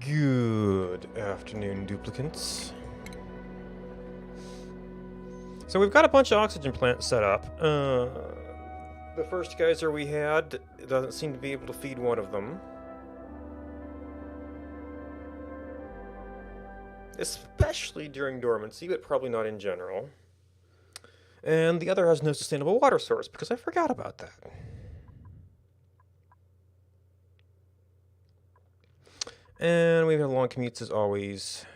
Good afternoon, duplicants. So we've got a bunch of oxygen plants set up. The first geyser we had doesn't seem to be able to feed one of them. Especially during dormancy, but probably not in general. And the other has no sustainable water source, because I forgot about that. And we have long commutes as always.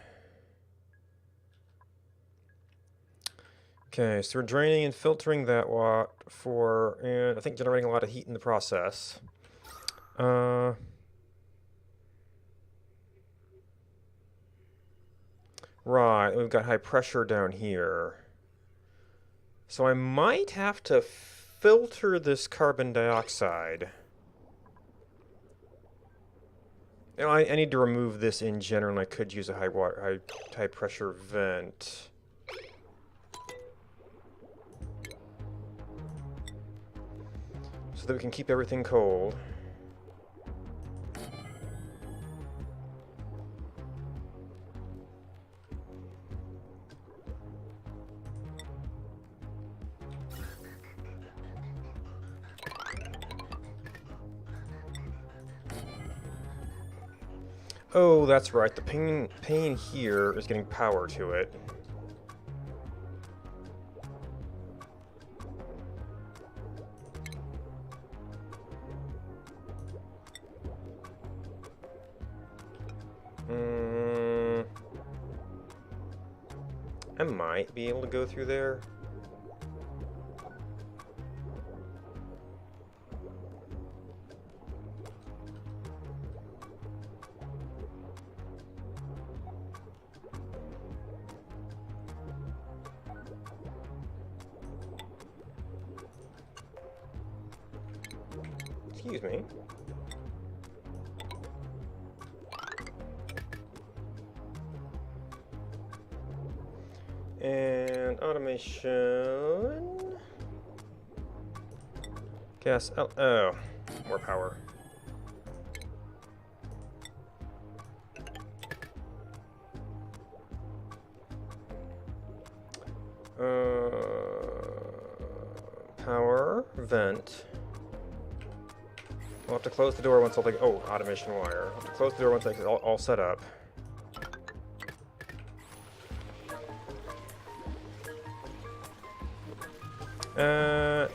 Okay, so we're draining and filtering that and I think generating a lot of heat in the process. Right, we've got high pressure down here. So I might have to filter this carbon dioxide. You know, I need to remove this in general, and I could use a high pressure vent. So that we can keep everything cold. Oh, that's right. The pane here is getting power to it. I might be able to go through there. Excuse me. And automation. Gas. Oh, more power. Power vent. I'll have to close the door once automation wire. I'll have to close the door once it's all set up.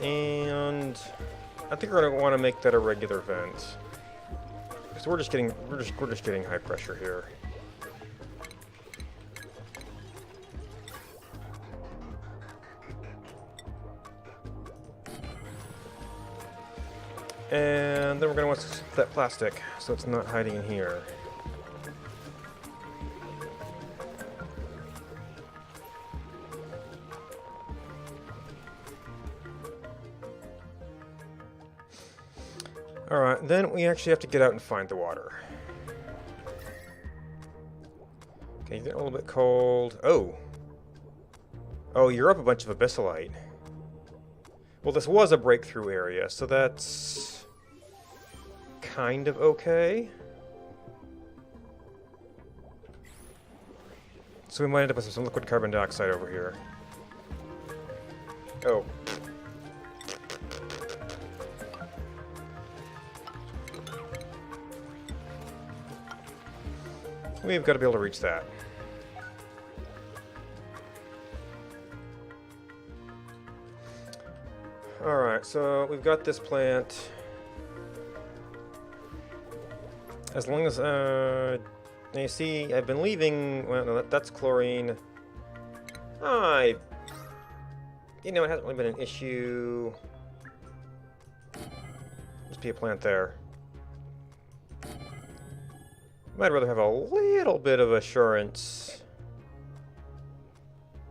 And I think we're gonna want to make that a regular vent, because we're just getting high pressure here. And then we're gonna want to set that plastic so it's not hiding in here. Alright, then we actually have to get out and find the water. Okay, you're getting a little bit cold. Oh! Oh, you're up a bunch of abyssalite. Well, this was a breakthrough area, so that's kind of okay. So we might end up with some liquid carbon dioxide over here. Oh. We've got to be able to reach that. Alright, so we've got this plant. As long as, you see, I've been leaving, well, no, that's chlorine. You know, it hasn't really been an issue. Must be a plant there. I'd rather have a little bit of assurance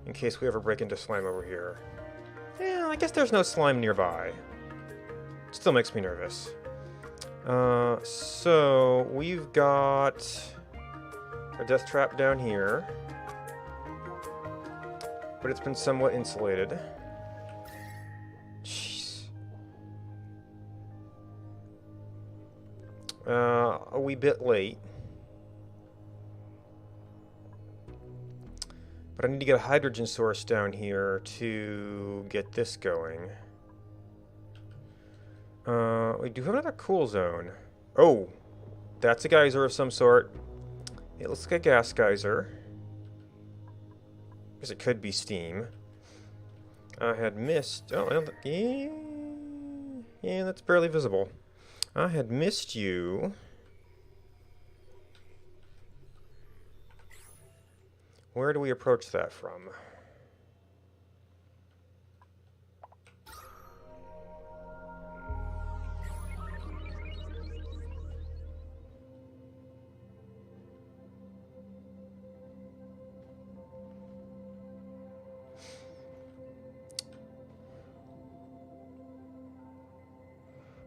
in case we ever break into slime over here. Yeah, I guess there's no slime nearby. It still makes me nervous. So we've got a death trap down here, but it's been somewhat insulated. Jeez. A wee bit late. But I need to get a hydrogen source down here to get this going. We do have another cool zone. Oh, that's a geyser of some sort. It looks like a gas geyser. Because it could be steam. I had missed... Oh, well, yeah, that's barely visible. I had missed you. Where do we approach that from?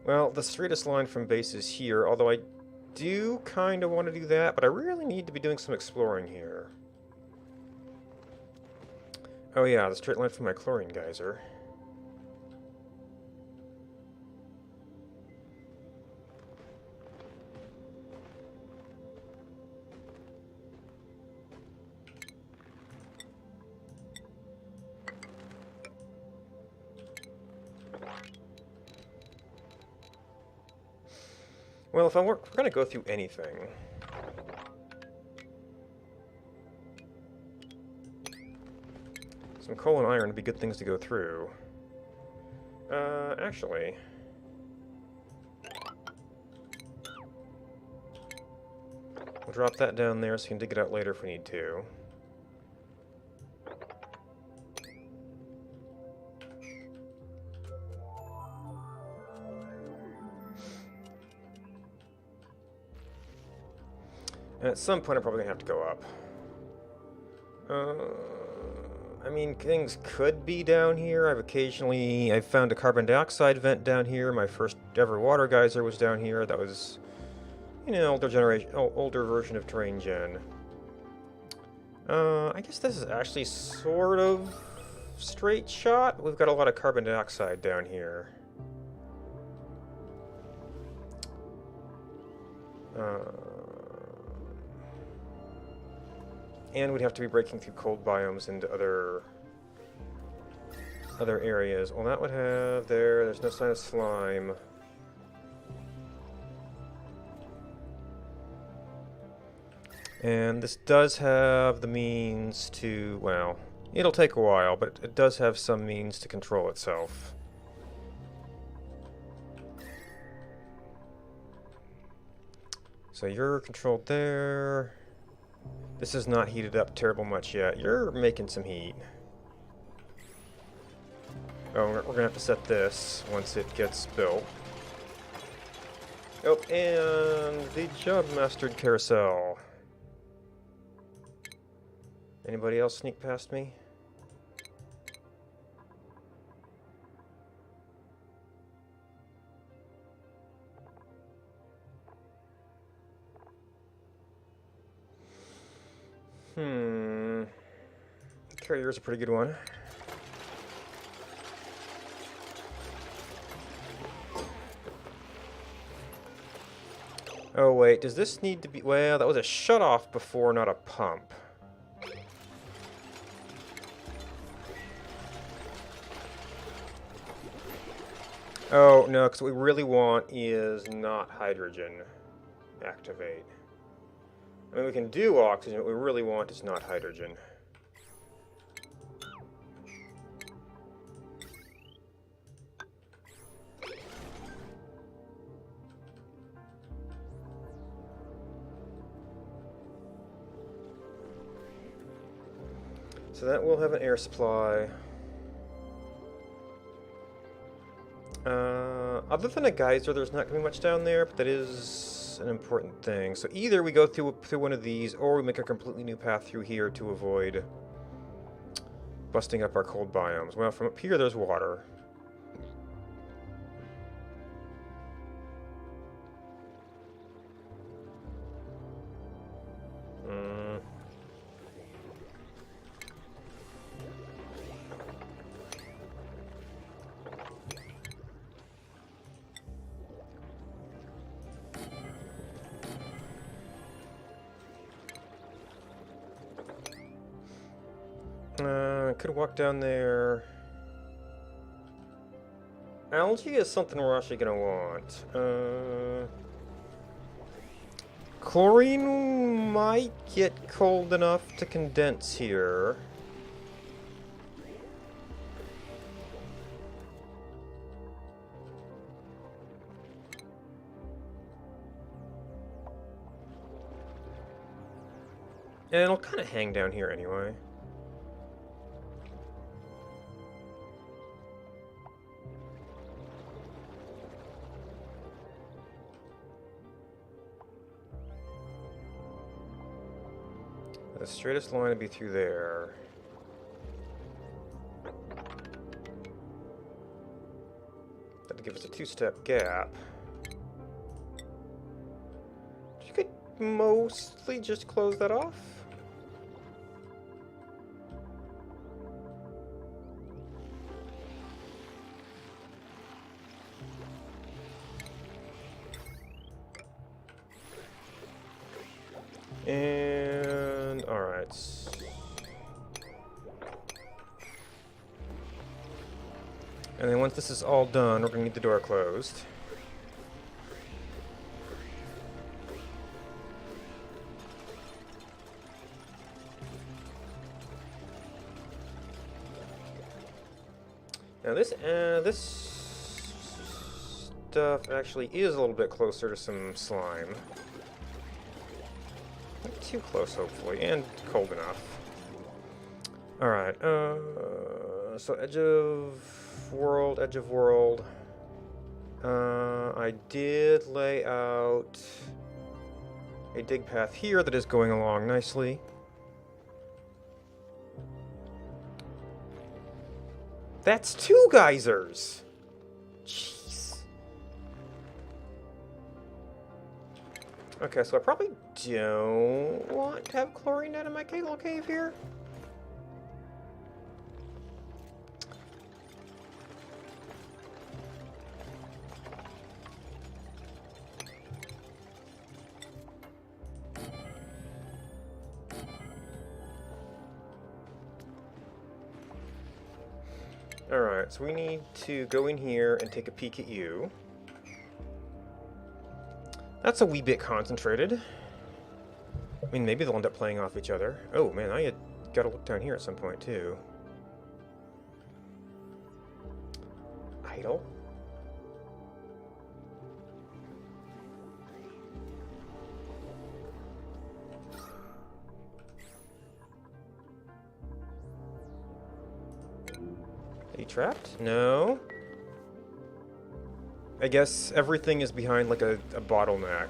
Well, the straightest line from base is here, although I do kind of want to do that, but I really need to be doing some exploring here. Oh yeah, the straight line from my chlorine geyser. Well, if we're going to go through anything... Some coal and iron would be good things to go through. Actually... We'll drop that down there so we can dig it out later if we need to. And at some point I'm probably going to have to go up. I mean, things could be down here. I've found a carbon dioxide vent down here. My first ever water geyser was down here. That was, you know, older version of Terrain Gen. I guess this is actually sort of straight shot. We've got a lot of carbon dioxide down here. And we'd have to be breaking through cold biomes into other areas. Well, that would have there's no sign of slime. And this does have the means to, well, it'll take a while, but it does have some means to control itself. So you're controlled there. This is not heated up terrible much yet. You're making some heat. Oh, we're going to have to set this once it gets built. Oh, and the job-mastered carousel. Anybody else sneak past me? Carrier's a pretty good one. Oh wait, does this need to be... Well, that was a shutoff before, not a pump. Oh, no, because what we really want is not hydrogen activate. I mean, we can do oxygen, what we really want is not hydrogen. So that will have an air supply. Other than a geyser, there's not going to be much down there, but that is an important thing. So either we go through one of these, or we make a completely new path through here to avoid busting up our cold biomes. Well, from up here, there's water. Could walk down there. Algae is something we're actually gonna want. Chlorine might get cold enough to condense here. And it'll kind of hang down here anyway. The straightest line would be through there. That'd give us a two-step gap. You could mostly just close that off. And all right. And then once this is all done, we're gonna need the door closed. Now this stuff actually is a little bit closer to some slime. Not too close, hopefully, and cold enough. Alright, so edge of world. I did lay out a dig path here that is going along nicely. That's 2 geysers! Jeez. Okay, so I probably don't want to have chlorine out of my little cave here. Alright, so we need to go in here and take a peek at you. That's a wee bit concentrated. I mean, maybe they'll end up playing off each other. Oh man, I had got to look down here at some point too. Idle. Are you trapped? No. I guess everything is behind like a bottleneck.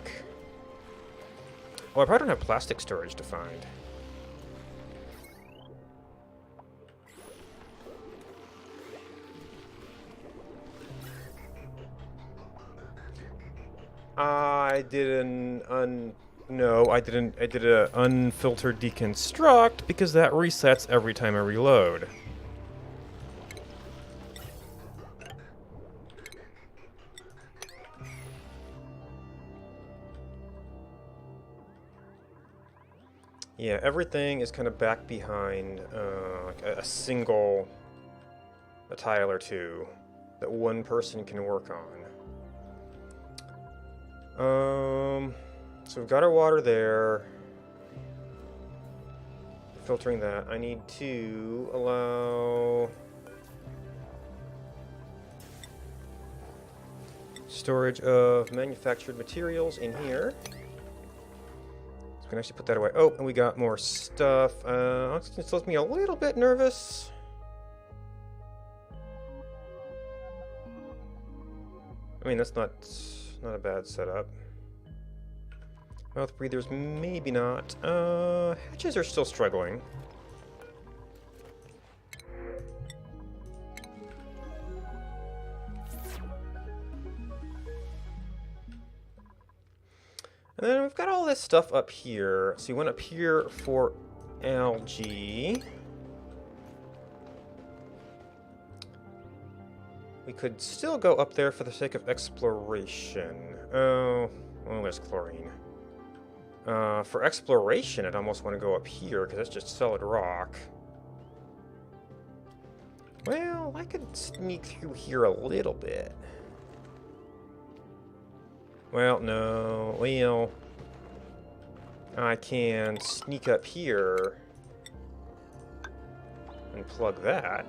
Well, I probably don't have plastic storage to find. I did no, I didn't. I did an unfiltered deconstruct because that resets every time I reload. Yeah, everything is kind of back behind like a single tile or two that one person can work on. So we've got our water there. Filtering that. I need to allow storage of manufactured materials in here. Can actually put that away. Oh, and we got more stuff. This lets me a little bit nervous. I mean, that's not a bad setup. Mouth breathers, maybe not. Hatches are still struggling. And then we've got all this stuff up here. So you went up here for algae. We could still go up there for the sake of exploration. Oh, well, there's chlorine. For exploration, I'd almost want to go up here, because that's just solid rock. Well, I could sneak through here a little bit. Well, no. Well, I can sneak up here and plug that.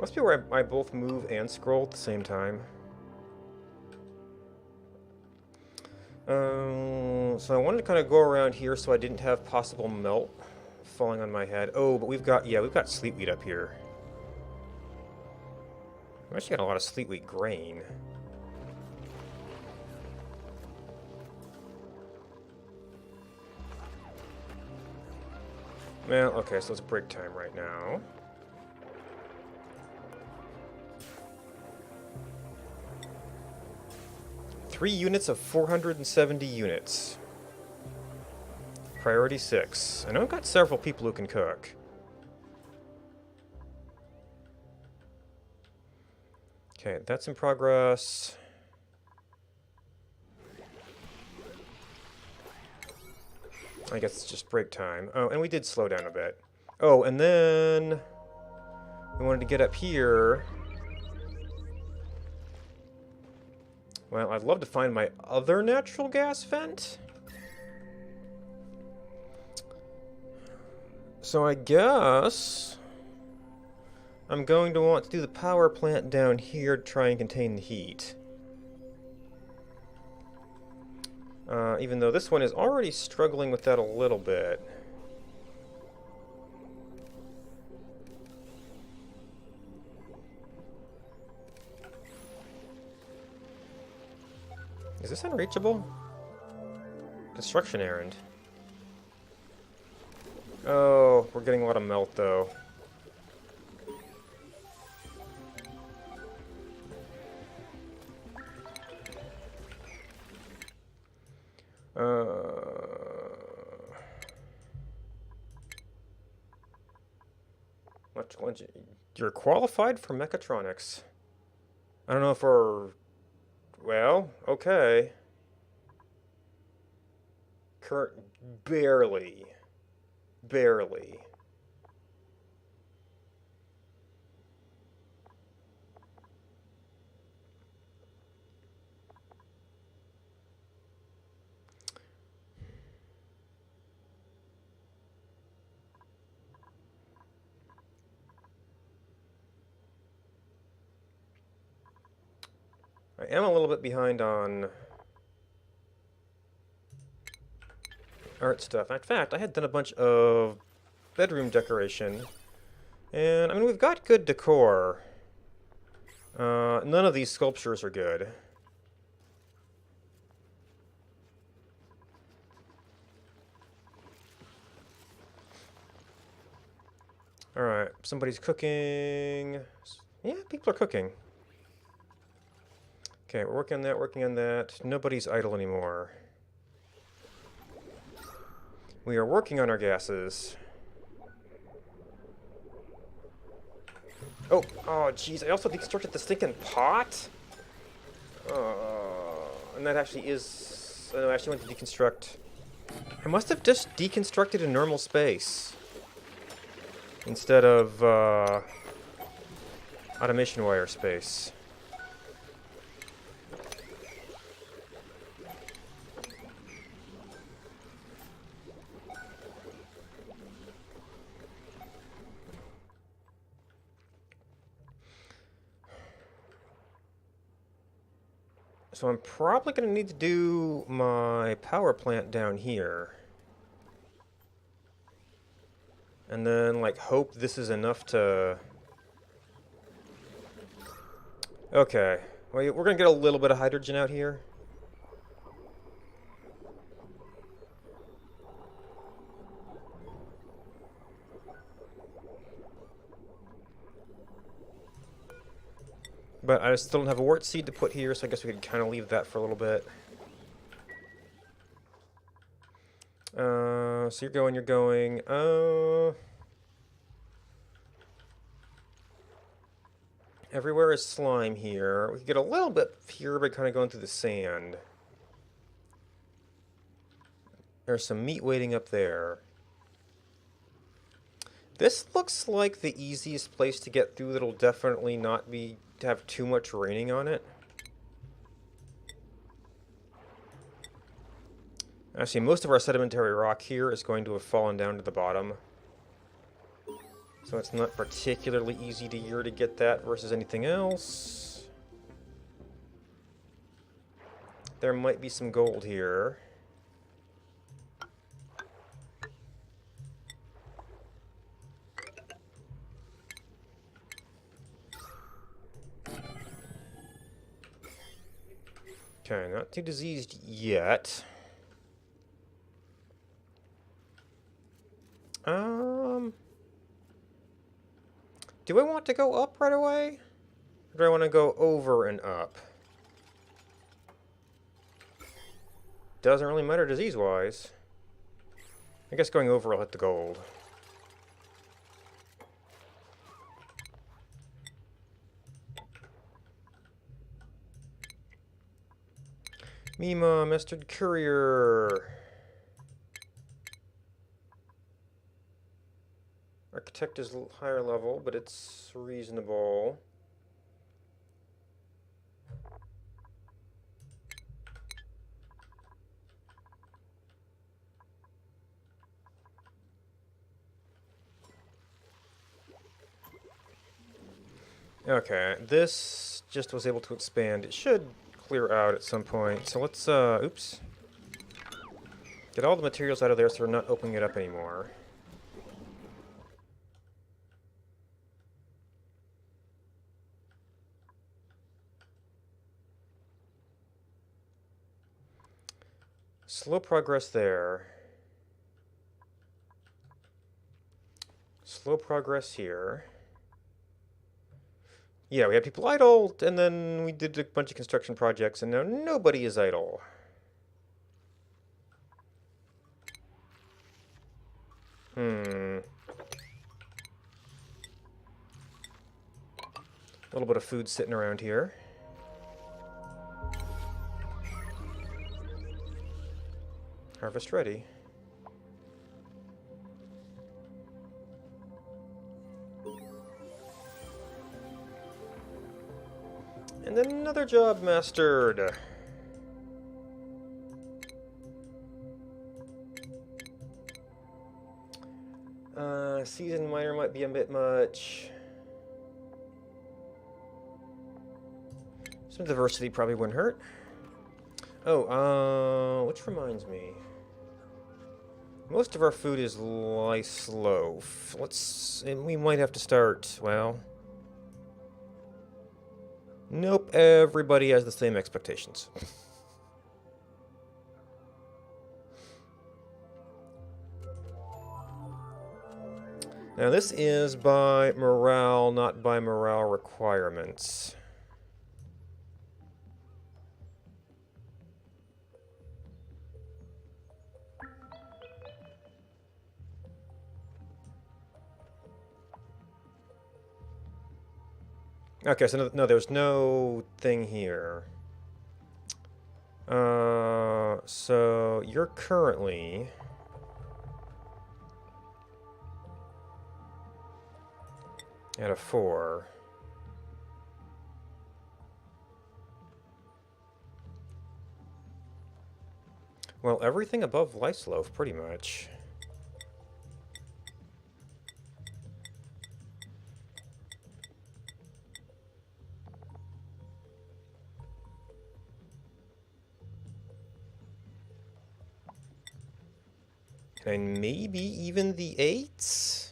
Must be where I both move and scroll at the same time. So I wanted to kind of go around here so I didn't have possible melt falling on my head. Oh, but we've got sleetweed up here. I've actually got a lot of sleetweed grain. Well, okay, so it's break time right now. Three units of 470 units. Priority 6. I know I've got several people who can cook. Okay, that's in progress. I guess it's just break time. Oh, and we did slow down a bit. Oh, and then we wanted to get up here. Well, I'd love to find my other natural gas vent. So I guess I'm going to want to do the power plant down here to try and contain the heat. Even though this one is already struggling with that a little bit. Is this unreachable? Construction errand. Oh, we're getting a lot of melt though. Electrical engine. You're qualified for mechatronics. I don't know if we're... Well, okay. Barely. Barely. I am a little bit behind on art stuff. In fact, I had done a bunch of bedroom decoration. And, I mean, we've got good decor. None of these sculptures are good. Alright, somebody's cooking. Yeah, people are cooking. Okay, we're working on that. Nobody's idle anymore. We are working on our gases. Oh, jeez, I also deconstructed the stinking pot? And that actually is... I actually went to deconstruct... I must have just deconstructed a normal space. Instead of, automation wire space. So I'm probably going to need to do my power plant down here. And then, like, hope this is enough to... Okay. Well, we're going to get a little bit of hydrogen out here. But I still don't have a wart seed to put here, so I guess we could kind of leave that for a little bit. So you're going. Everywhere is slime here. We can get a little bit here by kind of going through the sand. There's some meat waiting up there. This looks like the easiest place to get through that'll definitely not be to have too much raining on it. Actually, most of our sedimentary rock here is going to have fallen down to the bottom. So it's not particularly easy to get that versus anything else. There might be some gold here. Okay, not too diseased yet. Do I want to go up right away? Or do I want to go over and up? Doesn't really matter disease-wise. I guess going over will hit the gold. Mima, Mustard Courier. Architect is higher level, but it's reasonable. Okay, this just was able to expand. It should clear out at some point. So let's, oops. Get all the materials out of there so we're not opening it up anymore. Slow progress there. Slow progress here. Yeah, we had people idle, and then we did a bunch of construction projects, and now nobody is idle. A little bit of food sitting around here. Harvest ready. And then another job mastered. Seasoned miner might be a bit much. Some diversity probably wouldn't hurt. Oh, which reminds me. Most of our food is lice loaf. And we might have to start, well... Nope, everybody has the same expectations. Now this is by morale, not by morale requirements. Okay, so no, there's no thing here. So you're currently... at a 4. Well, everything above lice loaf, pretty much. And maybe even the 8s?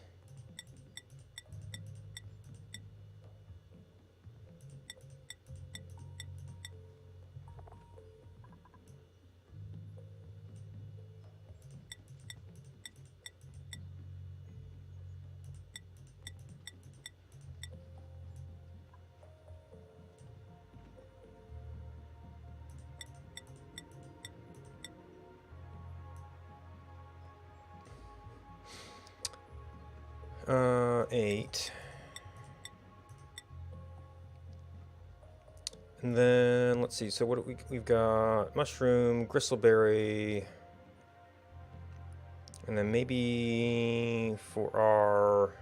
Eight. And then, let's see, so what do we've got mushroom, gristleberry, and then maybe for our...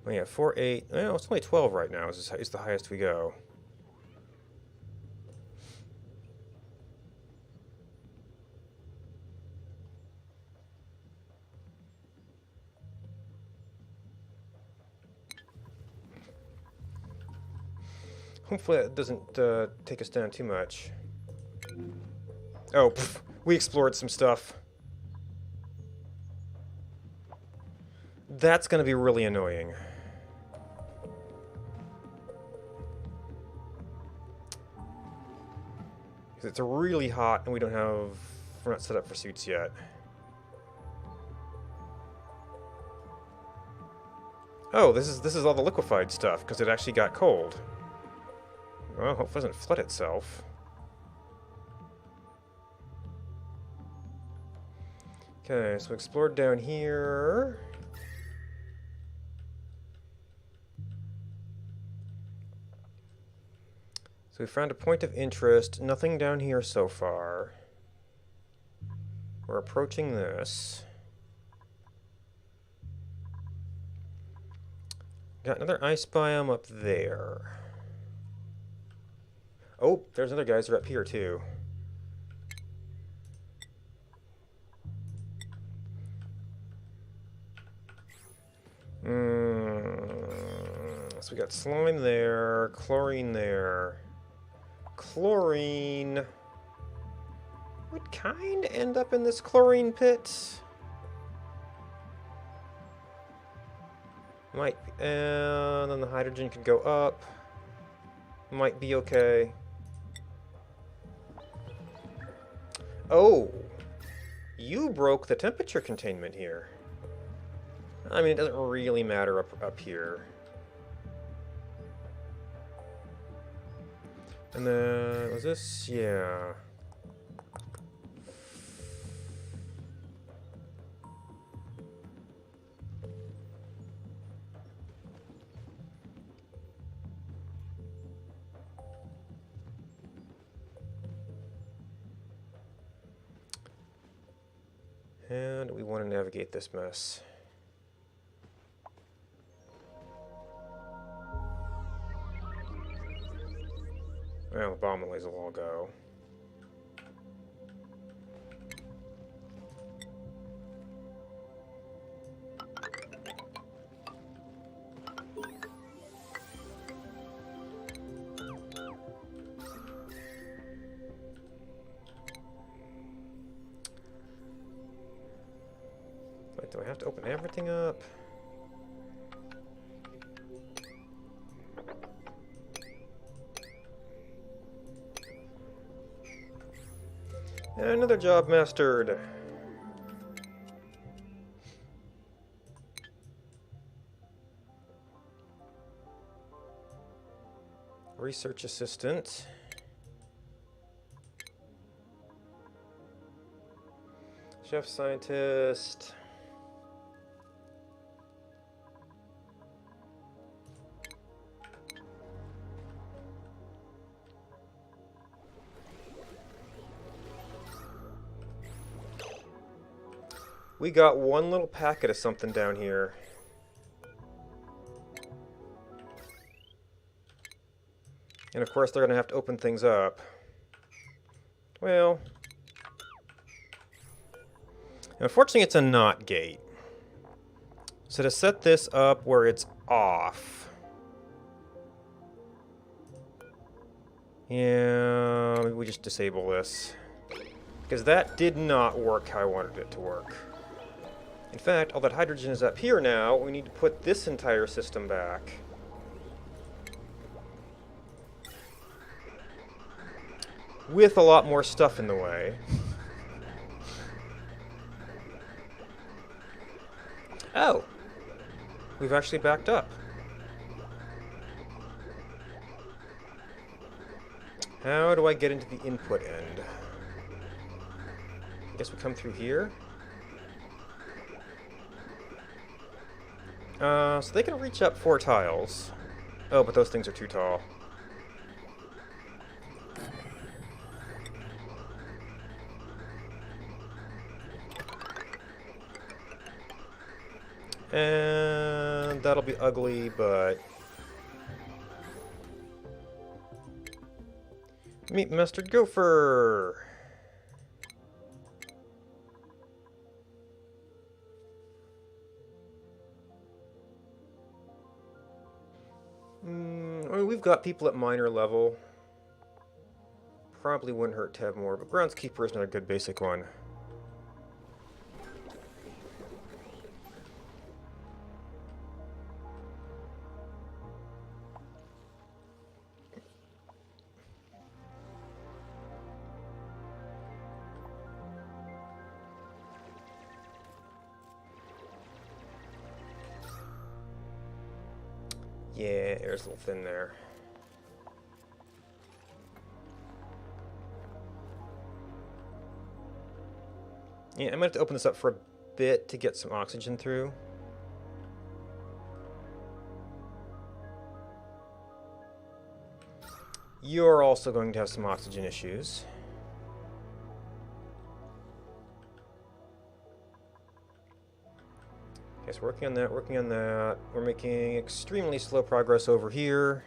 Oh yeah, 4, 8, well, it's only 12 right now is the highest we go. Hopefully that doesn't take us down too much. Oh, pff, we explored some stuff. That's going to be really annoying. Because it's really hot and we're not set up for suits yet. Oh, this is all the liquefied stuff because it actually got cold. Well, hope it doesn't flood itself. Okay, so we explored down here. So we found a point of interest. Nothing down here so far. We're approaching this. Got another ice biome up there. Oh, there's other guys that are up here too. So we got slime there, chlorine there. Chlorine would kind of end up in this chlorine pit. Might, and then the hydrogen could go up. Might be okay. Oh, you broke the temperature containment here. I mean, it doesn't really matter up here. And then, was this? Yeah. And we want to navigate this mess. Well, the bomb lays will all go. Wait, do I have to open everything up? And another job mastered. Research assistant. Chef scientist. We got one little packet of something down here. And of course they're going to have to open things up. Well, unfortunately it's a NOT gate. So to set this up where it's off. Yeah, maybe we just disable this. Because that did not work how I wanted it to work. In fact, all that hydrogen is up here now. We need to put this entire system back. With a lot more stuff in the way. Oh! We've actually backed up. How do I get into the input end? I guess we come through here? So they can reach up 4 tiles. Oh, but those things are too tall. And that'll be ugly, but... Meet Mustard Gopher! I mean, we've got people at minor level. Probably wouldn't hurt to have more, but Groundskeeper is not a good basic one. Yeah, air's a little thin there. Yeah, I'm gonna have to open this up for a bit to get some oxygen through. You're also going to have some oxygen issues. Okay, so working on that, working on that. We're making extremely slow progress over here.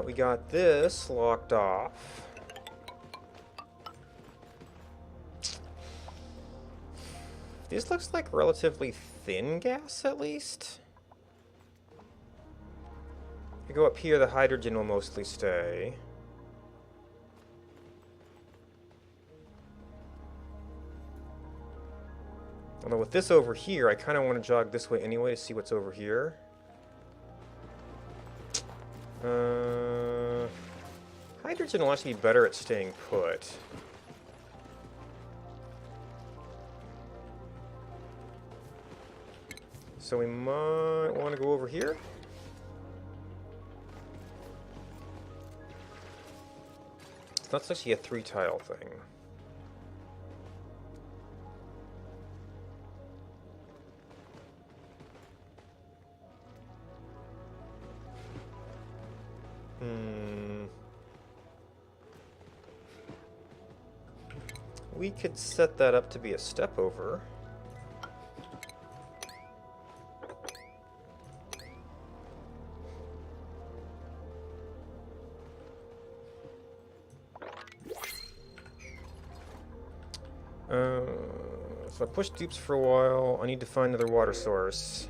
We got this locked off. This looks like relatively thin gas, at least. If you go up here, the hydrogen will mostly stay. Although with this over here, I kind of want to jog this way anyway to see what's over here. Hydrogen will actually be better at staying put. So we might want to go over here. So that's actually a 3-tile thing. We could set that up to be a step over. So I pushed dupes for a while. I need to find another water source.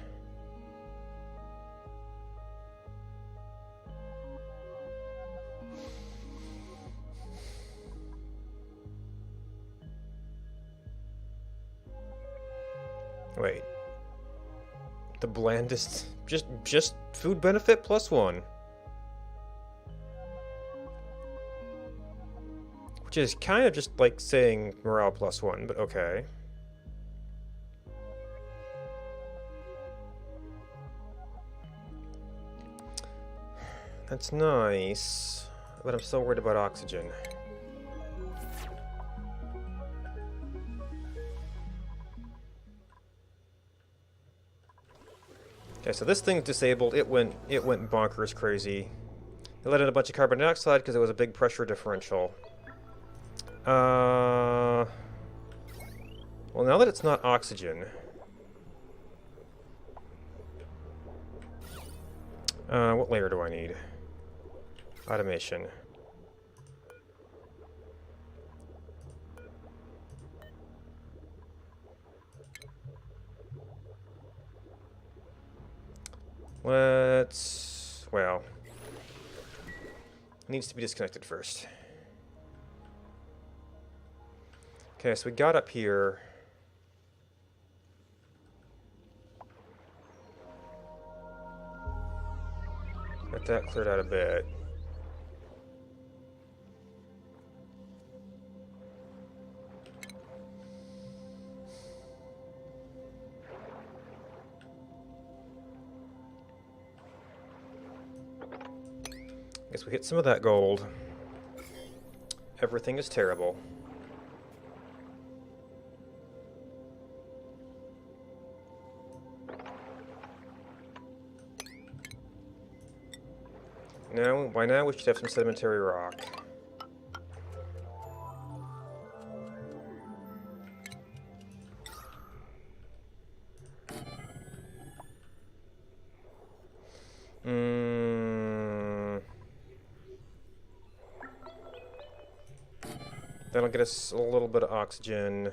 Wait. The blandest... Just food benefit +1. Which is kind of just like saying morale +1, but okay. That's nice, but I'm still worried about oxygen. Okay, so this thing's disabled. It went bonkers crazy. It let in a bunch of carbon dioxide because it was a big pressure differential. Well, now that it's not oxygen... what layer do I need? Automation. Let's... well... it needs to be disconnected first. Okay, so we got up here. Got that cleared out a bit. Guess we hit some of that gold. Everything is terrible. Now, by now we should have some sedimentary rock. That'll get us a little bit of oxygen.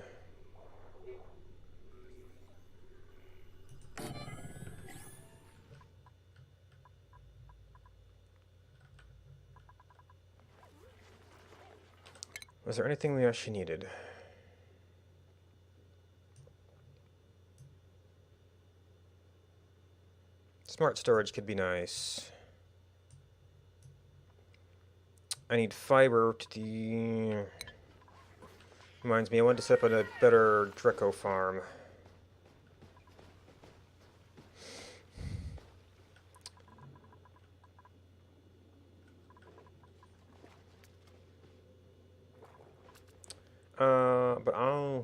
Was there anything we actually needed? Smart storage could be nice. I need fiber to the... Reminds me, I wanted to set up a better Draco farm. But I'll...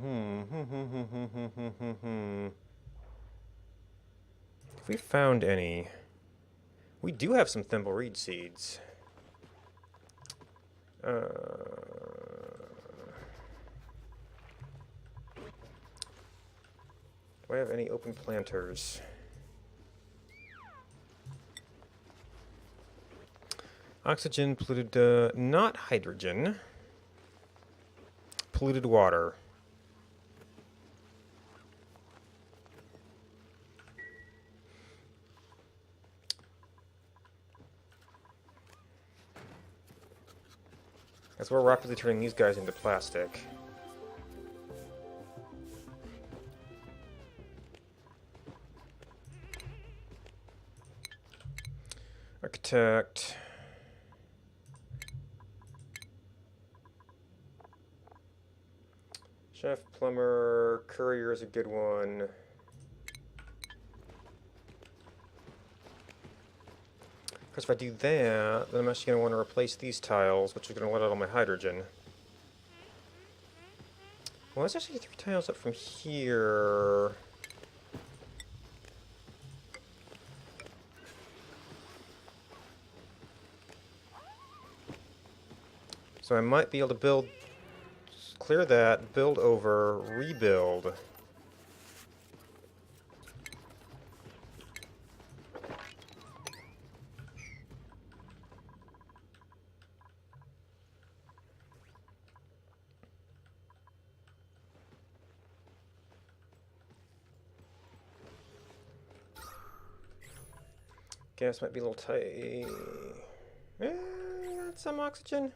If we found any... We do have some thimbleweed seeds. Do I have any open planters? Oxygen, polluted, not hydrogen. Polluted water. As we're rapidly turning these guys into plastic. Architect. Chef, plumber, courier is a good one. Because if I do that, then I'm actually going to want to replace these tiles, which is going to let out all my hydrogen. Well, let's actually get 3 tiles up from here. So I might be able to build, clear that, build over, rebuild. Gas might be a little tight. Got some oxygen.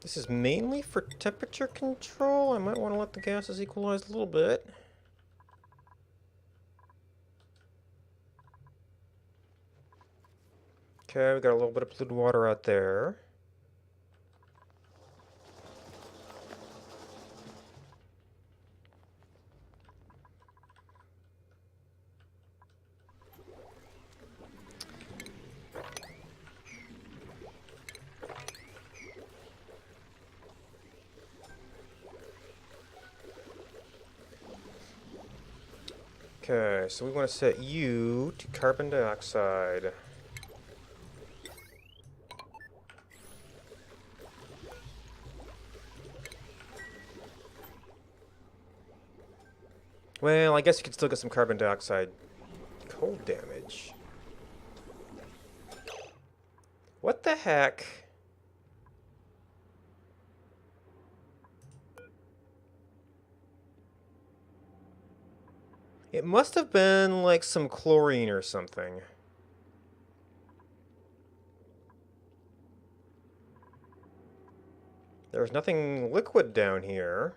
This is mainly for temperature control. I might want to let the gases equalize a little bit. Okay, we got a little bit of polluted water out there. Okay, so we want to set you to carbon dioxide. Well, I guess you could still get some carbon dioxide cold damage. What the heck? It must have been like some chlorine or something. There's nothing liquid down here.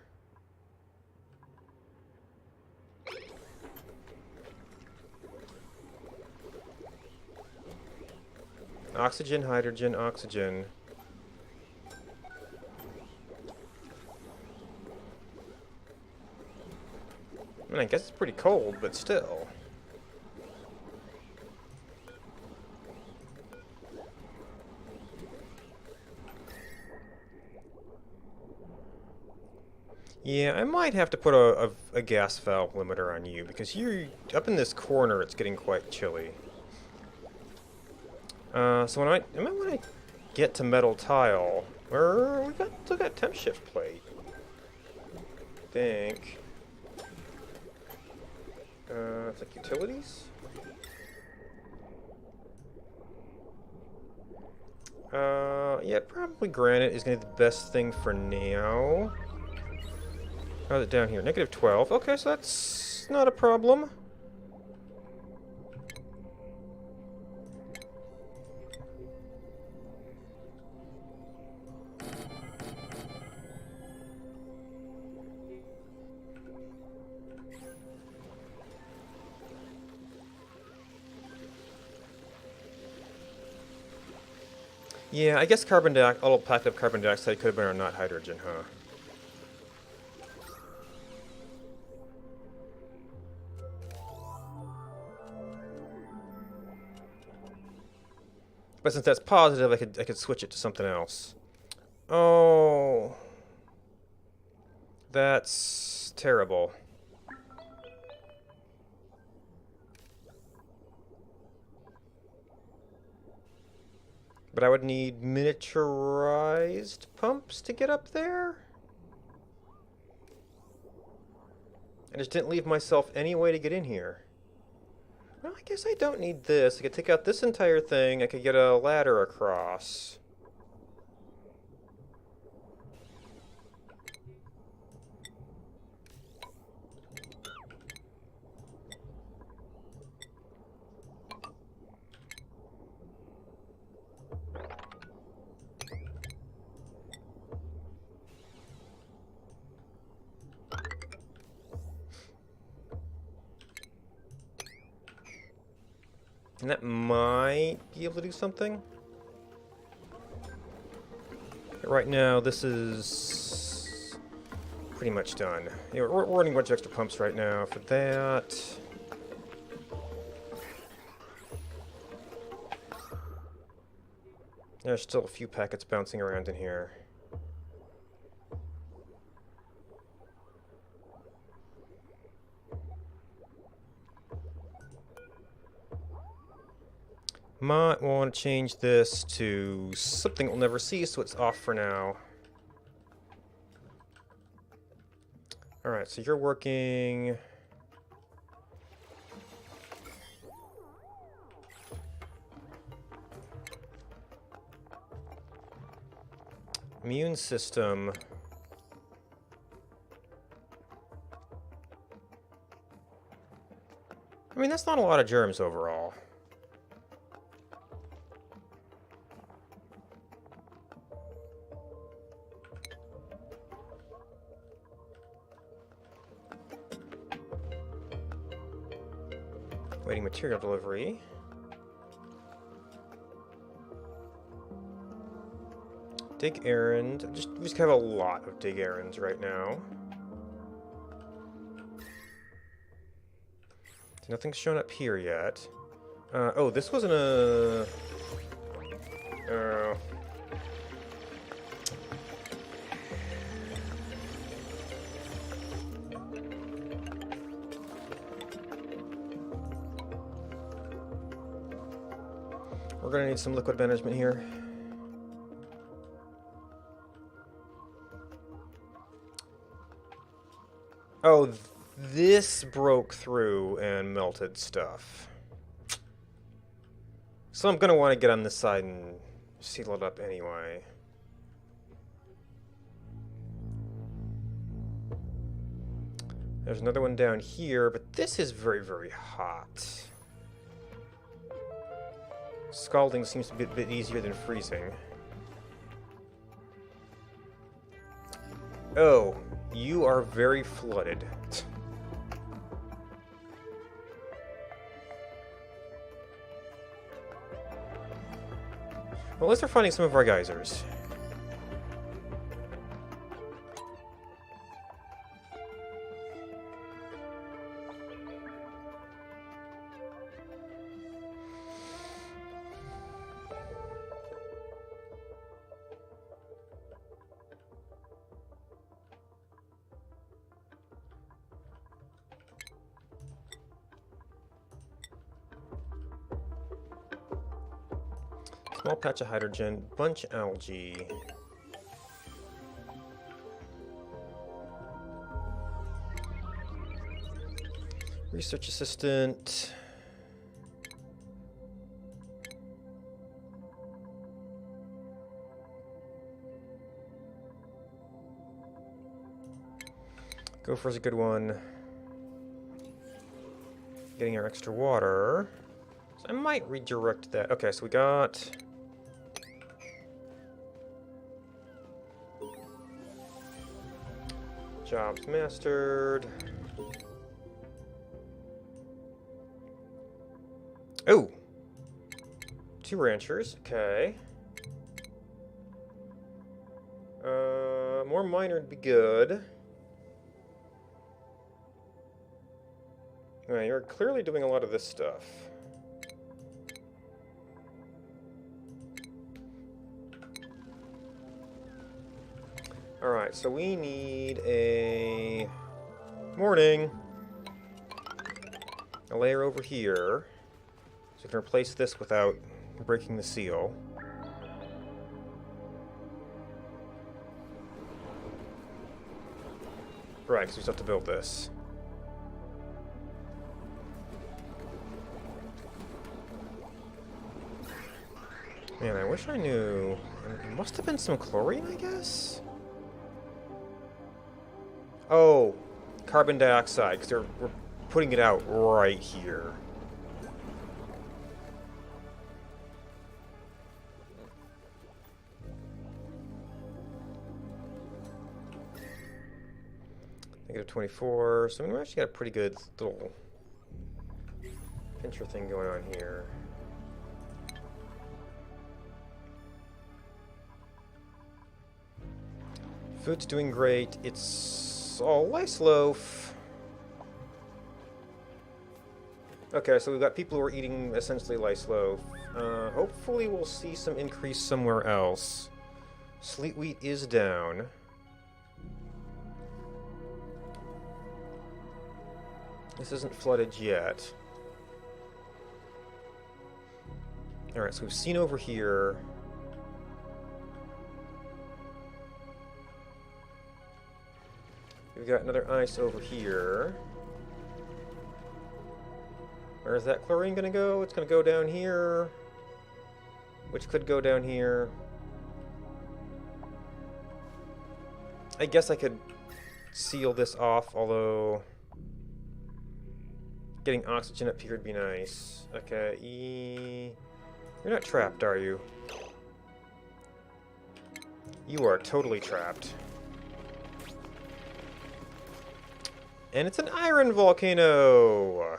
Oxygen, hydrogen, oxygen. I mean, I guess it's pretty cold, but still. Yeah, I might have to put a gas valve limiter on you, because you're up in this corner, it's getting quite chilly. So when I might want to get to metal tile, or still got temp shift plate. I think. It's like utilities? Yeah, probably granite is going to be the best thing for now. How's it down here? -12. Okay, so that's not a problem. Yeah, I guess carbon dioxide, a little packet of carbon dioxide could have been or not hydrogen, huh? But since that's positive, I could switch it to something else. Oh, that's terrible. But I would need miniaturized pumps to get up there? I just didn't leave myself any way to get in here. Well, I guess I don't need this. I could take out this entire thing. I could get a ladder across. And that might be able to do something. But right now, this is pretty much done. Yeah, we're running a bunch of extra pumps right now for that. There's still a few packets bouncing around in here. Might want to change this to something we'll never see, so it's off for now. Alright, so you're working... Immune system. I mean, that's not a lot of germs overall. Waiting material delivery. Dig errand. We just have a lot of dig errands right now. Nothing's shown up here yet. Oh, this wasn't a... We're gonna need some liquid management here. Oh, this broke through and melted stuff. So I'm gonna want to get on this side and seal it up anyway. There's another one down here, but this is very, very hot. Scalding seems to be a bit easier than freezing. Oh, you are very flooded. Well, at least we're finding some of our geysers. Small patch of hydrogen, bunch algae. Research assistant. Gopher's a good one. Getting our extra water. So I might redirect that. Okay, so we got... Jobs mastered. Oh! 2 ranchers, okay. More miner would be good. Alright, you're clearly doing a lot of this stuff. Alright, so we need a... Morning! A layer over here. So we can replace this without breaking the seal. Right, because we still have to build this. Man, I wish I knew. It must have been some chlorine, I guess? Oh, carbon dioxide, because we're putting it out right here. -24, so we actually got a pretty good little pincher thing going on here. Food's doing great. It's all lice loaf. Okay, so we've got people who are eating essentially lice loaf. Hopefully we'll see some increase somewhere else. Sleet wheat is down. This isn't flooded yet. Alright, so we've seen over here. We've got another ice over here. Where's that chlorine gonna go? It's gonna go down here. Which could go down here. I guess I could seal this off, although... Getting oxygen up here would be nice. Okay, You're not trapped, are you? You are totally trapped. And it's an iron volcano!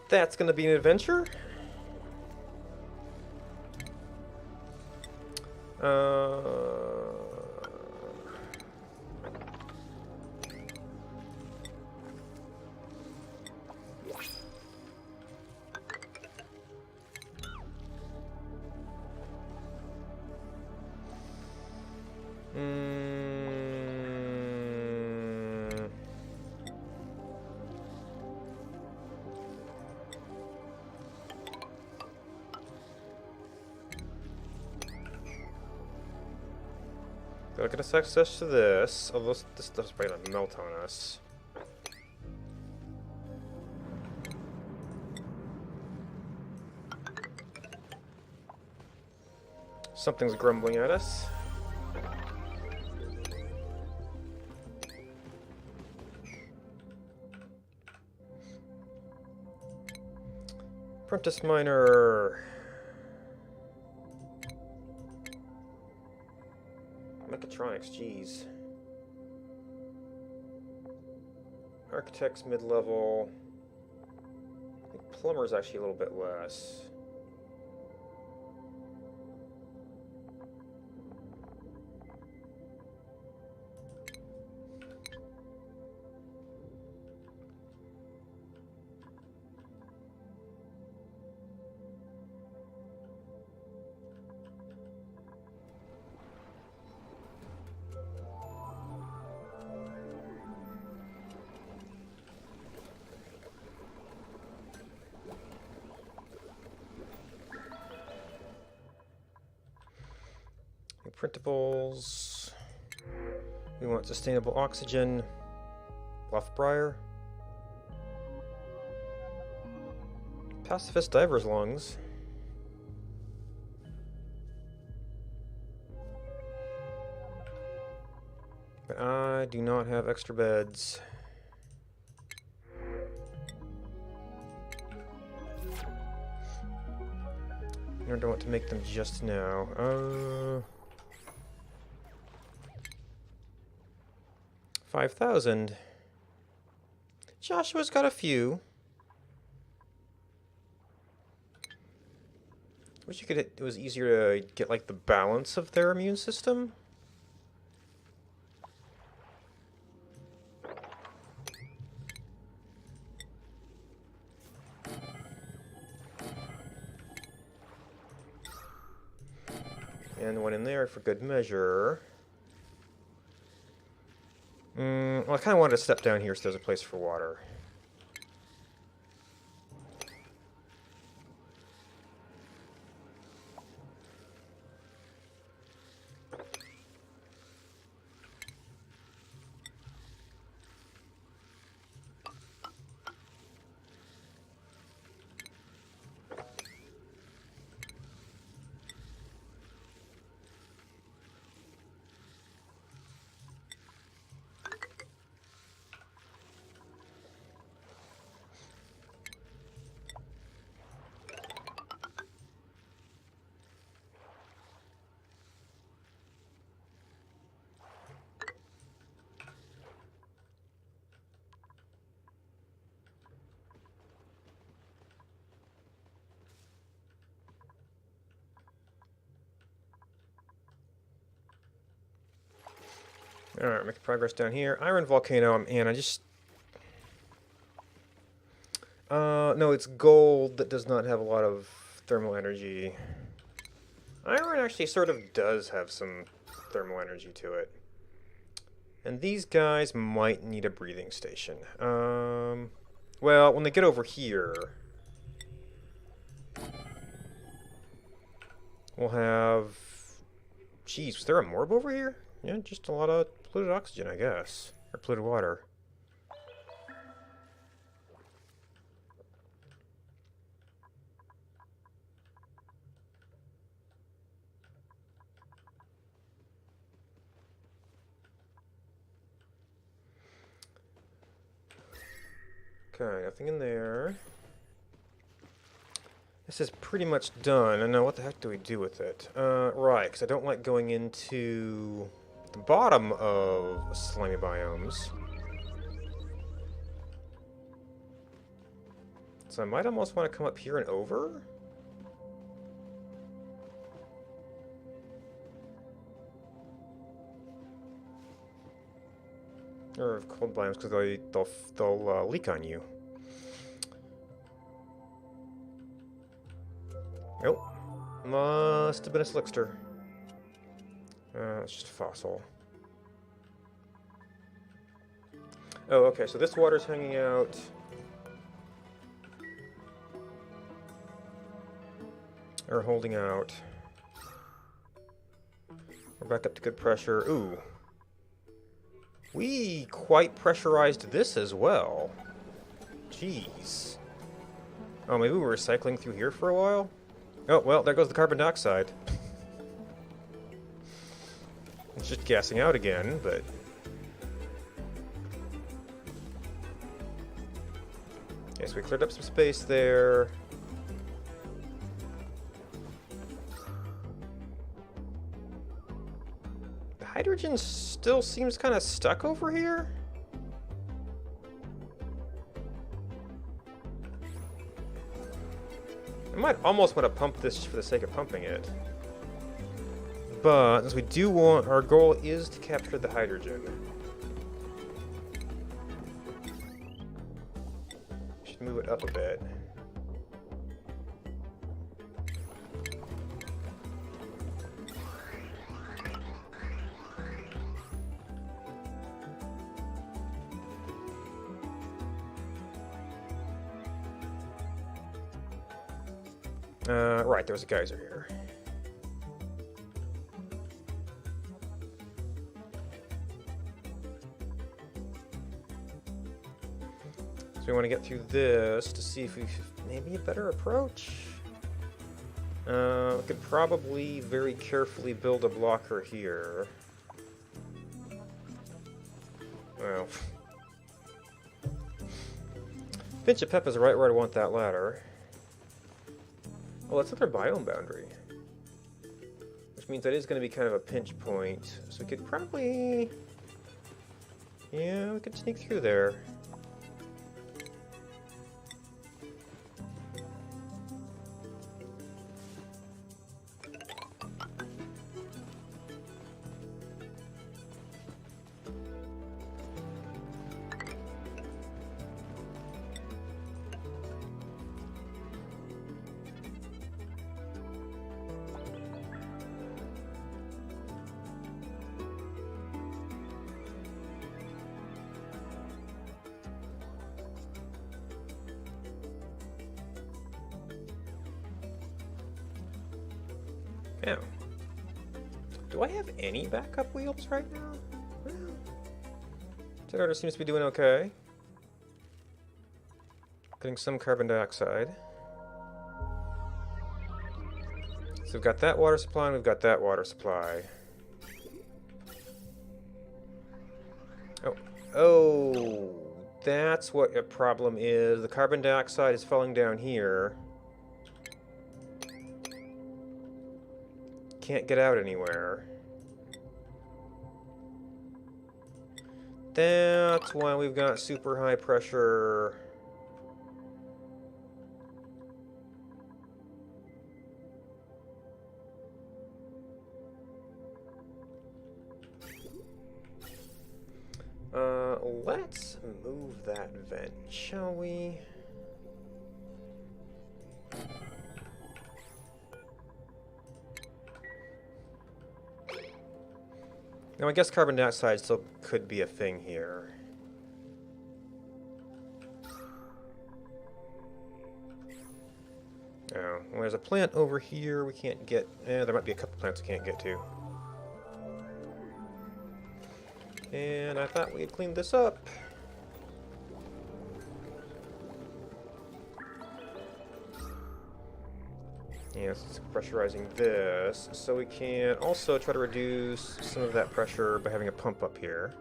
That's gonna be an adventure. Gotta get us access to this, although this stuff's probably gonna melt on us. Something's grumbling at us. Apprentice miner. Mechatronics, jeez. Architects mid-level. I think plumber's actually a little bit less. Printables. We want sustainable oxygen. Bluffbriar. Pacifist diver's lungs. But I do not have extra beds. Nor do I want to make them just now. 5,000. Joshua's got a few. Wish you could. It was easier to get like the balance of their immune system. And one in there for good measure. Well, I kind of wanted to step down here so there's a place for water. Alright, making progress down here. Iron volcano, man, I just... no, it's gold that does not have a lot of thermal energy. Iron actually sort of does have some thermal energy to it. And these guys might need a breathing station. Well, when they get over here... we'll have... Jeez, was there a morb over here? Yeah, just a lot of polluted oxygen, I guess. Or polluted water. Okay, nothing in there. This is pretty much done. And now what the heck do we do with it? Right, because I don't like going into the bottom of slimy biomes. So I might almost want to come up here and over. Or cold biomes, because they'll leak on you. Nope. Must have been a slickster. It's just a fossil. Oh, okay, so this water's hanging out. Or holding out. We're back up to good pressure. Ooh. We quite pressurized this as well. Jeez. Oh, maybe we were cycling through here for a while? Oh, well, there goes the carbon dioxide. It's just gassing out again, but... Okay, so we cleared up some space there. The hydrogen still seems kind of stuck over here? I might almost want to pump this just for the sake of pumping it. But, as we do want, our goal is to capture the hydrogen. Should move it up a bit. Right, there was a geyser here. So we want to get through this to see if we maybe a better approach. We could probably very carefully build a blocker here. Well, pinch of pep is right where I want that ladder. Oh, that's another biome boundary. Which means that is going to be kind of a pinch point. So we could probably... yeah, we could sneak through there. Now, do I have any backup wheels right now? Well, generator seems to be doing okay. Getting some carbon dioxide. So we've got that water supply and we've got that water supply. Oh, that's what a problem is. The carbon dioxide is falling down here. Can't get out anywhere. That's why we've got super high pressure. Let's move that vent, shall we? Now, I guess carbon dioxide still could be a thing here. Oh, well, there's a plant over here we can't get. There might be a couple plants we can't get to. And I thought we had cleaned this up. Yes, it's pressurizing this, so we can also try to reduce some of that pressure by having a pump up here.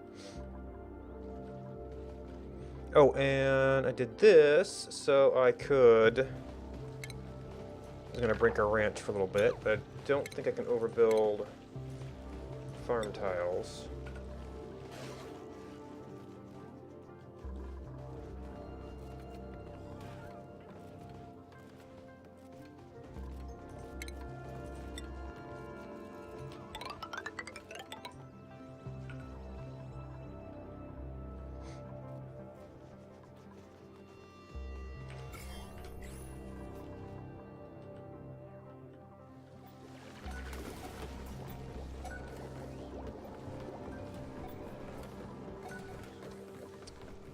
Oh, and I did this so I could... I was going to break our ranch for a little bit, but I don't think I can overbuild farm tiles.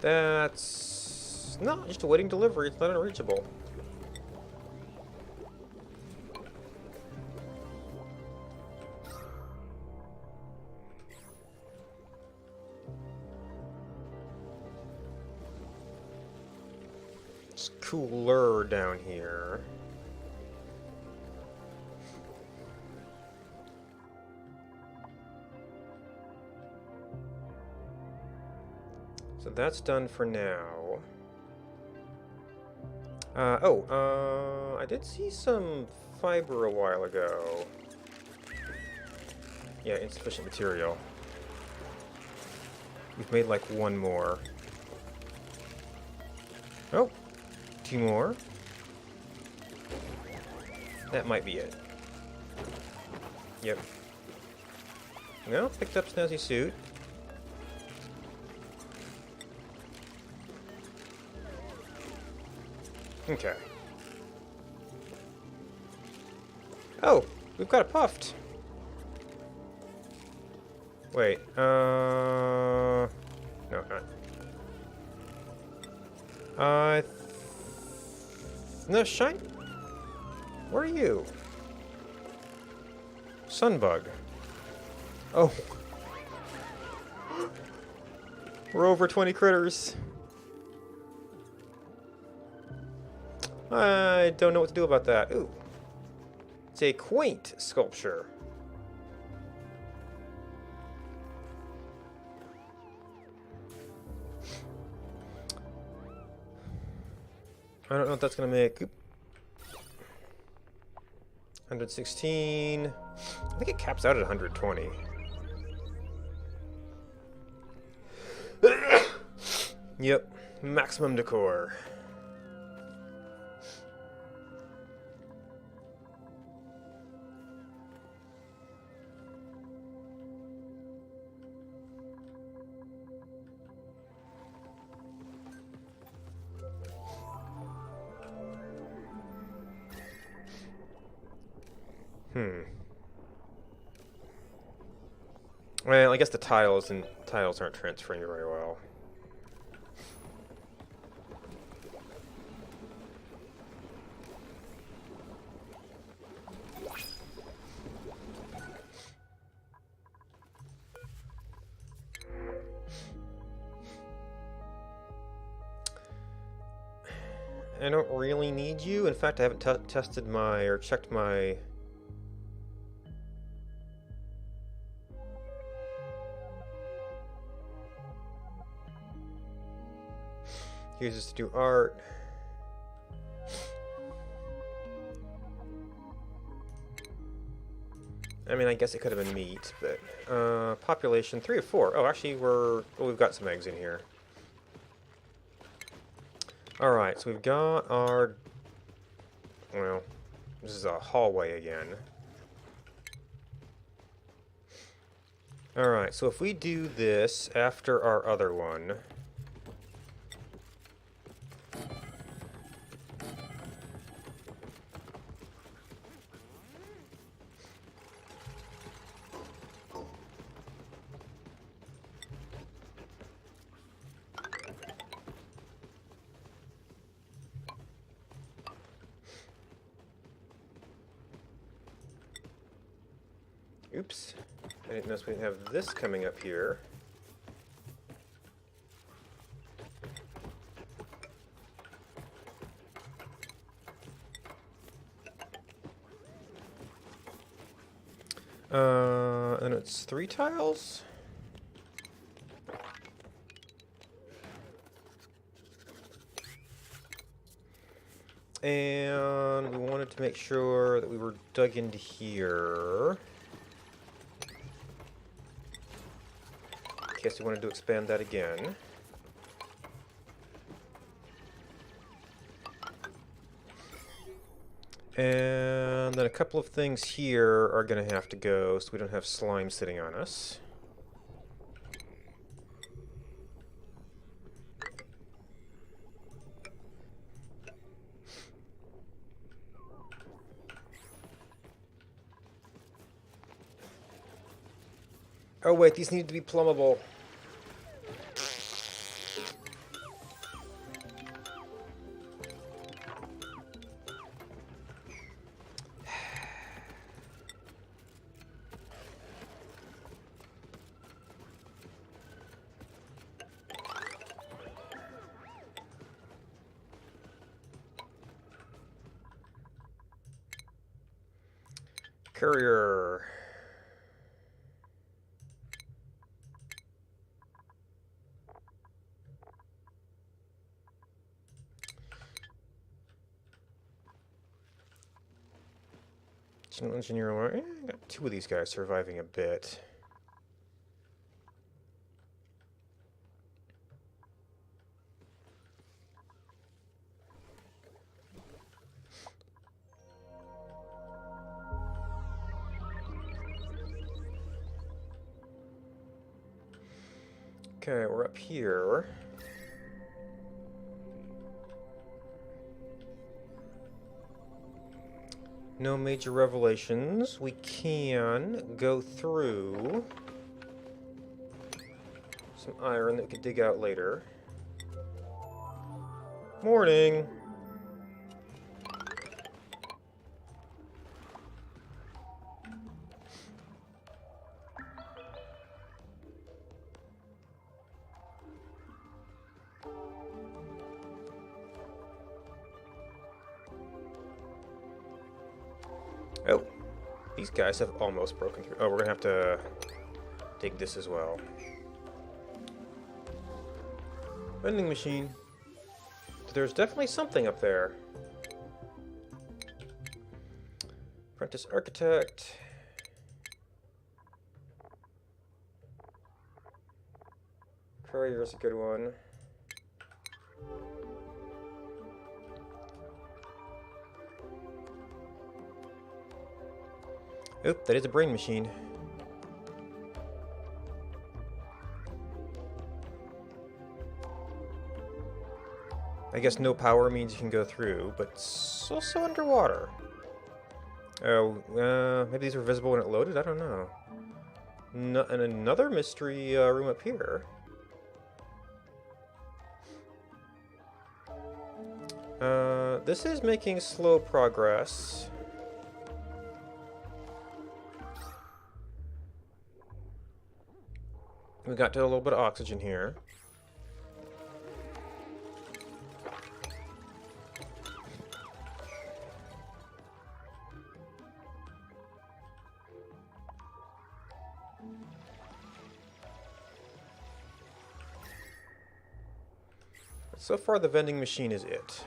That's not just awaiting delivery, it's not unreachable. It's cooler down here. So that's done for now. I did see some fiber a while ago. Yeah, insufficient material. We've made like one more. Oh, two more. That might be it. Yep. No, picked up snazzy suit. Okay. Oh, we've got a puffed. Wait, no, not. No, Shine. Where are you? Sunbug. Oh. We're over 20 critters. I don't know what to do about that. Ooh. It's a quaint sculpture. I don't know what that's going to make. Oop. 116. I think it caps out at 120. Yep. Maximum decor. Well, I guess the tiles aren't transferring very well. I don't really need you. In fact, I haven't tested my or checked my. Use this to do art. I mean, I guess it could have been meat, but population 3 of 4. Oh, actually, we've got some eggs in here. All right, so we've got our. Well, this is a hallway again. All right, so if we do this after our other one. Oops, I didn't notice we didn't have this coming up here. And it's 3 tiles? And we wanted to make sure that we were dug into here. In case we wanted to expand that again. And then a couple of things here are going to have to go so we don't have slime sitting on us. Oh wait, these need to be plumbable. Courier. General engineer. I got 2 of these guys surviving a bit. Okay, we're up here. No major revelations. We can go through some iron that we could dig out later. Morning! Oh, these guys have almost broken through. Oh, we're gonna have to dig this as well. Vending machine. There's definitely something up there. Apprentice architect. Courier is a good one. Oop, that is a brain machine. I guess no power means you can go through, but it's also underwater. Oh, maybe these were visible when it loaded? I don't know. And another mystery room up here. This is making slow progress. We got to a little bit of oxygen here. So far, the vending machine is it.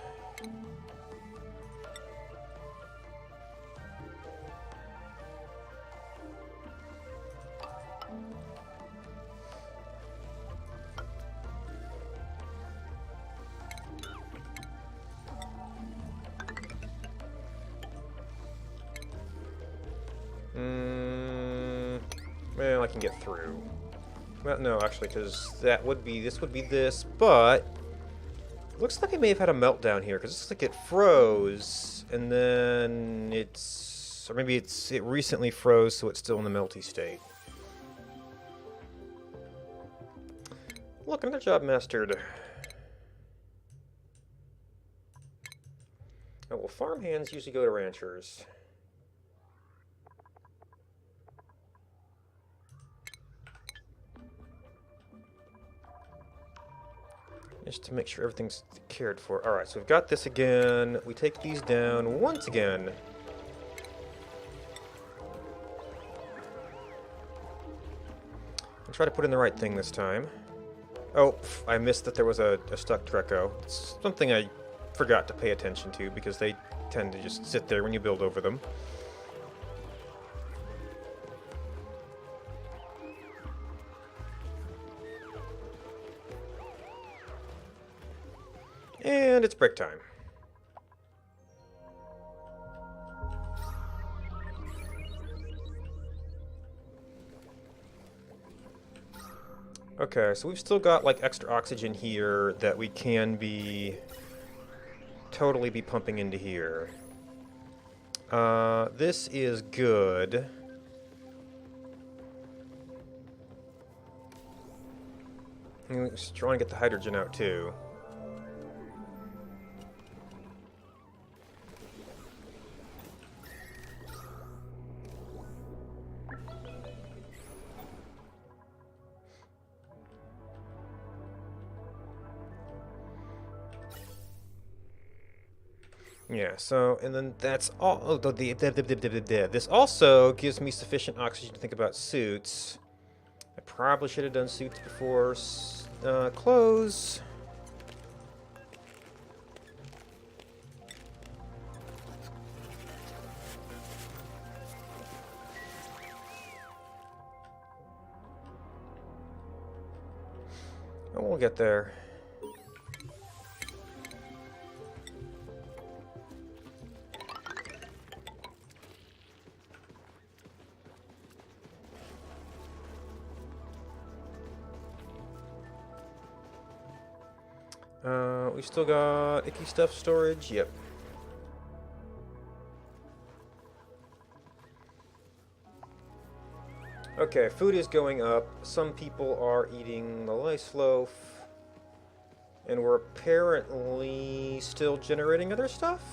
Well, I can get through. Well, no, actually, because this would be this, but looks like it may have had a meltdown here, because it looks like it froze, and then or maybe it recently froze, so it's still in the melty state. Look, another job mastered. Oh, well, farm hands usually go to ranchers. Just to make sure everything's cared for. Alright, so we've got this again. We take these down once again. I'll try to put in the right thing this time. Oh, I missed that there was a stuck Treco. It's something I forgot to pay attention to because they tend to just sit there when you build over them. And it's break time. Okay, so we've still got like extra oxygen here that we can totally be pumping into here. This is good. I'm just trying to get the hydrogen out too. Yeah, so, and then that's all. Oh, this also gives me sufficient oxygen to think about suits. I probably should have done suits before clothes. And we'll get there. We still got icky stuff storage. Yep. Okay, food is going up. Some people are eating the lice loaf. And we're apparently still generating other stuff?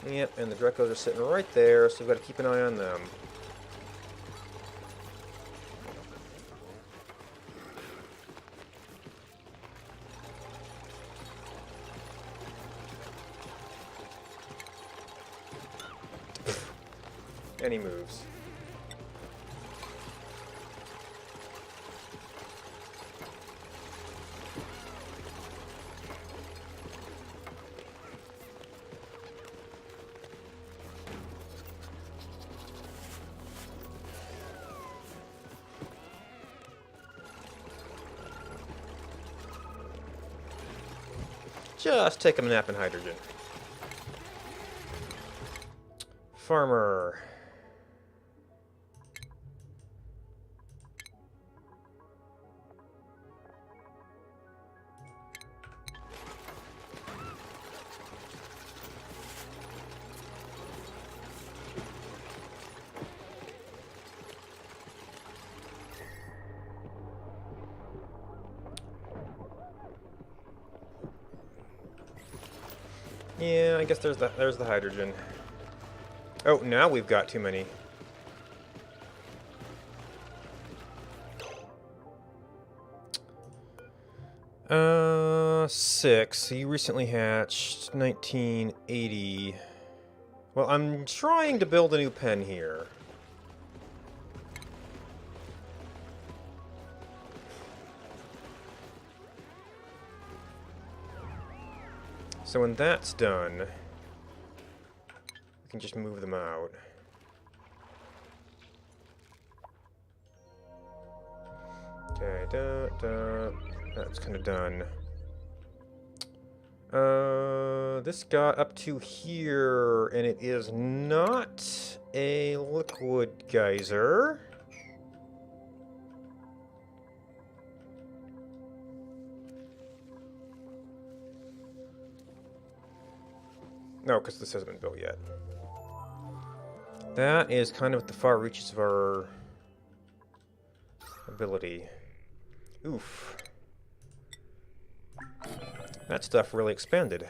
Yep, and the Drecos are sitting right there, so we've got to keep an eye on them. And he moves. Just take him a nap in hydrogen. Farmer. Yeah, I guess there's the hydrogen. Oh, now we've got too many. Six. You recently hatched 1980. Well, I'm trying to build a new pen here. So when that's done, we can just move them out. Okay, that's kind of done. This got up to here, and it is not a liquid geyser. No, because this hasn't been built yet. That is kind of at the far reaches of our ability. Oof. That stuff really expanded.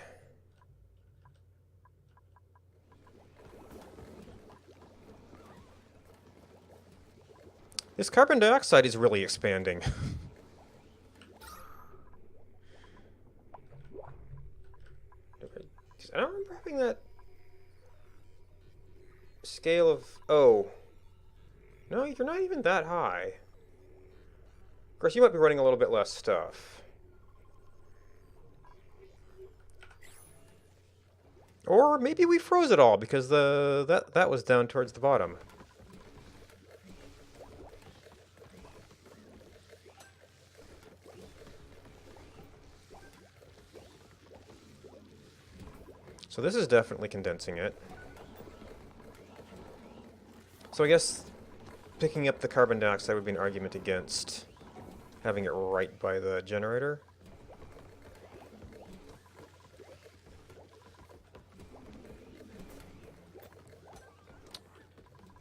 This carbon dioxide is really expanding. I don't remember having that scale of... Oh. No, you're not even that high. Of course, you might be running a little bit less stuff. Or maybe we froze it all because that was down towards the bottom. So this is definitely condensing it. So I guess picking up the carbon dioxide would be an argument against having it right by the generator.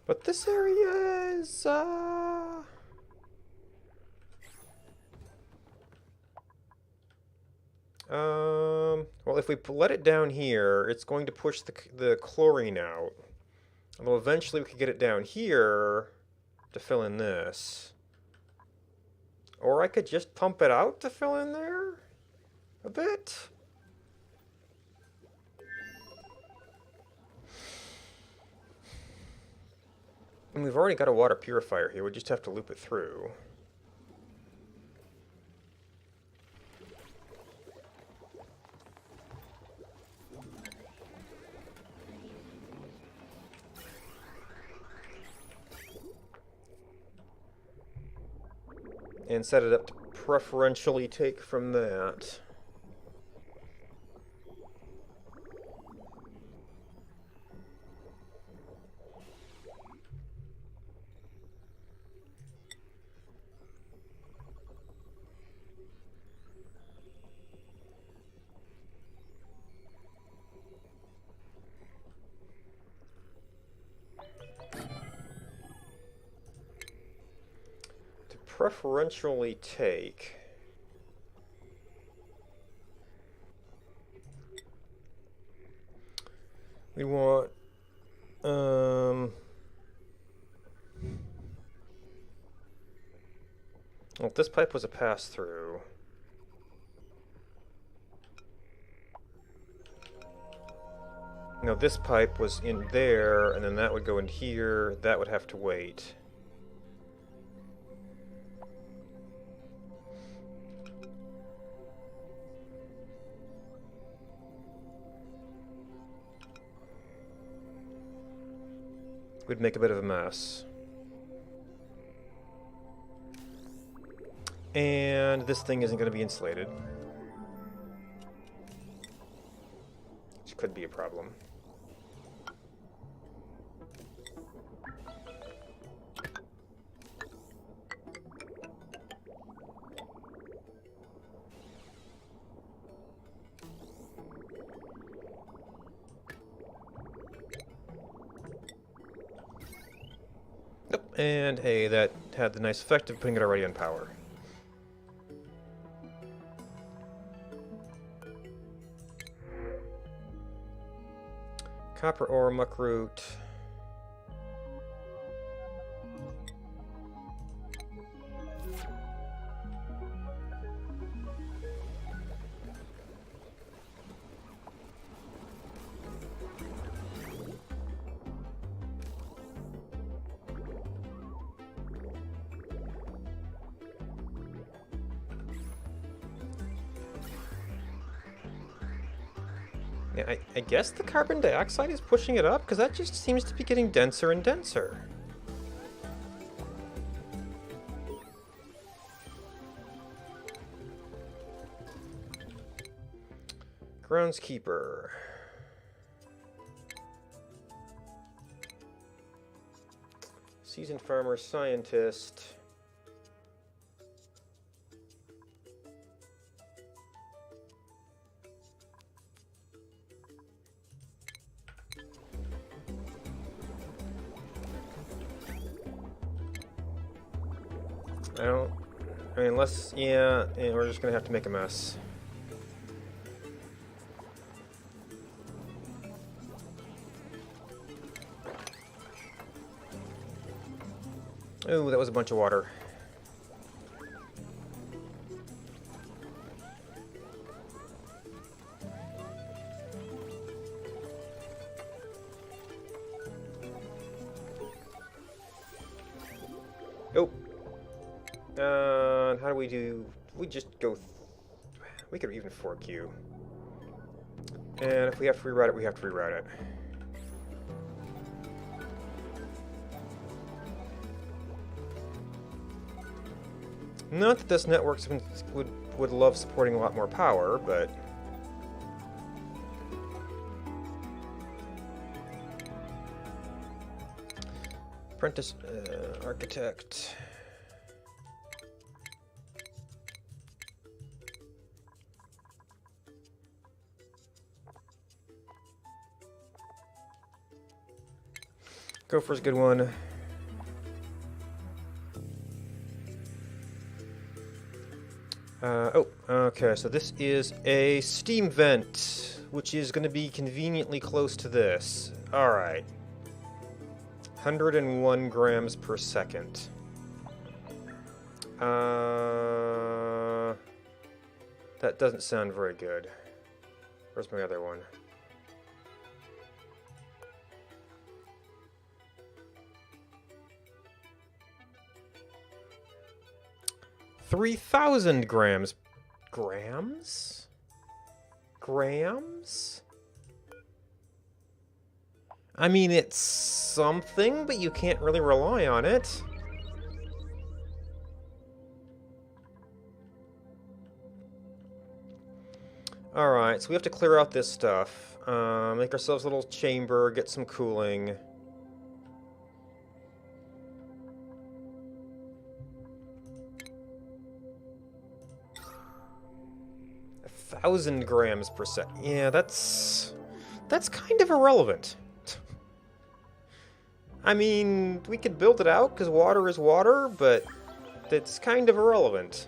But this area is, well, if we let it down here, it's going to push the chlorine out. Although eventually we could get it down here to fill in this. Or I could just pump it out to fill in there a bit. And we've already got a water purifier here, we just have to loop it through. And set it up to preferentially take from that. Preferentially take. We want well, this pipe was a pass-through. No, this pipe was in there, and then that would go in here. That would have to wait. Would make a bit of a mess. And this thing isn't going to be insulated. Which could be a problem. And hey, that had the nice effect of putting it already on power. Copper ore, muckroot. Yeah, I guess the carbon dioxide is pushing it up, because that just seems to be getting denser and denser. Groundskeeper. Seasoned farmer, scientist. I mean, unless, yeah, we're just gonna have to make a mess. Ooh, that was a bunch of water. Oh. How do we do? We just go. We could even fork you. And if we have to reroute it, we have to reroute it. Not that this network would love supporting a lot more power, but apprentice architect. Gopher's a good one. Oh, okay, so this is a steam vent, which is going to be conveniently close to this. Alright. 101 grams per second. That doesn't sound very good. Where's my other one? $3,000 grams. Grams? Grams? I mean, it's something, but you can't really rely on it. Alright, so we have to clear out this stuff. Make ourselves a little chamber, get some cooling. $1,000 grams per second. Yeah, that's kind of irrelevant. I mean, we could build it out because water is water, but it's kind of irrelevant.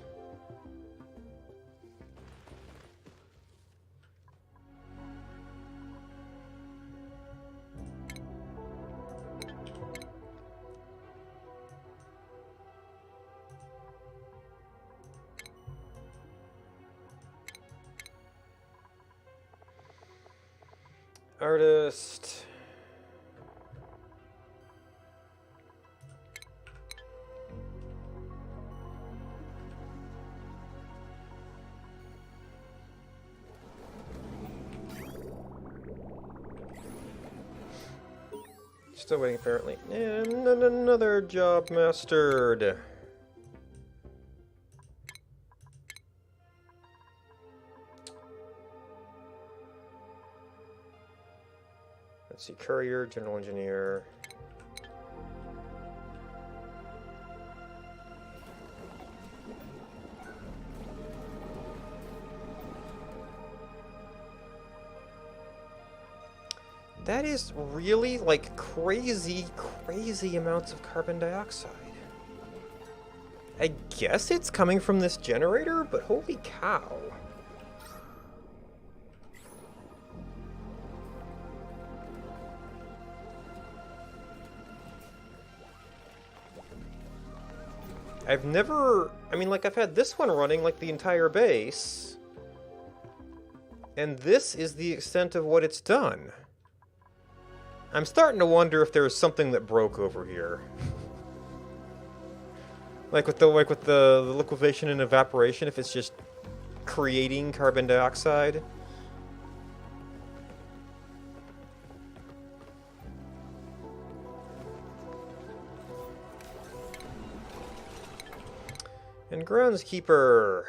Artist. Still waiting, apparently. And another job mastered. Let's see, courier, general engineer. That is really, like, crazy, crazy amounts of carbon dioxide. I guess it's coming from this generator, but holy cow. I've never... I mean, like, I've had this one running, like, the entire base. And this is the extent of what it's done. I'm starting to wonder if there's something that broke over here. like with the liquefaction and evaporation, if it's just creating carbon dioxide. And groundskeeper.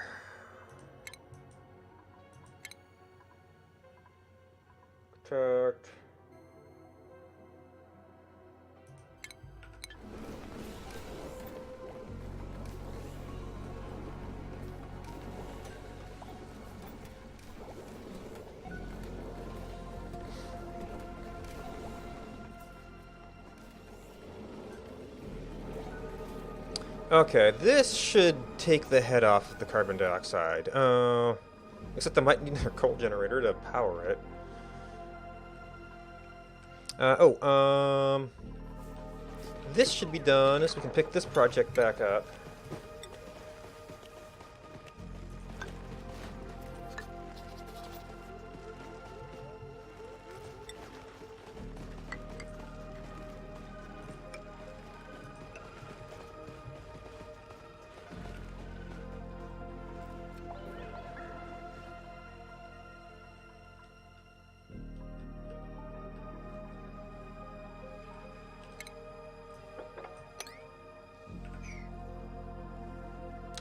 Protect. Okay, this should take the head off the carbon dioxide. Except I might need another coal generator to power it. This should be done, so we can pick this project back up.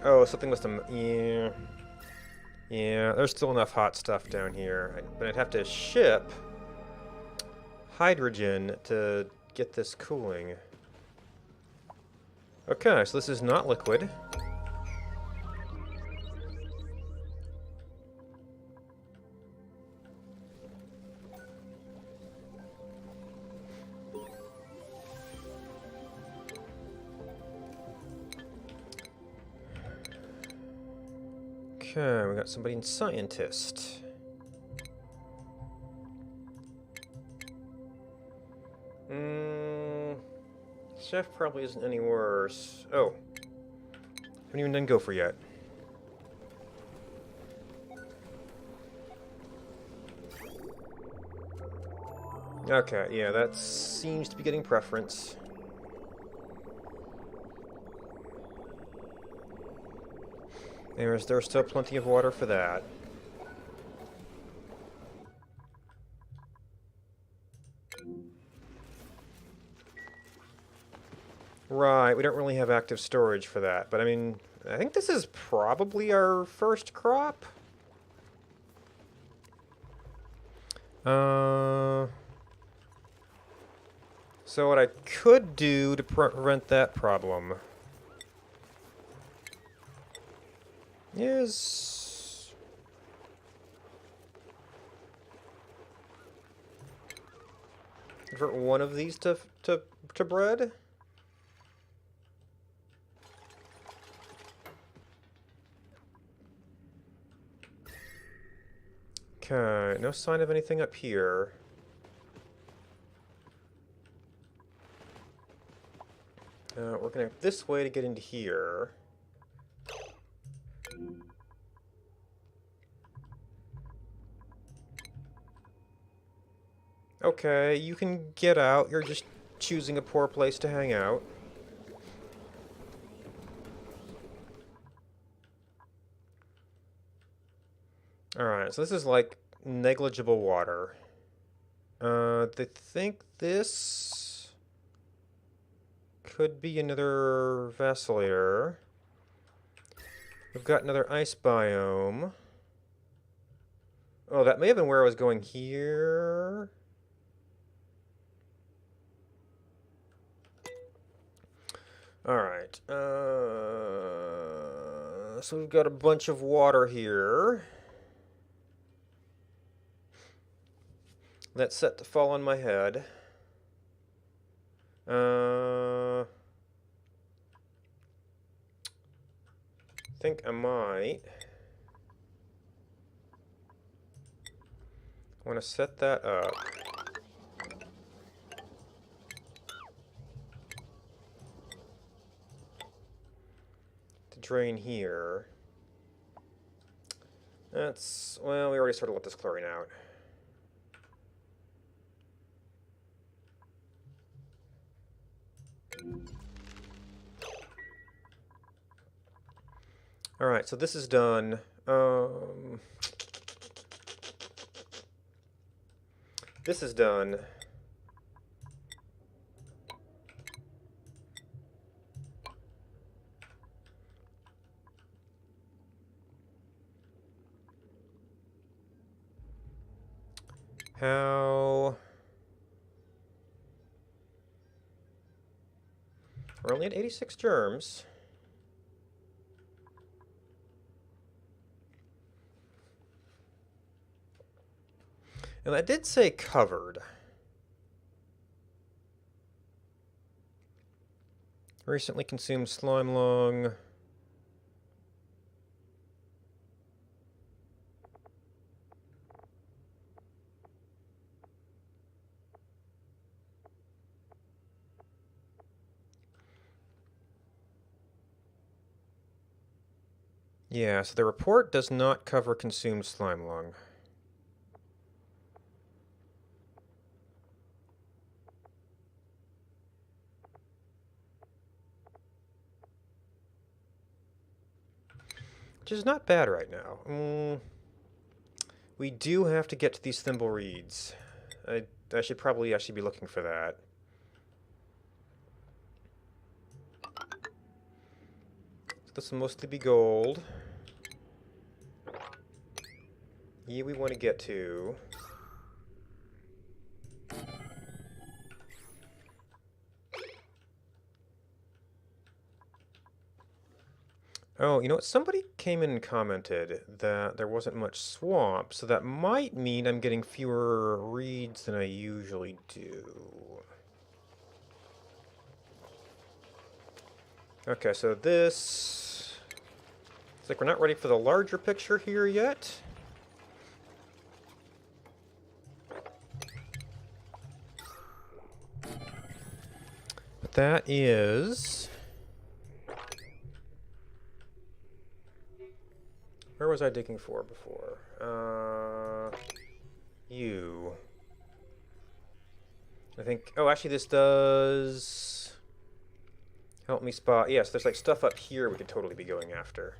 Oh, something must have... Yeah. Yeah, there's still enough hot stuff down here. But I'd have to ship hydrogen to get this cooling. Okay, so this is not liquid. Okay, we got somebody in scientist. Chef probably isn't any worse. Oh. Haven't even done gopher yet. Okay, yeah, that seems to be getting preference. There's still plenty of water for that. Right, we don't really have active storage for that, but I mean, I think this is probably our first crop. So what I could do to prevent that problem is convert one of these to bread. Okay, no sign of anything up here. We're gonna have this way to get into here. Okay, you can get out. You're just choosing a poor place to hang out. Alright, so this is like negligible water. They think this could be another Vacillator. We've got another ice biome. Oh, that may have been where I was going here. Alright. So we've got a bunch of water here. That's set to fall on my head. I think I might want to set that up. To drain here. That's, well, we already sort of let this chlorine out. Alright, so this is done. This is done. How... We're only at 86 germs. And I did say covered. Recently consumed slime lung. Yeah, so the report does not cover consumed slime lung. Which is not bad right now. We do have to get to these thimble reeds. I should probably actually be looking for that. So this will mostly be gold. Yeah, we want to get to... Oh, you know what? Somebody came in and commented that there wasn't much swamp, so that might mean I'm getting fewer reeds than I usually do. Okay, so this... It's like we're not ready for the larger picture here yet. But that is... Where was I digging for before? You. I think... Oh, actually this does... Help me spot... Yes, there's like stuff up here we could totally be going after.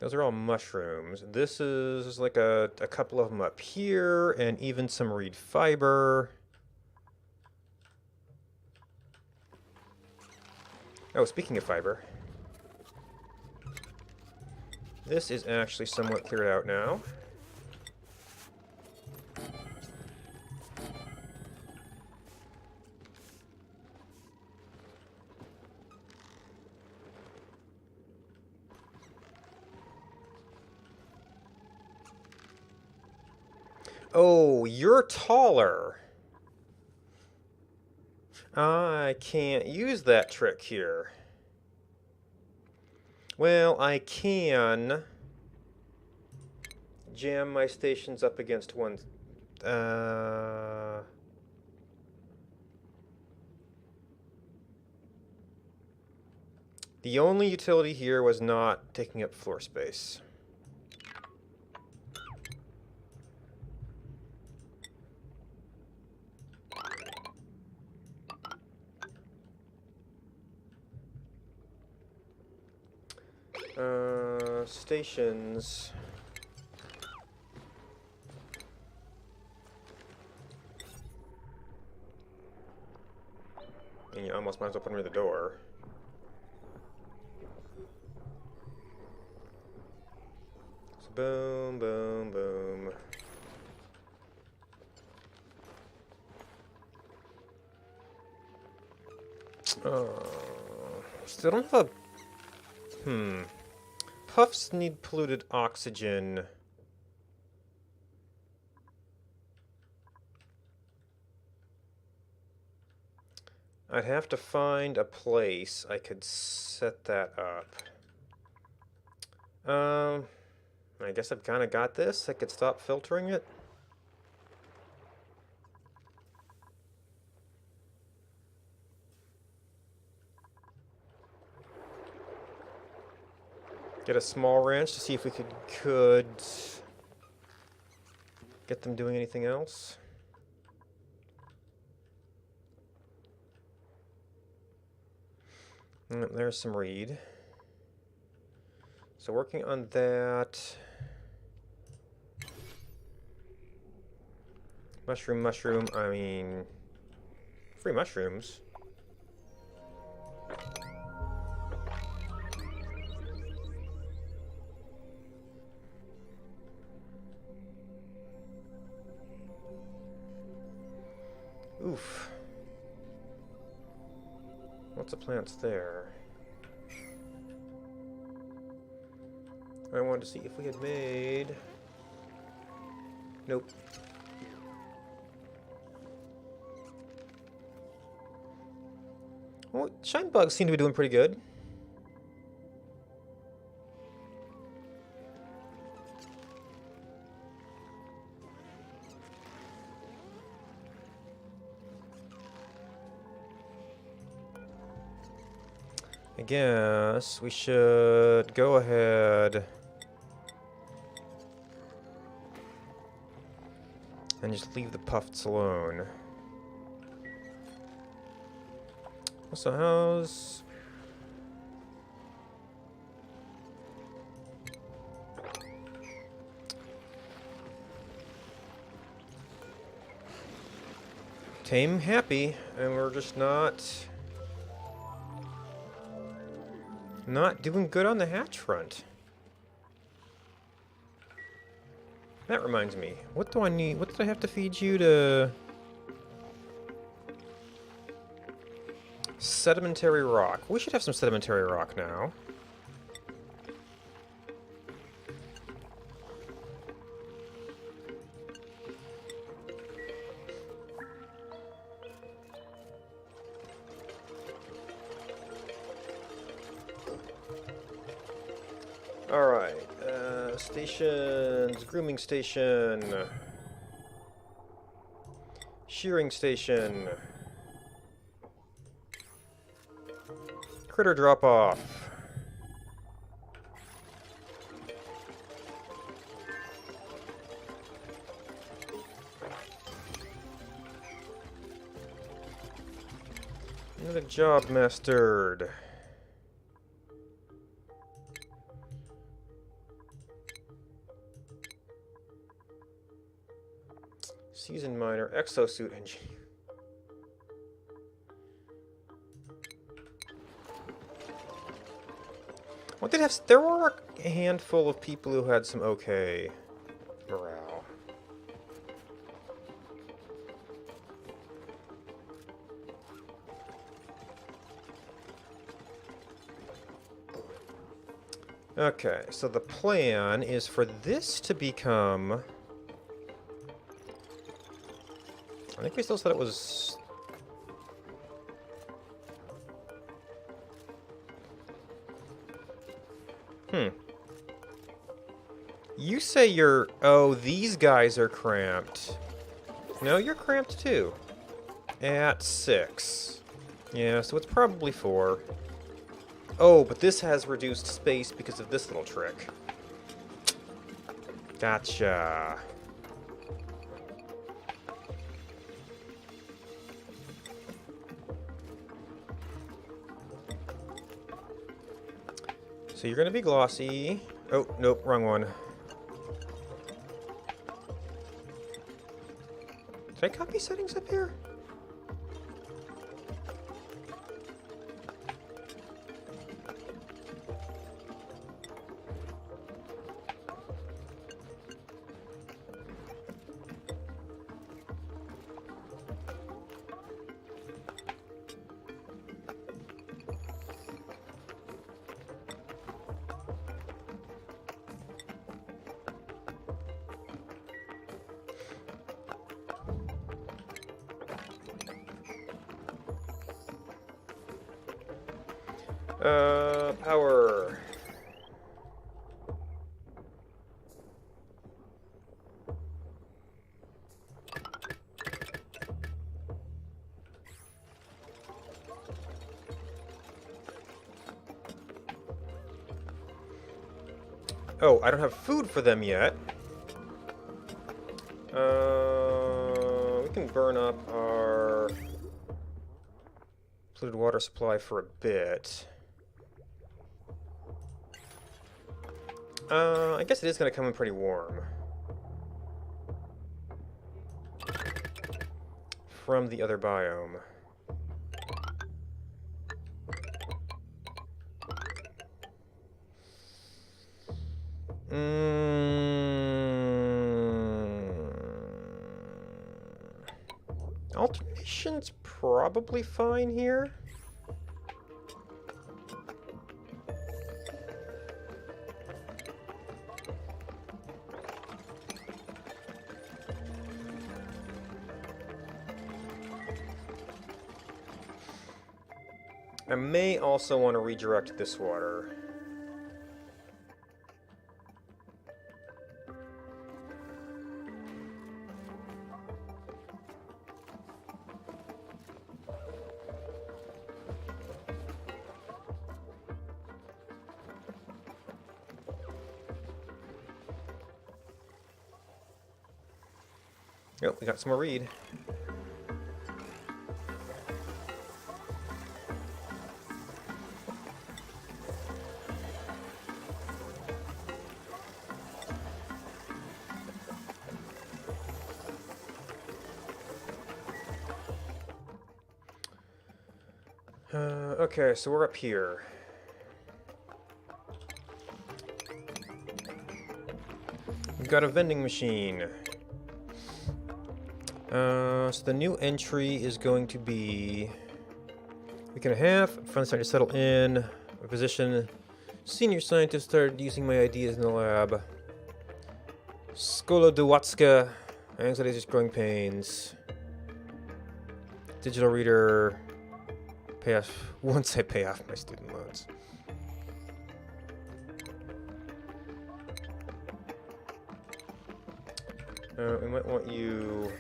Those are all mushrooms. This is like a couple of them up here, and even some reed fiber. Oh, speaking of fiber. This is actually somewhat cleared out now. Oh, you're taller. I can't use that trick here. Well, I can jam my stations up against one. The only utility here was not taking up floor space. Stations. And you almost might as well put me the door. So boom, boom, boom. Still don't have a... Puffs need polluted oxygen. I'd have to find a place I could set that up. I guess I've kind of got this. I could stop filtering it. Get a small ranch to see if we could get them doing anything else. There's some reed. So working on that. Mushroom, I mean... free mushrooms. Oof. Lots of plants there. I wanted to see if we had made... Nope. Well, shine bugs seem to be doing pretty good. I guess we should go ahead and just leave the puffs alone. So how's... Tame happy, and we're just not doing good on the hatch front. That reminds me, what do I need? What did I have to feed you to... Sedimentary rock. We should have some sedimentary rock now. Alright, stations, grooming station, shearing station, critter drop-off. Another job mastered. Seasoned miner, exosuit engineer. What did have? There were a handful of people who had some okay morale. Okay, so the plan is for this to become... I think we still said it was... You say you're... Oh, these guys are cramped. No, you're cramped too. At 6. Yeah, so it's probably 4. Oh, but this has reduced space because of this little trick. Gotcha. So you're going to be glossy. Oh, nope, wrong one. Did I copy settings up here? Power. Oh, I don't have food for them yet. We can burn up our polluted water supply for a bit. I guess it is going to come in pretty warm. From the other biome. Alternation's probably fine here. I may also want to redirect this water. Oh, we got some more reed. Okay, so we're up here. We've got a vending machine. So the new entry is going to be week and a half. Friends started to settle in. A position. Senior scientist started using my ideas in the lab. Skola Dewatska. Anxiety is just growing pains. Digital reader. Pay off once I pay off my student loans. We might want you.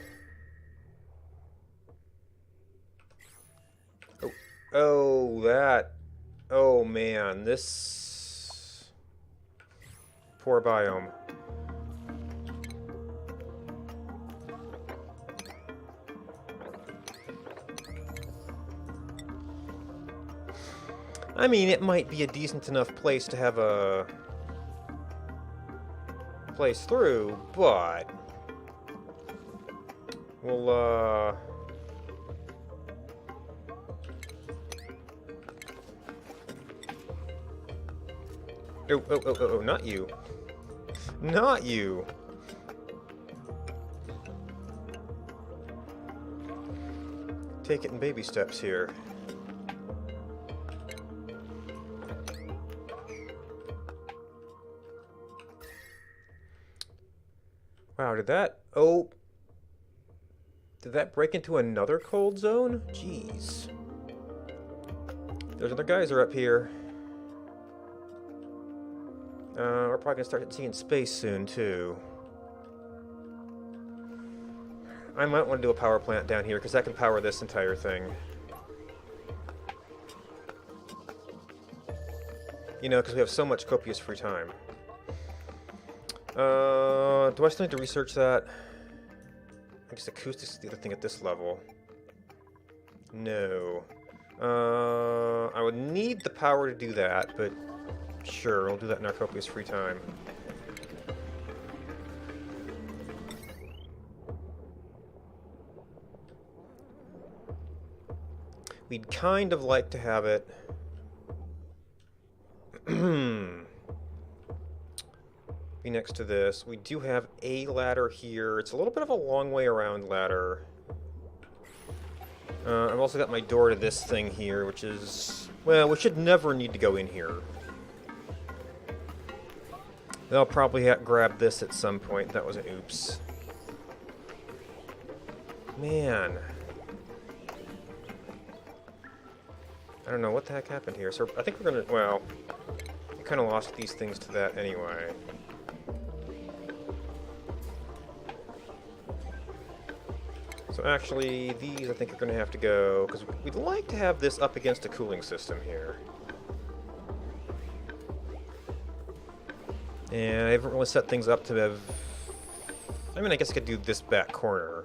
Oh, that. Oh man, this poor biome. I mean, it might be a decent enough place to have a place through, but we'll, Oh, not you. Not you. Take it in baby steps here. Wow, did that... Oh. Did that break into another cold zone? Jeez. Those other guys are up here. We're probably gonna start seeing space soon, too. I might want to do a power plant down here, because that can power this entire thing. You know, because we have so much copious free time. Do I still need to research that? I guess acoustics is the other thing at this level. No. I would need the power to do that, but sure, we'll do that in our copious free time. We'd kind of like to have it... be next to this. We do have a ladder here. It's a little bit of a long way around ladder. I've also got my door to this thing here, which is... well, we should never need to go in here. They'll probably grab this at some point. That was an oops. Man. I don't know what the heck happened here. So I think we're gonna... well, I kind of lost these things to that anyway. So actually, these I think are going to have to go, because we'd like to have this up against a cooling system here. And I haven't really set things up to have... I mean, I guess I could do this back corner.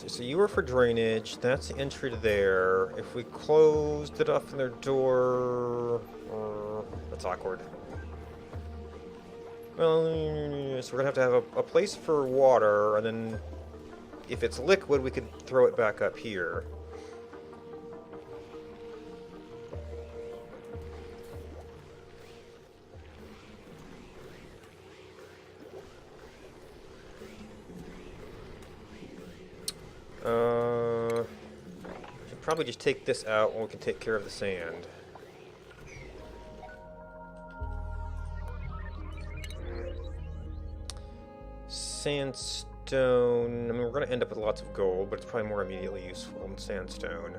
So you were for drainage, that's the entry to there. If we closed it off in their door... that's awkward. Well, so we're gonna have a place for water, and then if it's liquid, we could throw it back up here. Should probably just take this out and we can take care of the sand. Sandstone... I mean, we're going to end up with lots of gold, but it's probably more immediately useful than sandstone.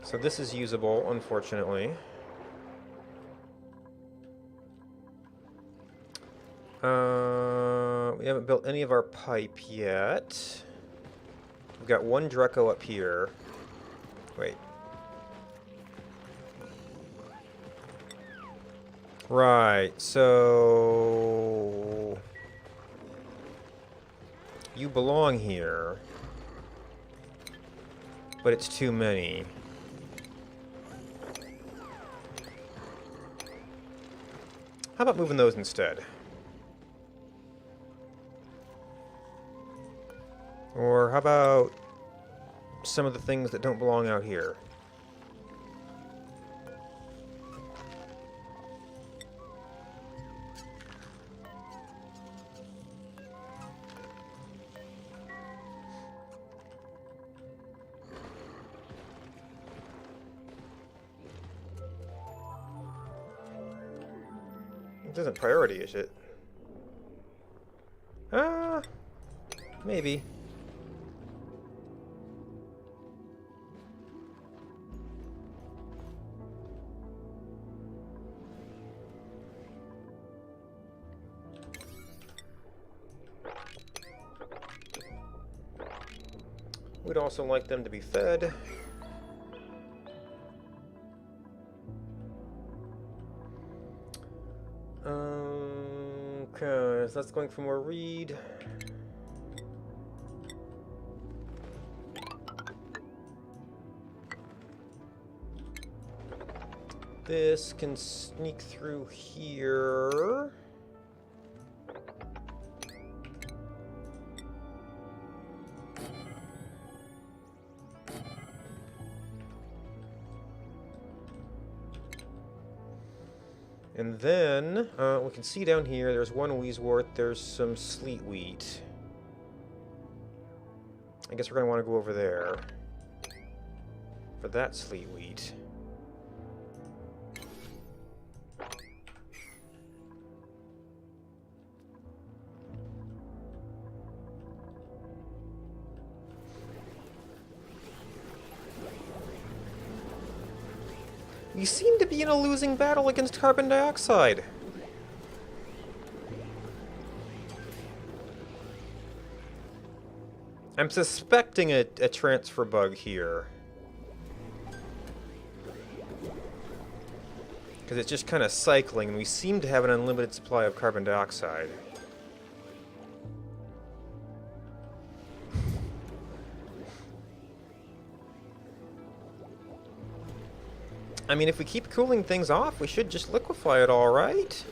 So this is usable, unfortunately. We haven't built any of our pipe yet. We've got one Dreco up here. Wait. Right, so... you belong here. But it's too many. How about moving those instead? Or how about some of the things that don't belong out here? This isn't priority, is it? Maybe. We'd also like them to be fed. Okay, so that's going for more reed. This can sneak through here. And then, we can see down here, there's one Weesworth, there's some sleet wheat. I guess we're going to want to go over there for that sleet wheat. We seem to be in a losing battle against carbon dioxide. I'm suspecting a transfer bug here. Because it's just kind of cycling, and we seem to have an unlimited supply of carbon dioxide. I mean, if we keep cooling things off, we should just liquefy it all, right?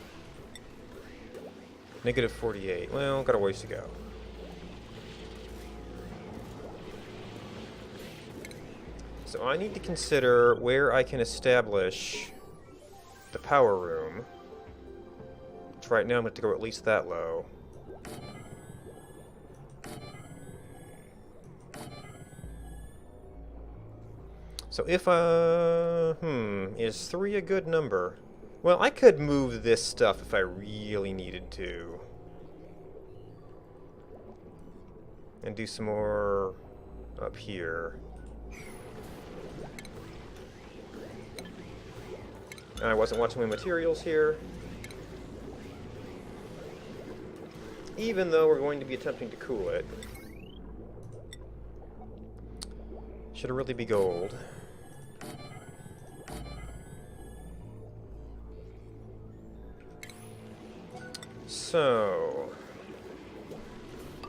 Negative 48. Well, got a ways to go. So I need to consider where I can establish the power room. Which right now I'm going to go at least that low. So if, is 3 a good number? Well, I could move this stuff if I really needed to. And do some more up here. I wasn't watching my materials here. Even though we're going to be attempting to cool it. Should it really be gold? So,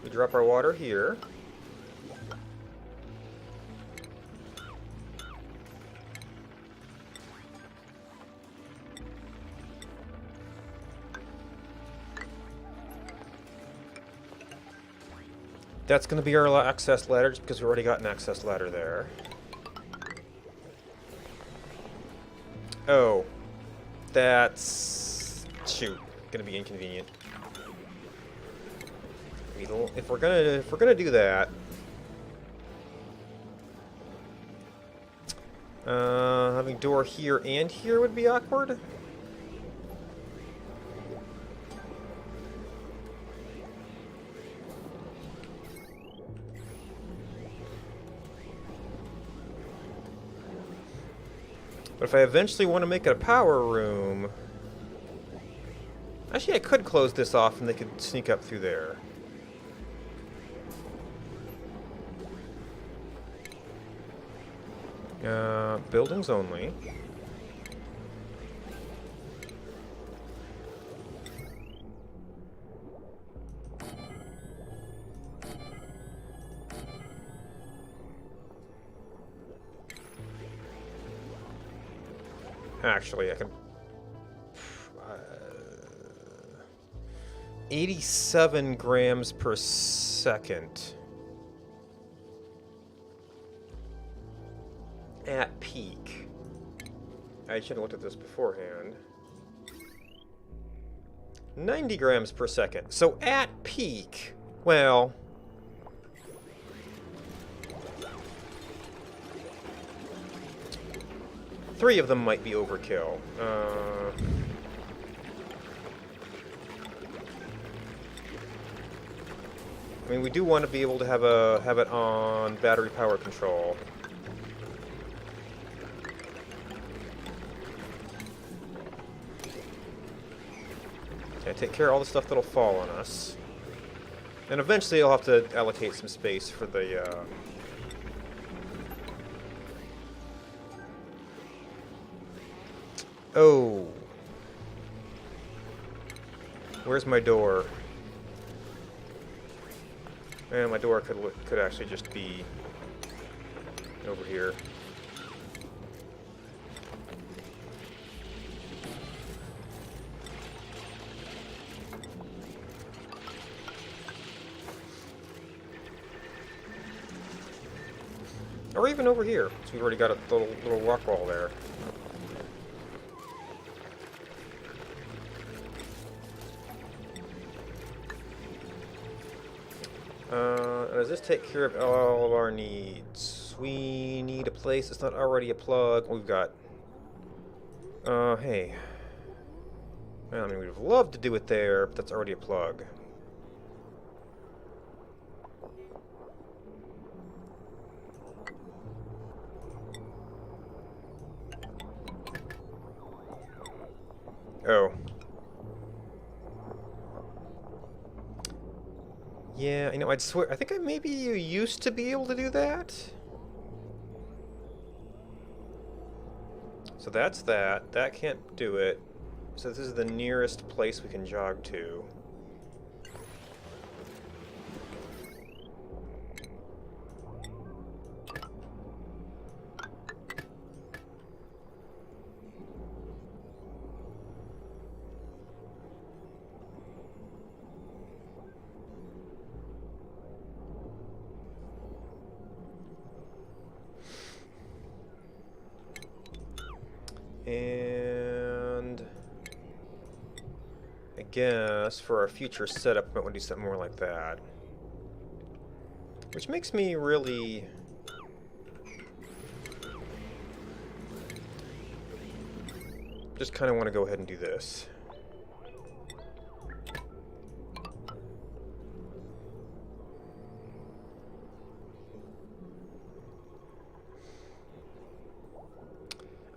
we drop our water here. That's going to be our access ladder, just because we already got an access ladder there. Oh, that's shoot, going to be inconvenient. If we're gonna do that, having door here and here would be awkward. But if I eventually want to make it a power room, actually I could close this off and they could sneak up through there. Buildings only. Actually, I can... 87 grams per second. At peak. I should have looked at this beforehand. 90 grams per second. So at peak, well... Three of them might be overkill. I mean, we do want to be able to have it on battery power control. Okay, take care of all the stuff that'll fall on us. And eventually I'll have to allocate some space for the, Oh. Where's my door? And my door could actually just be over here. Or even over here, so we've already got a little rock wall there. Does this take care of all of our needs? We need a place that's not already a plug. We've got... hey. Well, I mean, we'd have loved to do it there, but that's already a plug. Oh. Yeah, I'd swear, I think maybe you used to be able to do that. So that's that. That can't do it. So this is the nearest place we can jog to. And I guess for our future setup, we might want to do something more like that. Which makes me really... just kind of want to go ahead and do this.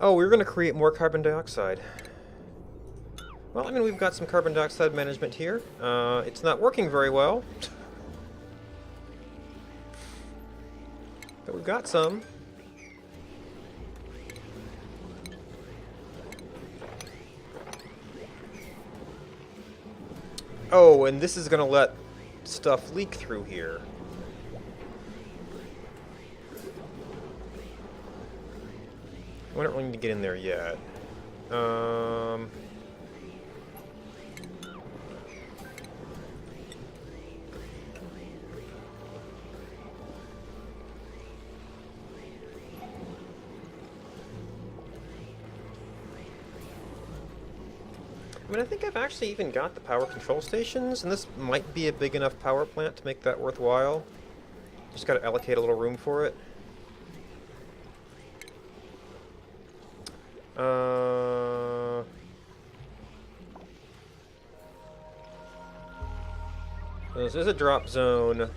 Oh, we were going to create more carbon dioxide. Well, I mean, we've got some carbon dioxide management here. It's not working very well. But we've got some. Oh, and this is going to let stuff leak through here. We don't really need to get in there yet. I mean, I think I've actually even got the power control stations, and this might be a big enough power plant to make that worthwhile. Just gotta allocate a little room for it. This is a drop zone.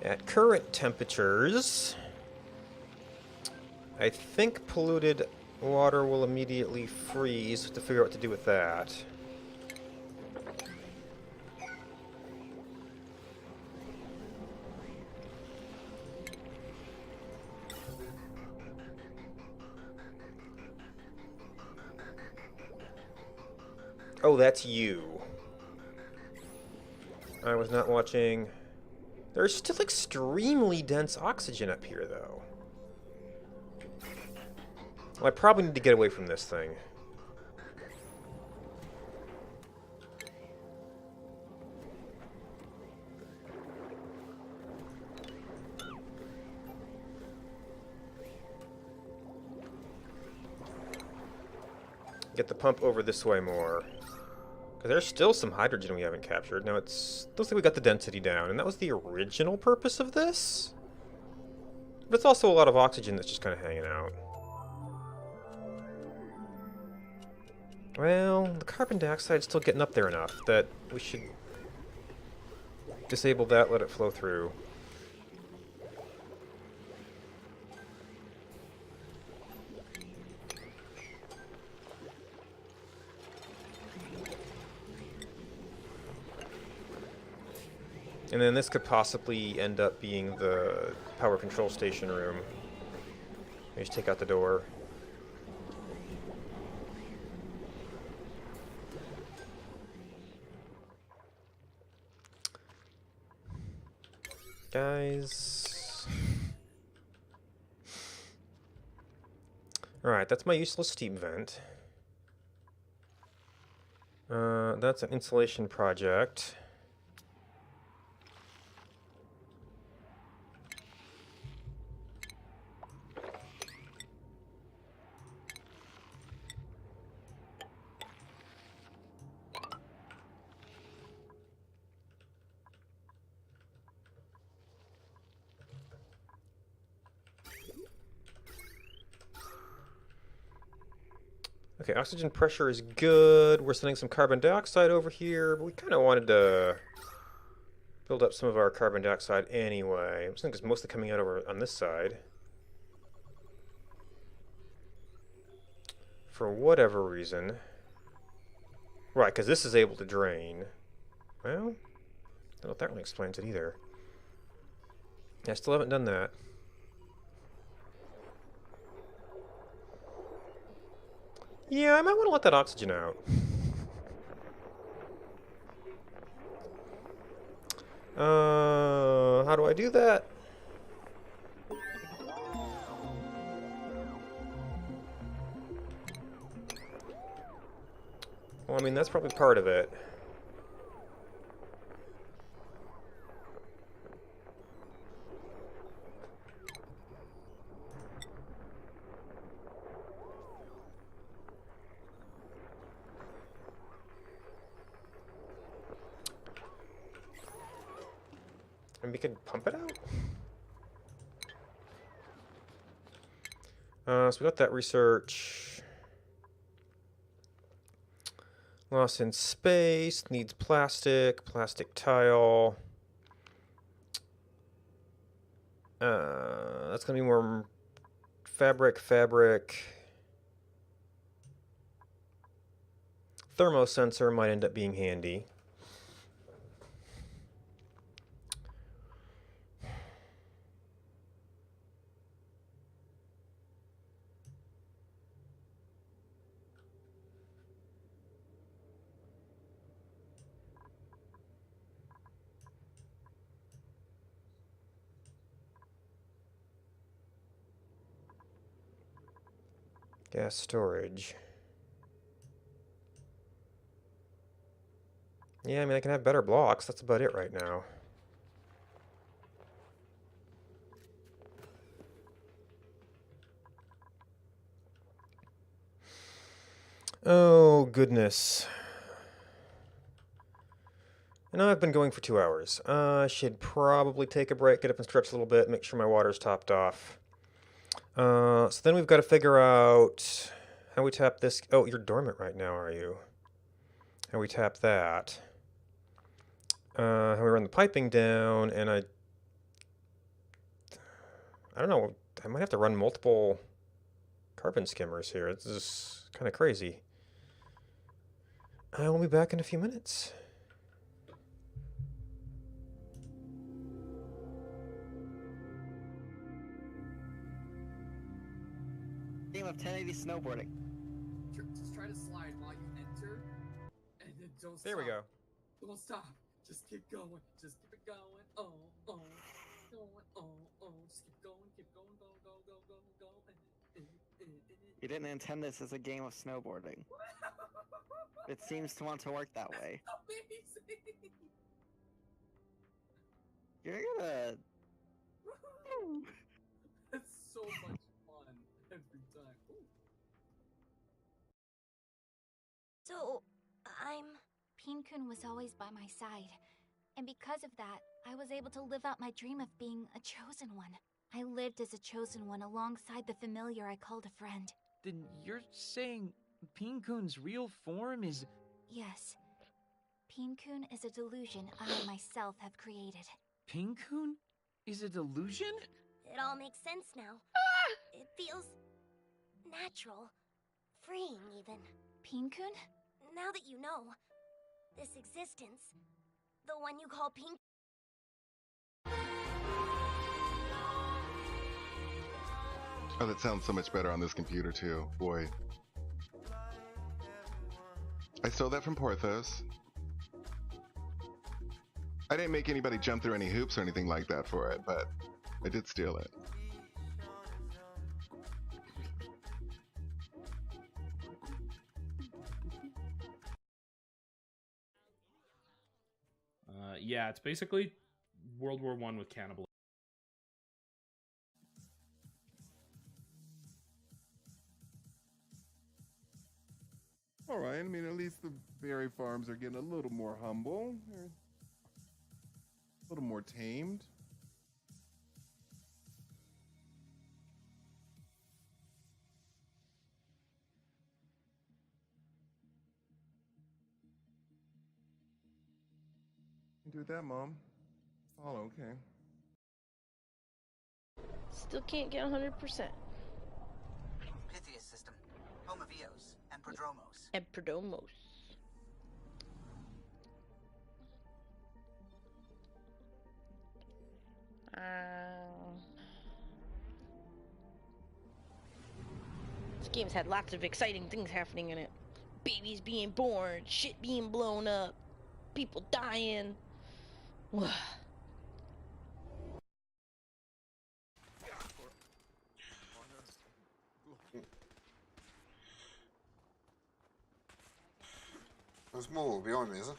At current temperatures, I think polluted water will immediately freeze. To figure out what to do with that. Oh, that's you. I was not watching. There's still extremely dense oxygen up here, though. Well, I probably need to get away from this thing. Get the pump over this way more. Because there's still some hydrogen we haven't captured. Now looks like we got the density down, and that was the original purpose of this? But it's also a lot of oxygen that's just kind of hanging out. Well, the carbon dioxide's still getting up there enough that we should disable that, let it flow through. And then this could possibly end up being the power control station room. Maybe just take out the door. Guys. Alright, that's my useless steam vent. That's an insulation project. Okay, oxygen pressure is good. We're sending some carbon dioxide over here, but we kind of wanted to build up some of our carbon dioxide anyway. I'm just because mostly coming out over on this side. for whatever reason. Right, because this is able to drain. Well, I don't know if that really explains it either. I still haven't done that. Yeah, I might want to let that oxygen out. How do I do that? Well, I mean, that's probably part of it. And we could pump it out? So we got that research. Lost in space, needs plastic, plastic tile. That's gonna be more fabric. Thermosensor might end up being handy. Gas storage. Yeah, I mean, I can have better blocks. That's about it right now. Oh, goodness. I know I've been going for 2 hours. I should probably take a break, get up and stretch a little bit, make sure my water's topped off. So then we've got to figure out how we tap this. Oh, you're dormant right now, are you? How we tap that. How we run the piping down, and I don't know, I might have to run multiple carbon skimmers here. This is kind of crazy. I will be back in a few minutes. Game of 1080 snowboarding. Just try to slide while you enter, and then don't stop. There we go. Don't stop. Just keep going. Just keep it going. Going. Just keep going. Go. You didn't intend this as a game of snowboarding. It seems to want to work that way. Amazing. You're gonna... That's so much fun every time. Ooh. So, Peen-kun was always by my side, and because of that, I was able to live out my dream of being a chosen one. I lived as a chosen one alongside the familiar I called a friend. Then you're saying Peen-kun's real form is... Yes. Peen-kun is a delusion I myself have created. Peen-kun is a delusion? It all makes sense now. It feels natural. Freeing, even. Peen-kun? Now that you know, this existence, the one you call Peen... Oh, that sounds so much better on this computer too. Boy. I stole that from Porthos. I didn't make anybody jump through any hoops or anything like that for it, but I did steal it. Yeah, it's basically World War I with cannibalism. All right, I mean, at least the berry farms are getting a little more humble. They're a little more tamed. You do with that, Mom. All okay. Still can't get 100%. Pythia system. Pomavios, and Prodromos. And Perdomos. This game's had lots of exciting things happening in it. Babies being born, shit being blown up, people dying. There's more behind me, is there?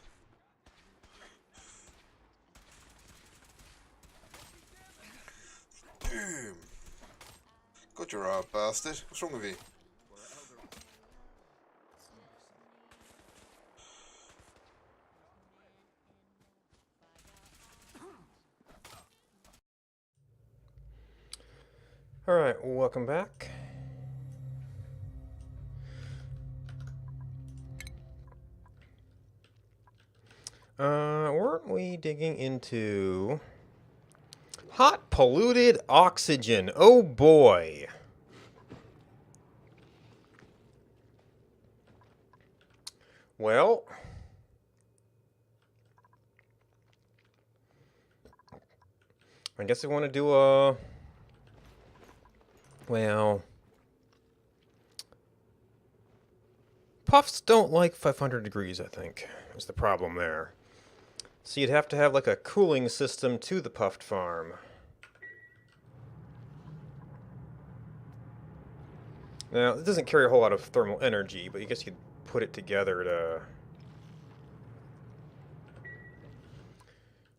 Damn. Got your eye, bastard. What's wrong with you? Alright, welcome back. Weren't we digging into hot polluted oxygen? Oh boy. Well, I guess we want to do a, well, puffs don't like 500 degrees, I think, is the problem there. So you'd have to have like a cooling system to the puffed farm. Now, it doesn't carry a whole lot of thermal energy, but I guess you'd put it together to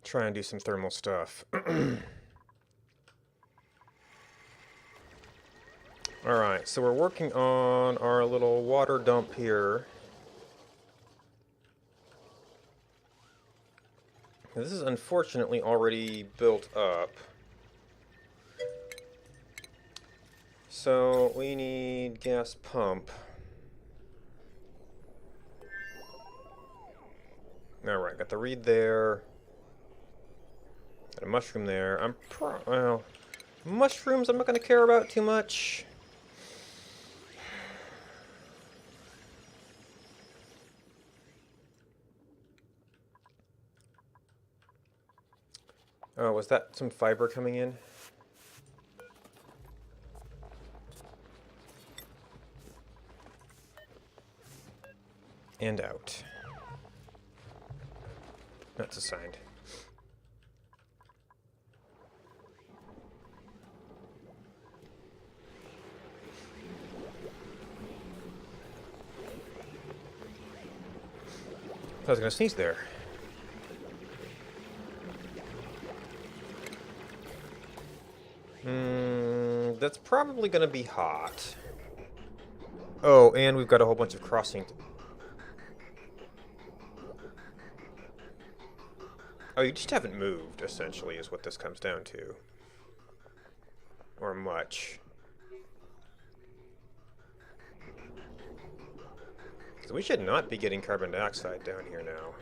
try and do some thermal stuff. Alright, so we're working on our little water dump here. This is unfortunately already built up. So we need gas pump. Alright, got the reed there. Got a mushroom there. Well, mushrooms I'm not going to care about too much. Oh, was that some fiber coming in? And out. That's assigned. I was gonna sneeze there. That's probably gonna be hot. Oh, and we've got a whole bunch of crossing. Oh, you just haven't moved, essentially, is what this comes down to. Or much. Because we should not be getting carbon dioxide down here now.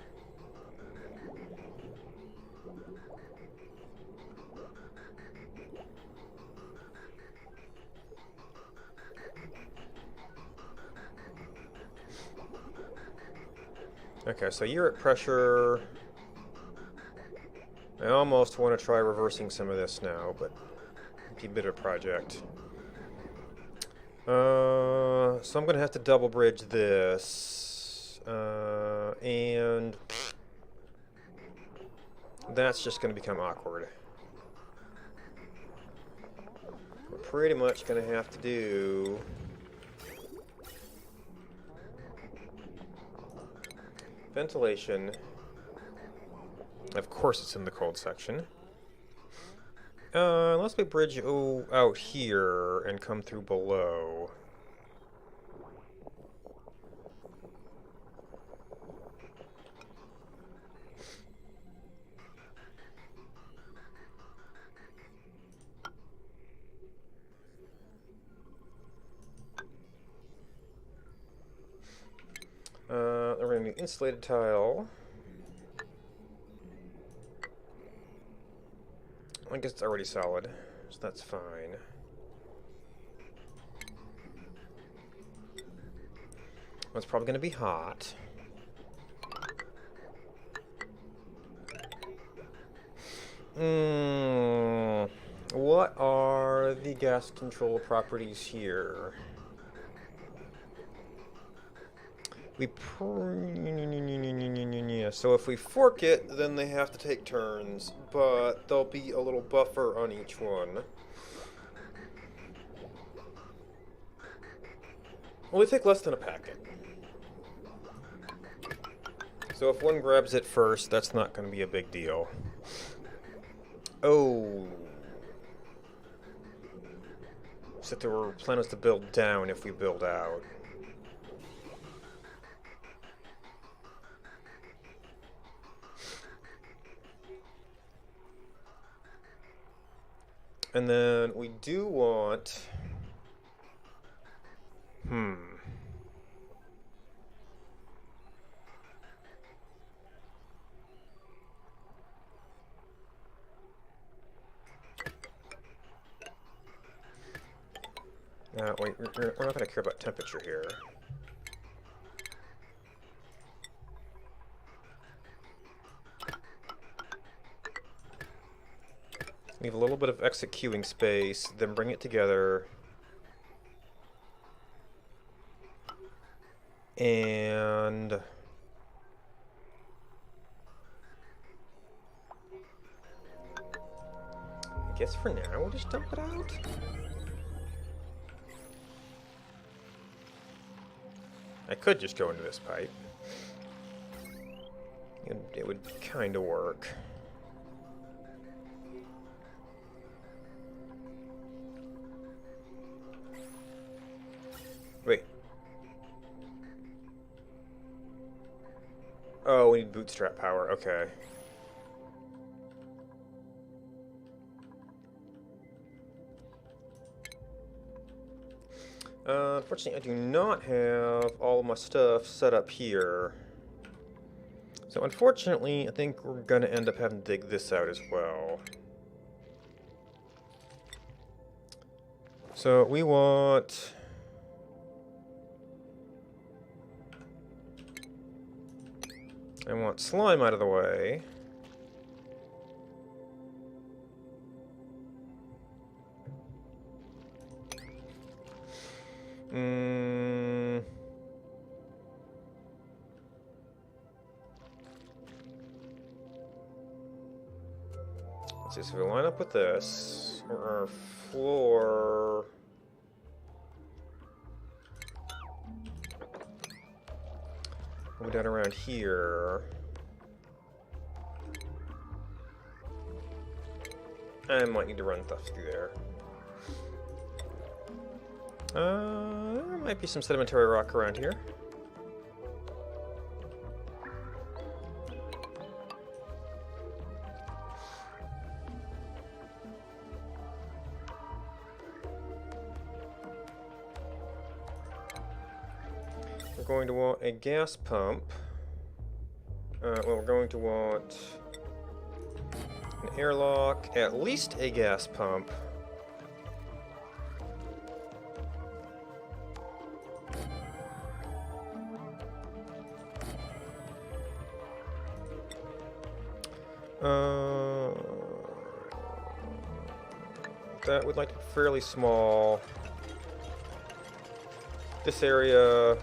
Okay, so you're at pressure. I almost want to try reversing some of this now, but it'd be a bit of a project. So I'm going to have to double bridge this. And that's just going to become awkward. We're pretty much going to have to do ventilation. Of course it's in the cold section. Unless we bridge out here and come through below. We're going to do insulated tile. I guess it's already solid, so that's fine. It's probably going to be hot. What are the gas control properties here? So if we fork it, then they have to take turns, but there'll be a little buffer on each one. Well, they take less than a packet. So if one grabs it first, that's not going to be a big deal. Oh. So the plan is to build down if we build out. And then we do want... wait, we're not going to care about temperature here. Leave a little bit of exit queuing space, then bring it together. And... I guess for now we'll just dump it out. I could just go into this pipe. It would kind of work. Wait. Oh, we need bootstrap power. Okay. Unfortunately, I do not have all of my stuff set up here. So unfortunately, I think we're going to end up having to dig this out as well. So we want... I want slime out of the way. Let's see, so we line up with this. Our floor... We'll be down around here. I might need to run stuff through there. There might be some sedimentary rock around here. We're going to want a gas pump. Well, we're going to want an airlock, at least a gas pump. That would like to be fairly small. This area...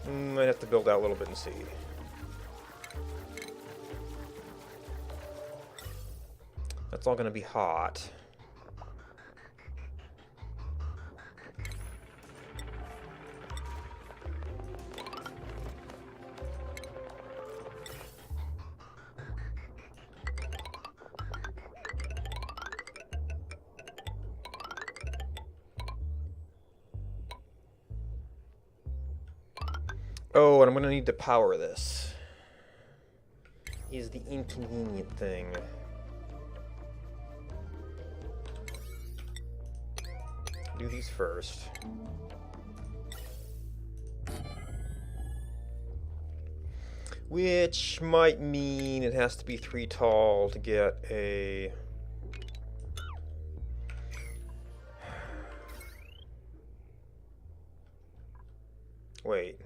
might have to build out a little bit and see. That's all going to be hot. Oh, and I'm going to need to power this. Is the inconvenient thing. Do these first. Which might mean it has to be 3 tall to get a... Wait.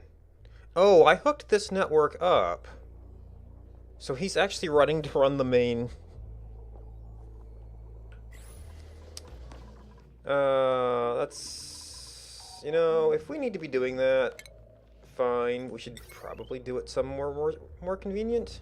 Oh, I hooked this network up. So he's actually running to run the main... That's... You know, if we need to be doing that, fine. We should probably do it somewhere more convenient.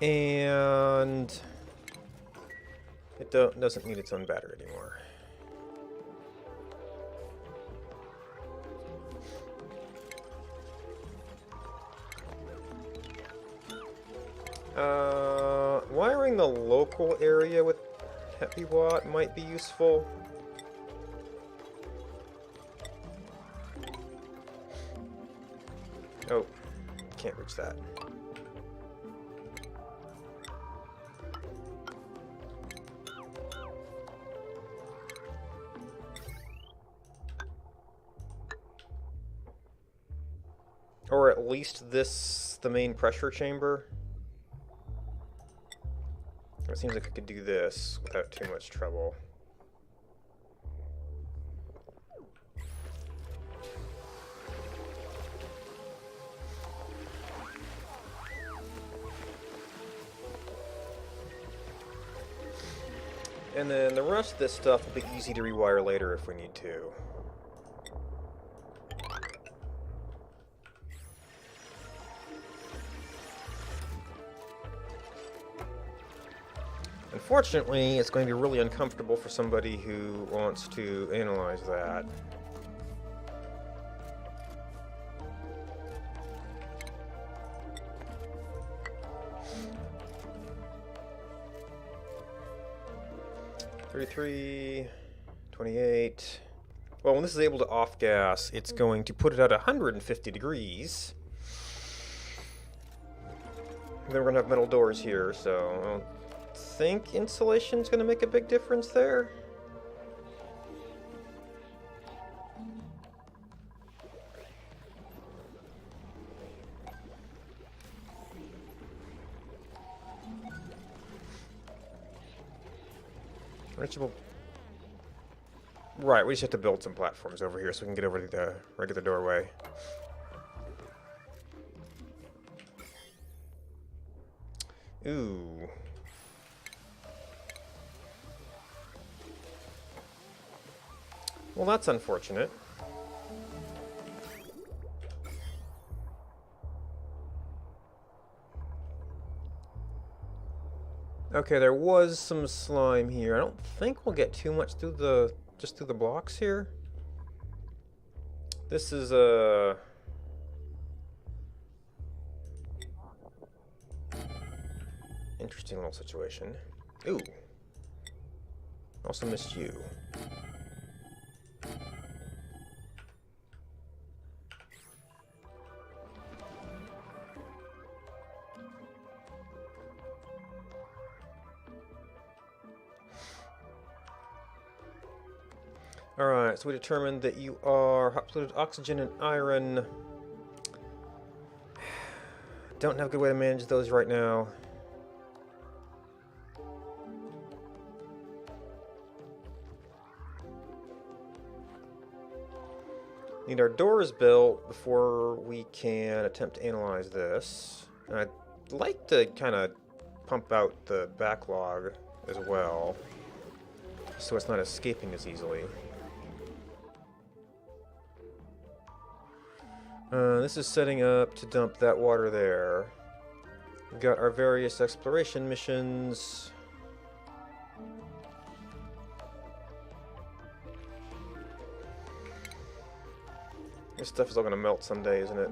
And it doesn't need its own battery anymore. Wiring the local area with Heavy Watt might be useful. Oh, can't reach that. Or at least the main pressure chamber. It seems like I could do this without too much trouble. And then the rest of this stuff will be easy to rewire later if we need to. Unfortunately, it's going to be really uncomfortable for somebody who wants to analyze that. $33, $28. Well, when this is able to off-gas, it's going to put it at 150 degrees. And then we're going to have metal doors here, so I don't think insulation's going to make a big difference there. Right, we just have to build some platforms over here so we can get over to the regular doorway. Ooh. Well, that's unfortunate. Okay, there was some slime here. I don't think we'll get too much through just through the blocks here. This is a interesting little situation. Ooh. Also missed you. Alright, so we determined that you are hot polluted oxygen and iron. Don't have a good way to manage those right now. Need our doors built before we can attempt to analyze this. And I'd like to kind of pump out the backlog as well, so it's not escaping as easily. This is setting up to dump that water there. We've got our various exploration missions. This stuff is all gonna melt someday, isn't it?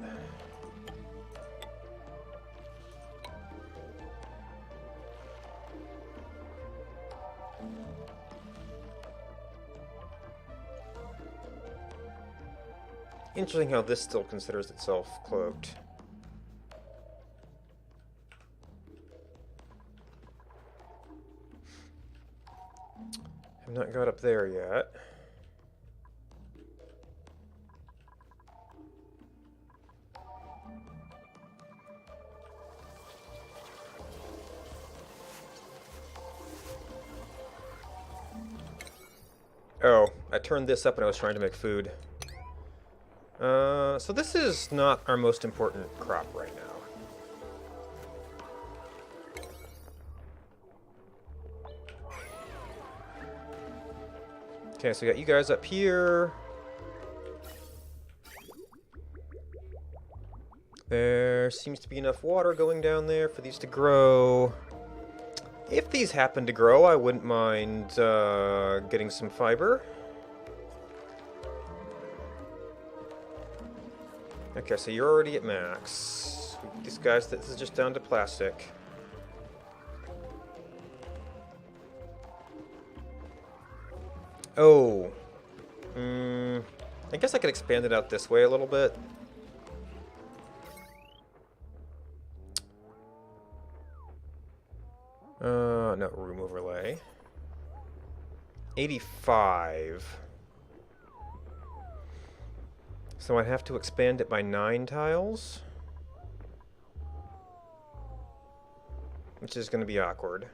Interesting how this still considers itself cloaked. Have not got up there yet. Oh, I turned this up when I was trying to make food. So this is not our most important crop right now. Okay, so we got you guys up here. There seems to be enough water going down there for these to grow. If these happen to grow, I wouldn't mind getting some fiber. Okay, so you're already at max. These guys, this is just down to plastic. Oh. I guess I could expand it out this way a little bit. No, room overlay. 85. So I'd have to expand it by 9 tiles. Which is going to be awkward.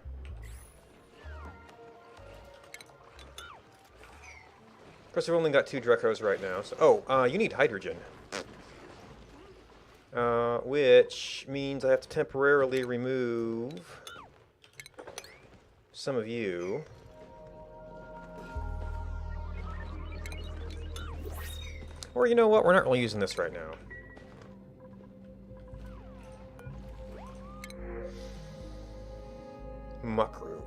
Of course, we've only got 2 Drecos right now. So, you need hydrogen. Which means I have to temporarily remove some of you. Or you know what? We're not really using this right now. Muckroot.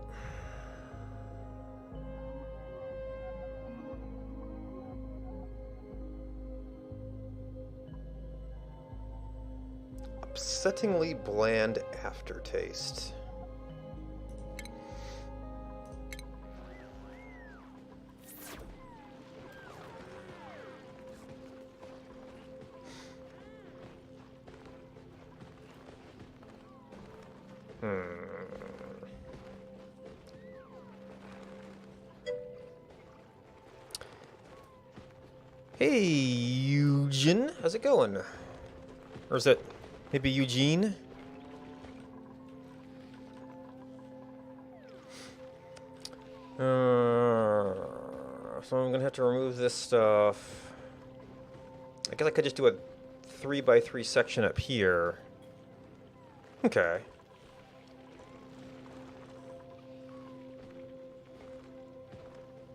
Upsettingly bland aftertaste. Hey, Eugene. How's it going? Or is it maybe Eugene? So I'm gonna have to remove this stuff. I guess I could just do a 3x3 section up here. Okay.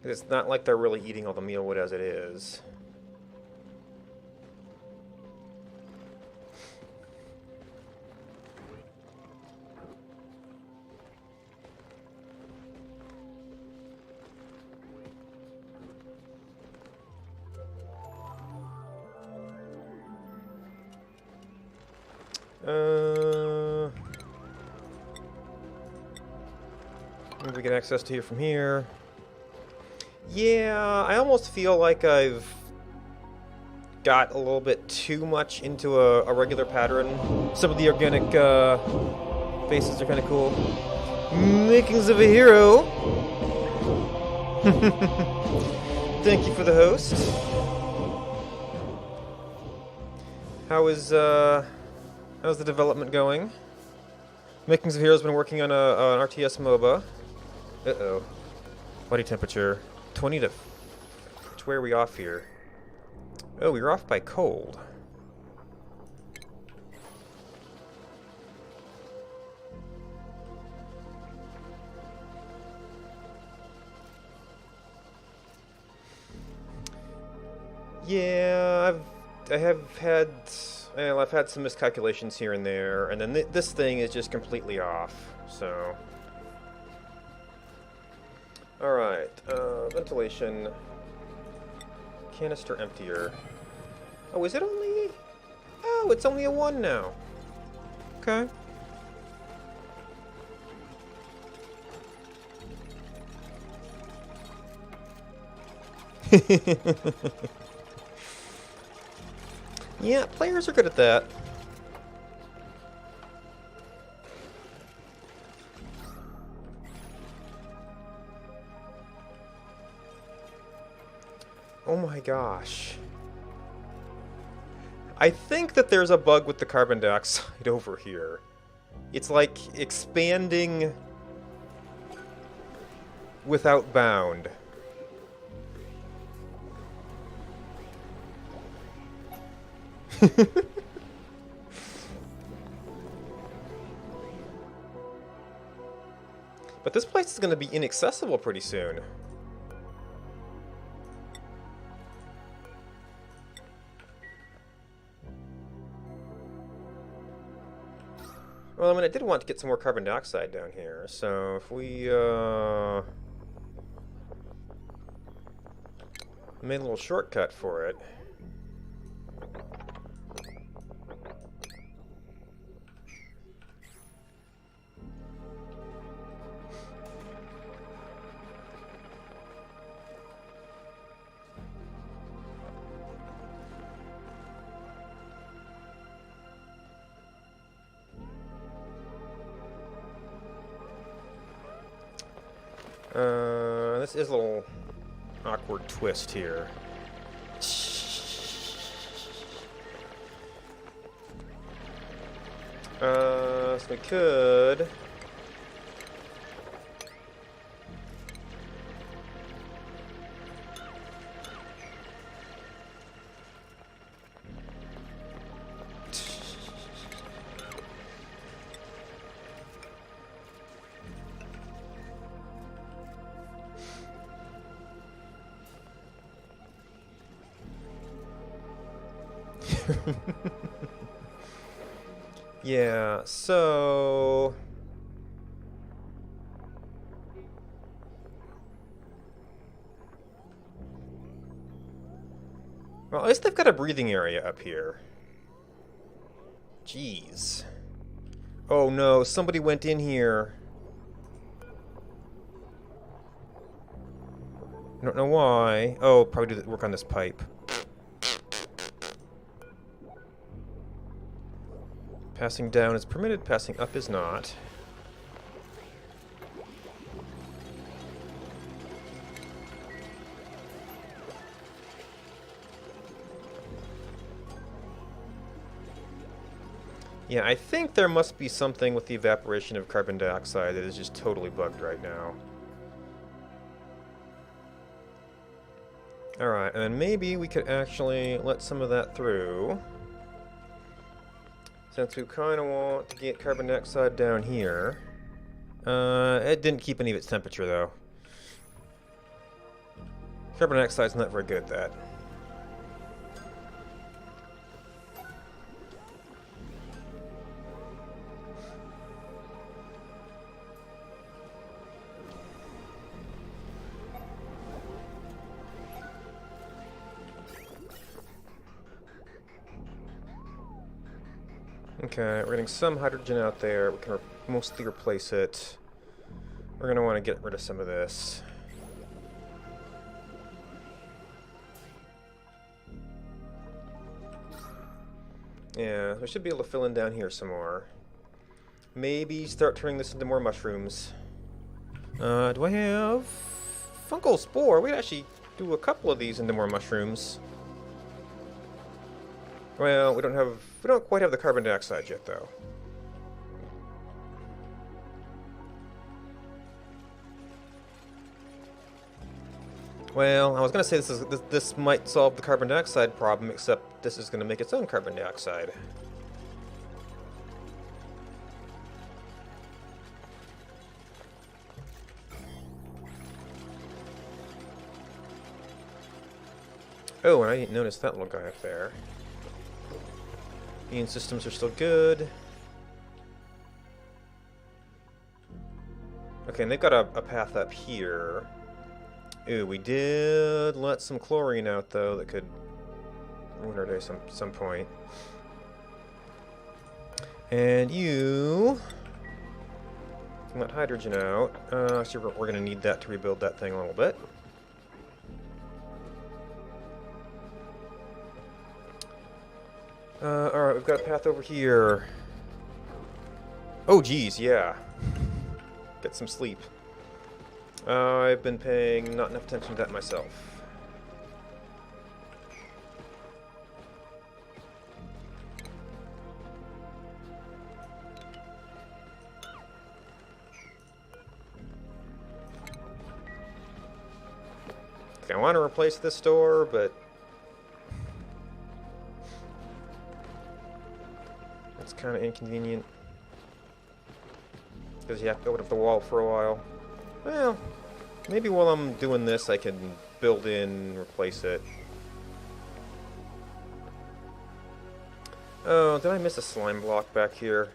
It's not like they're really eating all the mealwood as it is. Maybe we get access to here from here. Yeah, I almost feel like I've got a little bit too much into a regular pattern. Some of the organic faces are kind of cool. Makings of a hero. Thank you for the host. How's the development going? Makings of Heroes been working on an RTS MOBA. Uh-oh. Body temperature. 20 to... Which way are we off here? Oh, we're off by cold. Yeah, I've had some miscalculations here and there, and then this thing is just completely off, so... Alright, ventilation. Canister emptier. Oh, is it only... Oh, it's only a 1 now. Okay. Yeah, players are good at that. Oh my gosh. I think that there's a bug with the carbon dioxide over here. It's like expanding without bound. But this place is going to be inaccessible pretty soon. Well, I mean, I did want to get some more carbon dioxide down here, so if we, made a little shortcut for it. This is a little awkward twist here. So we could... Yeah, so... Well, at least they've got a breathing area up here. Jeez. Oh no, somebody went in here. I don't know why. Oh, probably do work on this pipe. Passing down is permitted, passing up is not. Yeah, I think there must be something with the evaporation of carbon dioxide that is just totally bugged right now. Alright, and then maybe we could actually let some of that through. Since we kind of want to get carbon dioxide down here. It didn't keep any of its temperature, though. Carbon dioxide's not very good at that. Okay, we're getting some hydrogen out there. We can mostly replace it. We're going to want to get rid of some of this. Yeah, we should be able to fill in down here some more. Maybe start turning this into more mushrooms. Do I have fungal spore? We could actually do a couple of these into more mushrooms. Well, we don't quite have the carbon dioxide yet, though. Well, I was gonna say this might solve the carbon dioxide problem, except this is gonna make its own carbon dioxide. Oh, and I didn't notice that little guy up there. Immune systems are still good. Okay, and they've got a path up here. Ooh, we did let some chlorine out, though, that could ruin our day some point. And you let hydrogen out. So we're going to need that to rebuild that thing a little bit. Alright, we've got a path over here. Oh, geez, yeah. Get some sleep. I've been paying not enough attention to that myself. Okay, I want to replace this door, but It's kind of inconvenient. Because you have to open up the wall for a while. Well, maybe while I'm doing this I can build in, replace it. Oh, did I miss a slime block back here?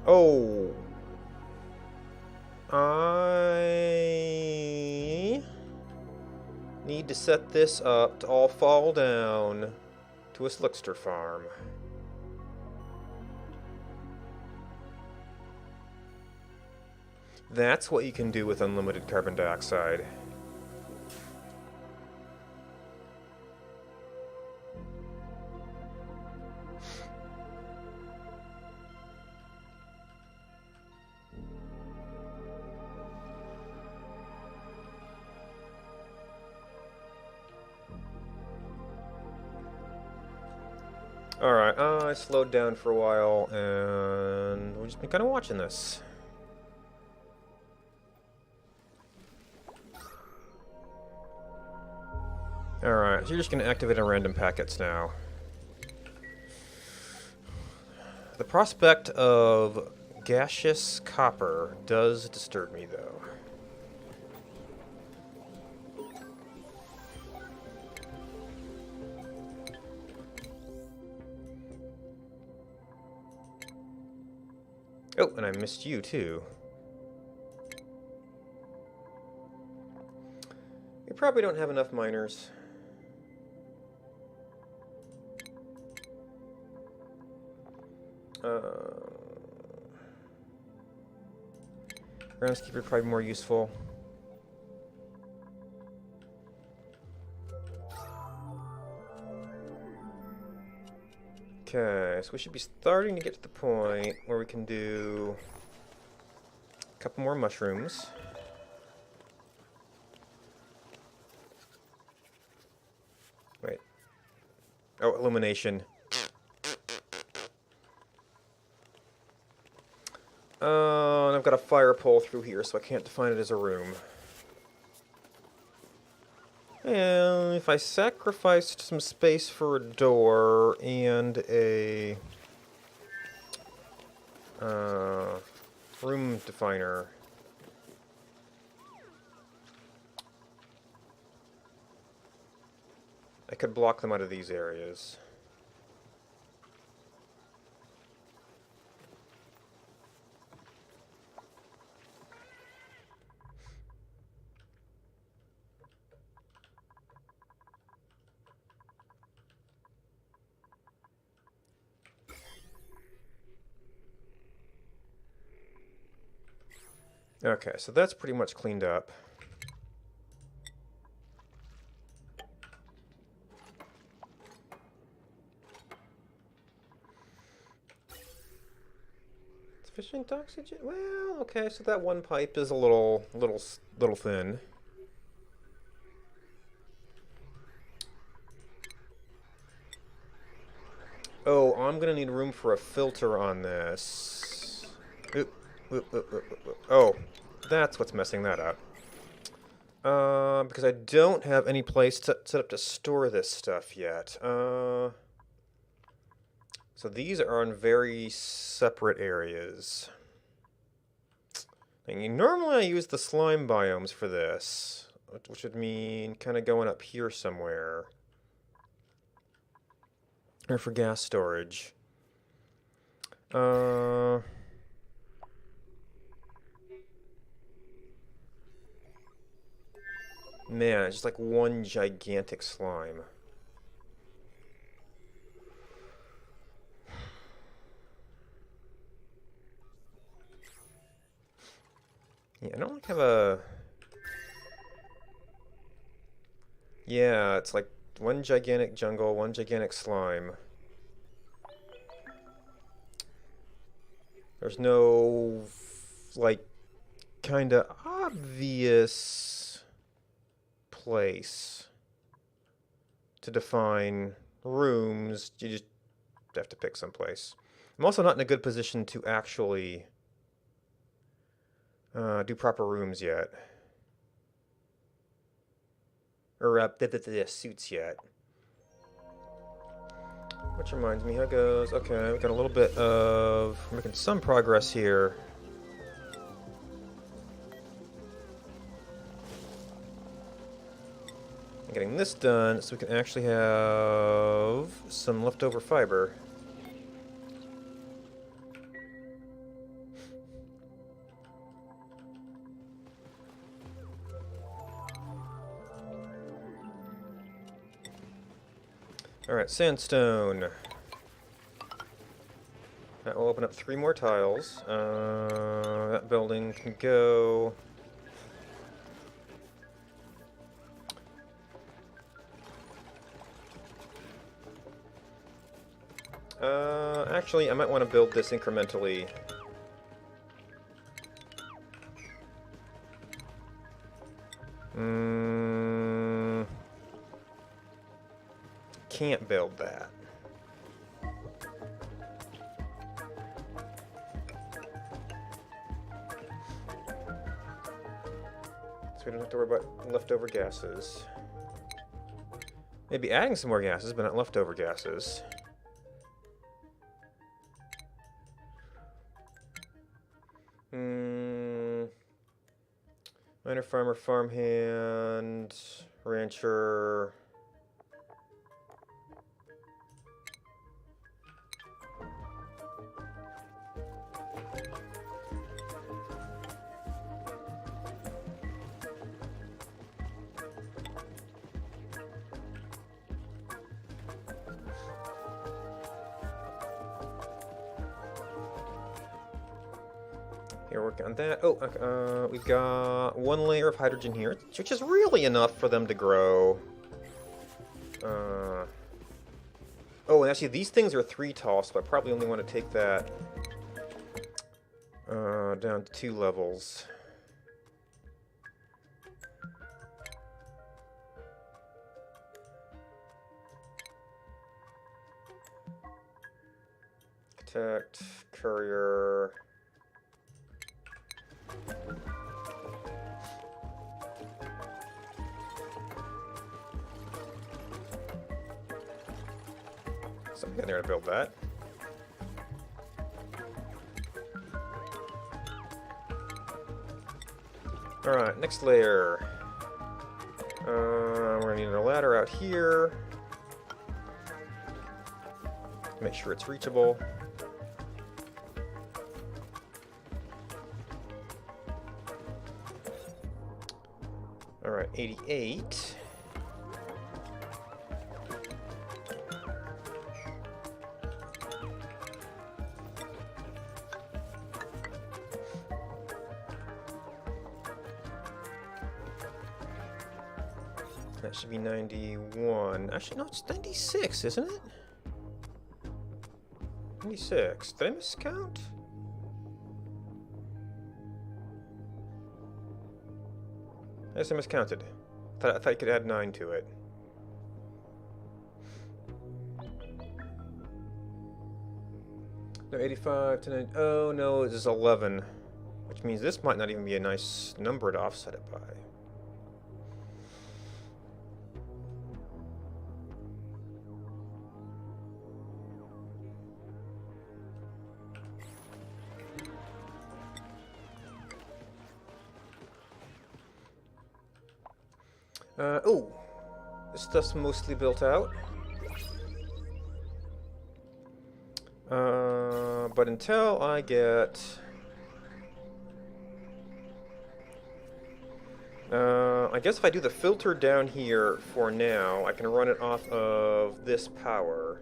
Oh, I need to set this up to all fall down to a Slickster farm. That's what you can do with unlimited carbon dioxide. Alright, I slowed down for a while, and we've just been kind of watching this. Alright, so you're just going to activate on random packets now. The prospect of gaseous copper does disturb me, though. Oh, and I missed you, too. We probably don't have enough miners. Groundskeeper probably more useful. Okay, so we should be starting to get to the point where we can do a couple more mushrooms. Wait. Oh, illumination. And I've got a fire pole through here, so I can't define it as a room. And if I sacrificed some space for a door and a room definer, I could block them out of these areas. Okay, so that's pretty much cleaned up. Sufficient oxygen? Well, okay, so that one pipe is a little thin. Oh, I'm gonna need room for a filter on this. Oop. Oh, that's what's messing that up. Because I don't have any place set up to store this stuff yet. So these are in very separate areas. And normally I use the slime biomes for this, which would mean kind of going up here somewhere. Or for gas storage. Man, it's just like one gigantic slime. Yeah, I don't have a... Yeah, it's like one gigantic jungle, one gigantic slime. There's no, like, kind of obvious place. to define rooms. You just have to pick some place. I'm also not in a good position to actually do proper rooms yet. Or suits yet. Which reminds me, how goes? Okay, we got a little bit of... We're making some progress here. Getting this done so we can actually have some leftover fiber. Alright, sandstone. That will open up 3 more tiles. That building can go... actually, I might want to build this incrementally. Can't build that. So we don't have to worry about leftover gases. Maybe adding some more gases, but not leftover gases. Miner, farmer, farmhand, rancher. Here, working on that. Oh, we've got 1 layer of hydrogen here, which is really enough for them to grow. Oh, and actually, these things are 3 tall, so I probably only want to take that down to 2 levels. Architect, courier. Something in there to build that. Alright, next layer. We're gonna need a ladder out here. Make sure it's reachable. Alright, 88. That should be 91. Actually, no, it's 96, isn't it? 96. Did I miscount? I guess I miscounted. I thought you could add 9 to it. No, 85 to 9. Oh, no, this is 11. Which means this might not even be a nice number to offset it by. Oh, this stuff's mostly built out. But until I get... I guess if I do the filter down here for now, I can run it off of this power.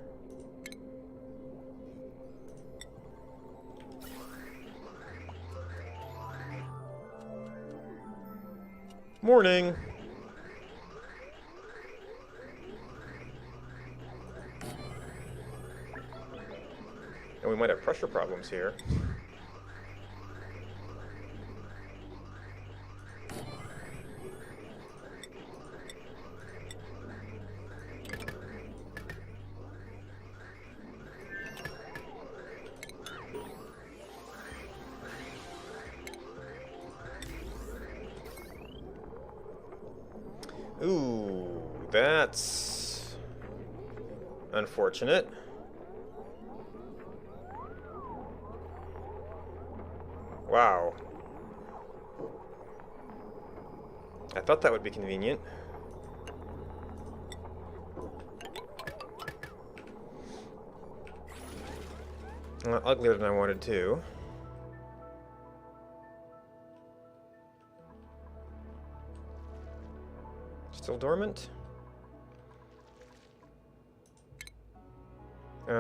Morning! And we might have pressure problems here. Ooh, that's unfortunate. Wow. I thought that would be convenient. Uglier than I wanted to. Still dormant?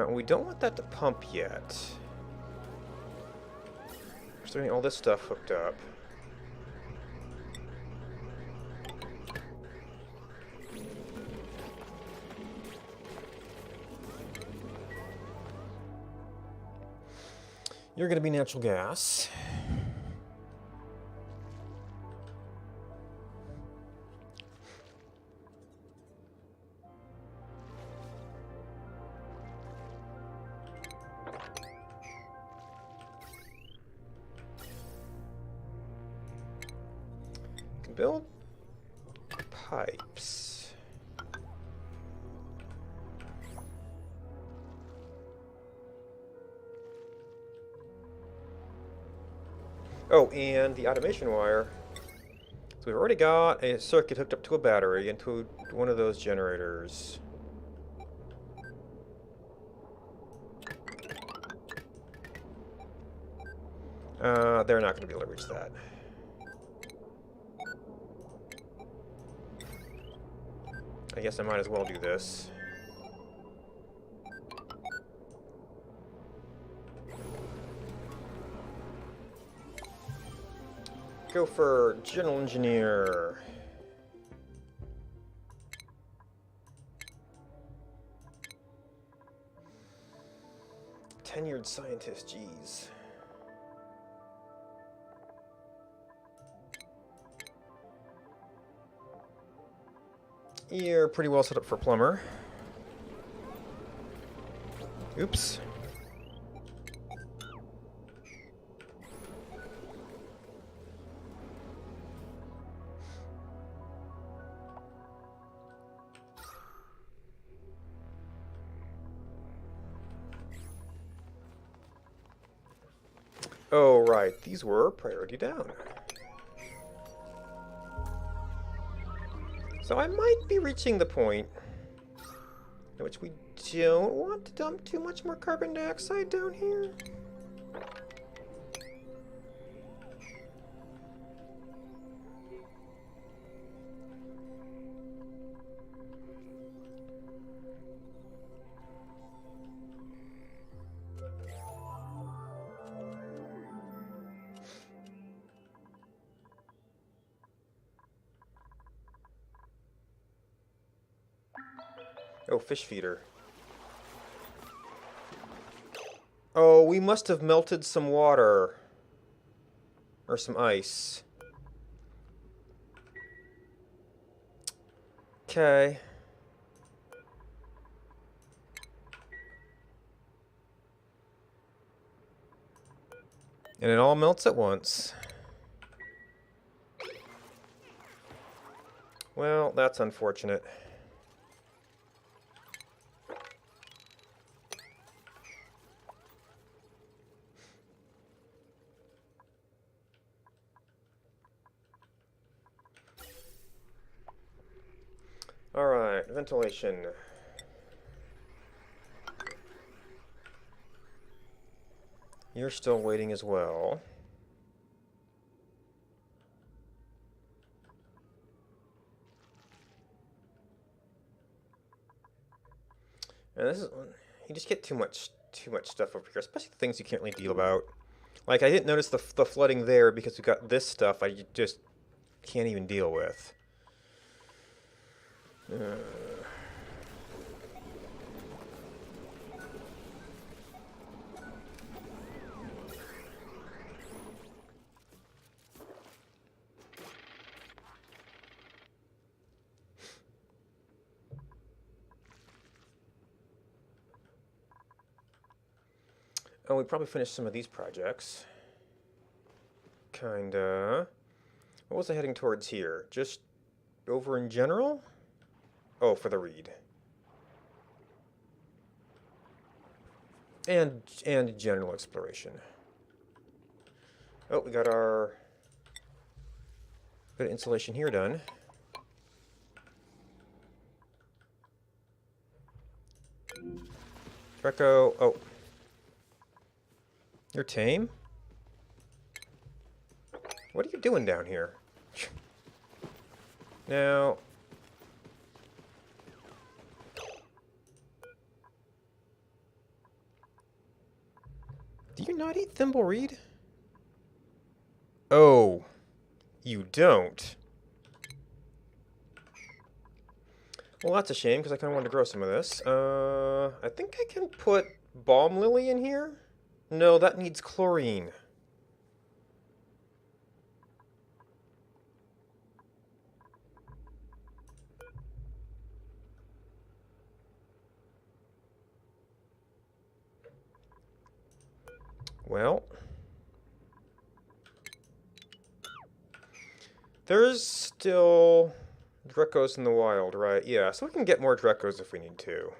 We don't want that to pump yet. We're starting all this stuff hooked up. You're going to be natural gas. Can build pipes. Oh, and the automation wire. So we've already got a circuit hooked up to a battery and to one of those generators. They're not going to be able to reach that. I guess I might as well do this. Go for General Engineer. Tenured scientist, geez. You're pretty well set up for plumber. Oops. Oh, right. These were priority down. So I might be reaching the point in which we don't want to dump too much more carbon dioxide down here. Oh, fish feeder. Oh, we must have melted some water. Or some ice. Okay. And it all melts at once. Well, that's unfortunate. Alright, ventilation. You're still waiting as well. And this is, you just get too much stuff over here, especially the things you can't really deal about. Like, I didn't notice the flooding there because we got this stuff I just can't even deal with. Oh, we probably finished some of these projects. Kinda. What was I heading towards here? Just over in general? Oh, for the read. And general exploration. Oh, we got our bit of insulation here done. Draco, oh. You're tame? What are you doing down here? Now... Do you not eat Thimbleweed? Oh, you don't. Well, that's a shame, because I kind of wanted to grow some of this. I think I can put Balm Lily in here? No, that needs chlorine. Well, there's still Drekos in the wild, right? Yeah, so we can get more Drekos if we need to.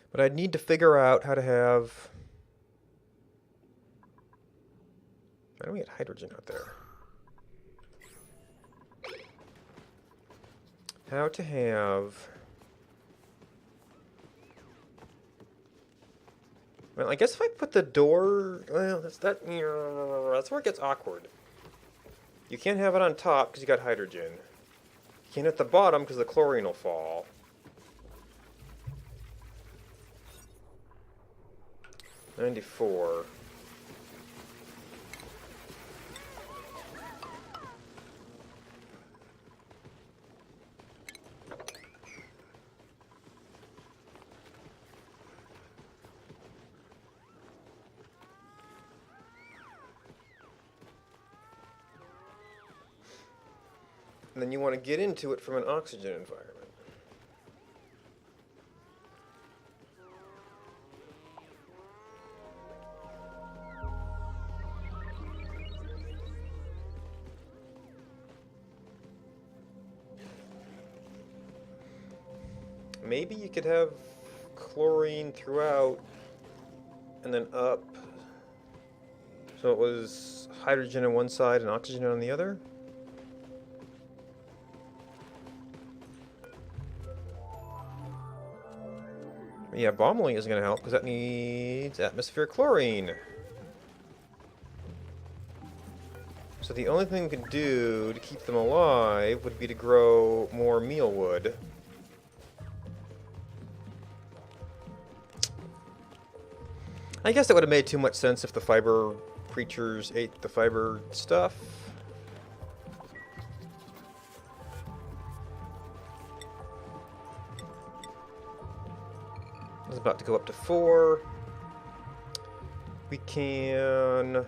But I'd need to figure out how to have... Why don't we get hydrogen out there? How to have... Well, I guess if I put the door... Well, that's where it gets awkward. You can't have it on top because you got hydrogen. You can't at the bottom because the chlorine will fall. $94. And then you want to get into it from an oxygen environment. Maybe you could have chlorine throughout and then up. So it was hydrogen on one side and oxygen on the other? Yeah, bombling isn't going to help because that needs atmospheric chlorine. So the only thing we could do to keep them alive would be to grow more mealwood. I guess that would have made too much sense if the fiber creatures ate the fiber stuff. It's about to go up to 4. We can...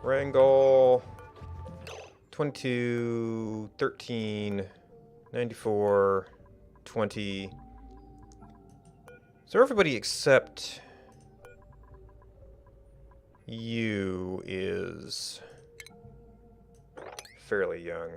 Wrangle... 22, 13, 94, 20. So everybody except you is fairly young.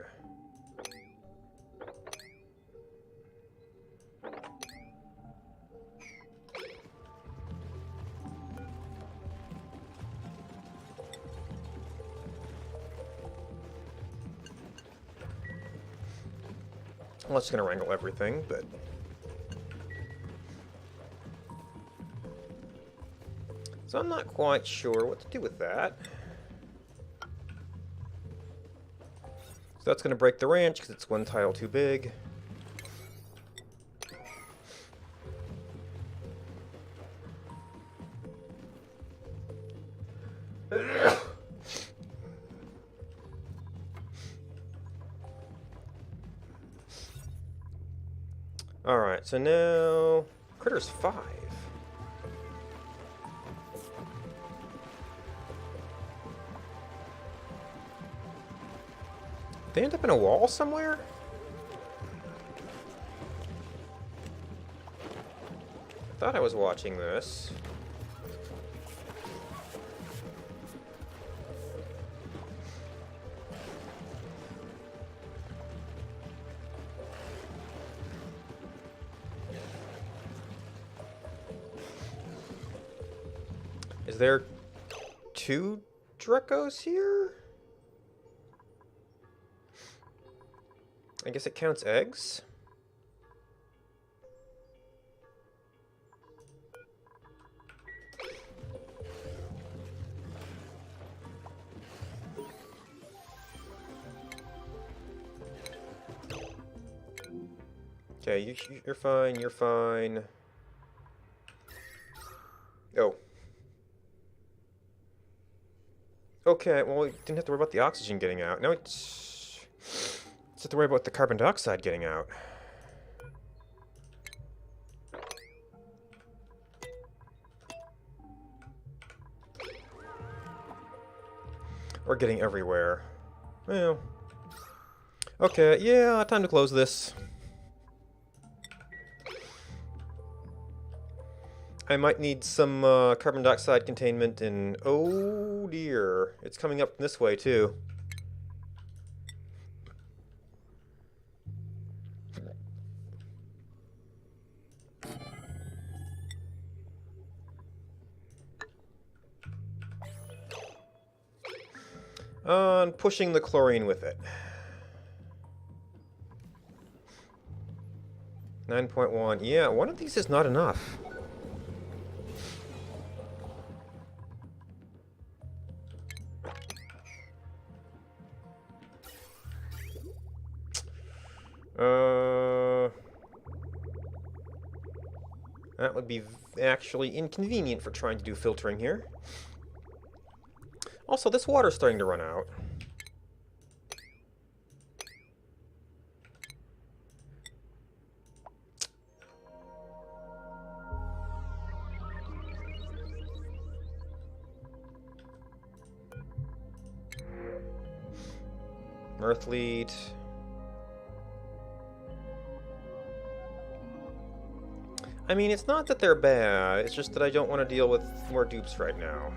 Well, it's going to wrangle everything, but... So I'm not quite sure what to do with that. So that's going to break the ranch because it's one tile too big. Alright, so now... Critter's 5. They end up in a wall somewhere? Thought I was watching this. Is there 2 Drekos here? I guess it counts eggs. Okay, you're fine, you're fine. Oh. Okay, well, we didn't have to worry about the oxygen getting out. Now let's have to worry about the carbon dioxide getting out. Or getting everywhere. Well. Okay, yeah, time to close this. I might need some carbon dioxide containment in... Oh dear. It's coming up this way too. On pushing the chlorine with it. 9.1. Yeah, one of these is not enough. That would be actually inconvenient for trying to do filtering here. Also, this water's starting to run out. Mirthlead. I mean, it's not that they're bad, it's just that I don't want to deal with more dupes right now.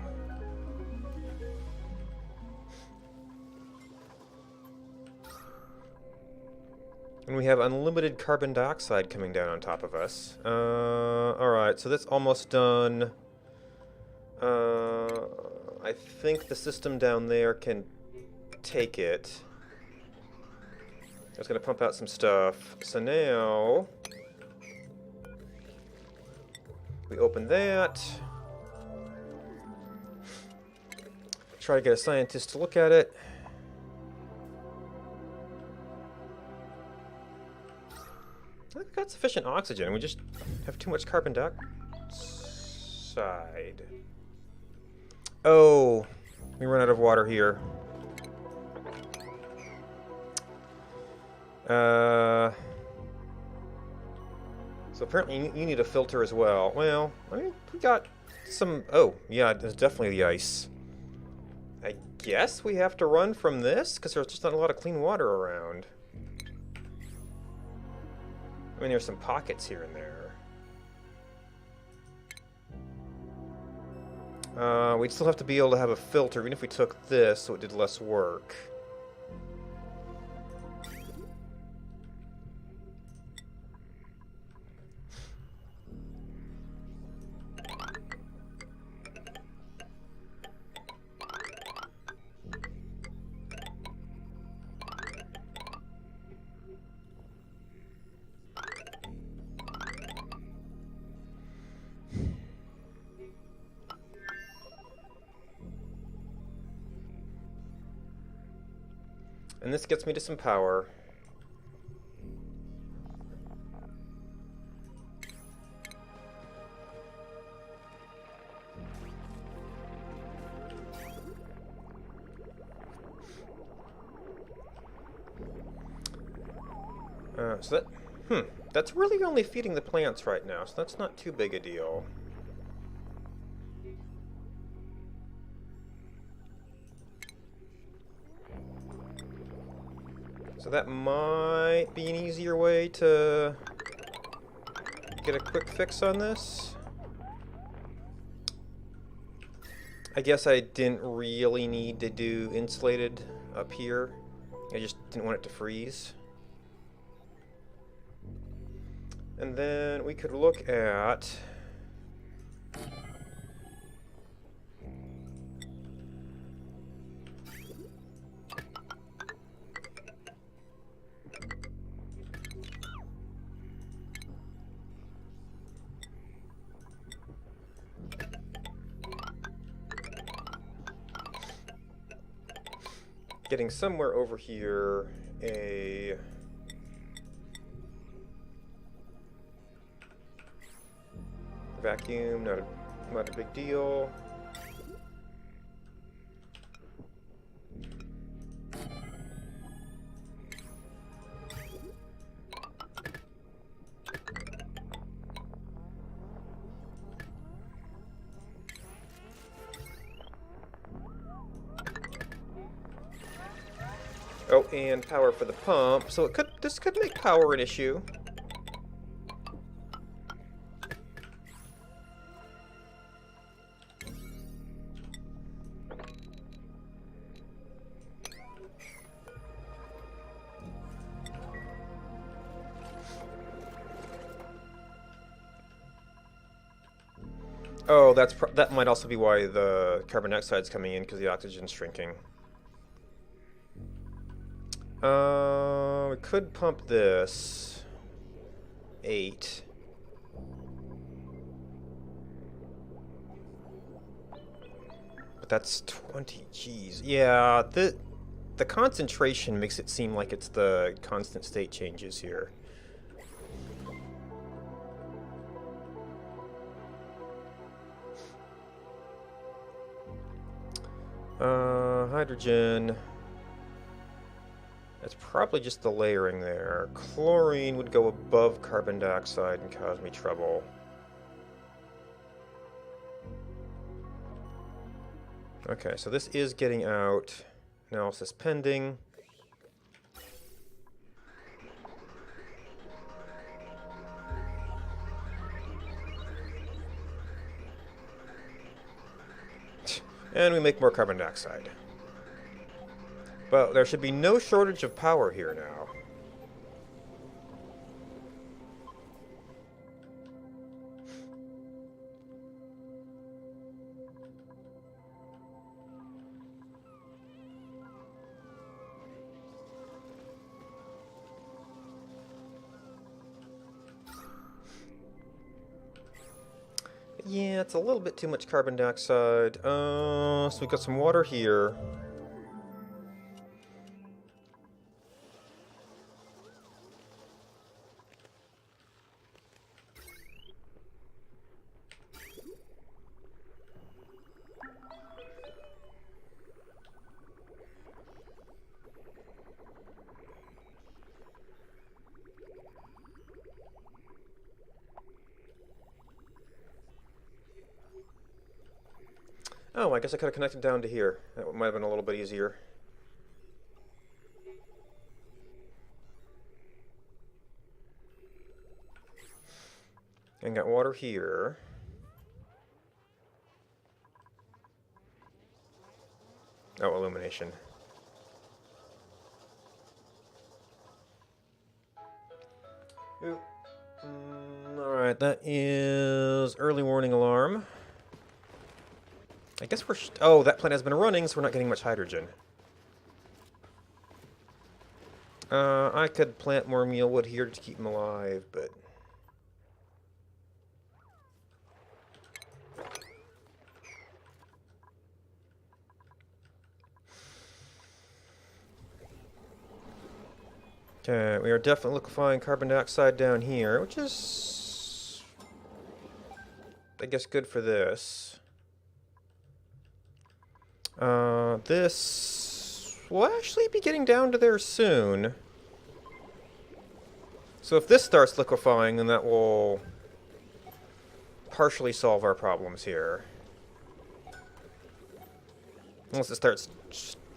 And we have unlimited carbon dioxide coming down on top of us. Alright, so that's almost done. I think the system down there can take it. I was going to pump out some stuff. So now... we open that. Try to get a scientist to look at it. We've got sufficient oxygen. We just have too much carbon dioxide. Oh, we run out of water here. So apparently you need a filter as well. Well, I mean, we got some... Oh, yeah, there's definitely the ice. I guess we have to run from this, because there's just not a lot of clean water around. I mean, there's some pockets here and there. We'd still have to be able to have a filter, even if we took this, so it did less work. And this gets me to some power. So that, that's really only feeding the plants right now, so that's not too big a deal. So that might be an easier way to get a quick fix on this. I guess I didn't really need to do insulated up here. I just didn't want it to freeze. And then we could look at... getting somewhere over here a vacuum, not a big deal. Oh, and power for the pump. So this could make power an issue. Oh, that might also be why the carbon dioxide's coming in, because the oxygen's shrinking. We could pump this. 8. But that's 20. Jeez. Yeah, the concentration makes it seem like it's the constant state changes here. Hydrogen. It's probably just the layering there. Chlorine would go above carbon dioxide and cause me trouble. Okay, so this is getting out. Analysis pending. And we make more carbon dioxide. But there should be no shortage of power here now. Yeah, it's a little bit too much carbon dioxide. So we've got some water here. Oh, I guess I could have connected down to here. That might have been a little bit easier. And got water here. Oh, illumination. Ooh. Alright, that is early warning alarm. I guess we're... oh, that plant has been running, so we're not getting much hydrogen. I could plant more mealwood here to keep them alive, but... okay, we are definitely liquefying carbon dioxide down here, which is... I guess good for this. This will actually be getting down to there soon. So if this starts liquefying, then that will partially solve our problems here. Unless it starts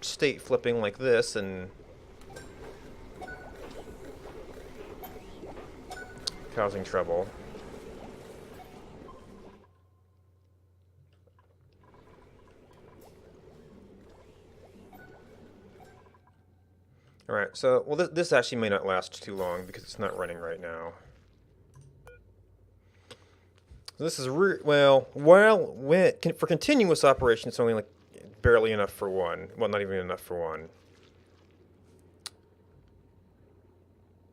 state flipping like this and causing trouble. Alright, so, well, this actually may not last too long because it's not running right now. So this is for continuous operation, it's only like barely enough for one. Well, not even enough for one.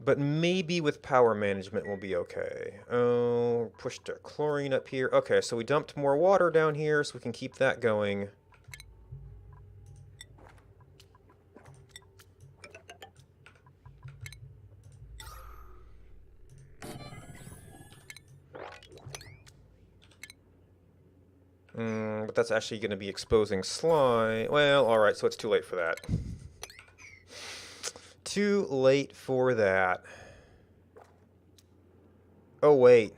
But maybe with power management we'll be okay. Oh, pushed our chlorine up here. Okay, so we dumped more water down here so we can keep that going. But that's actually going to be exposing slime. Well, alright, so it's too late for that. Too late for that. Oh, wait.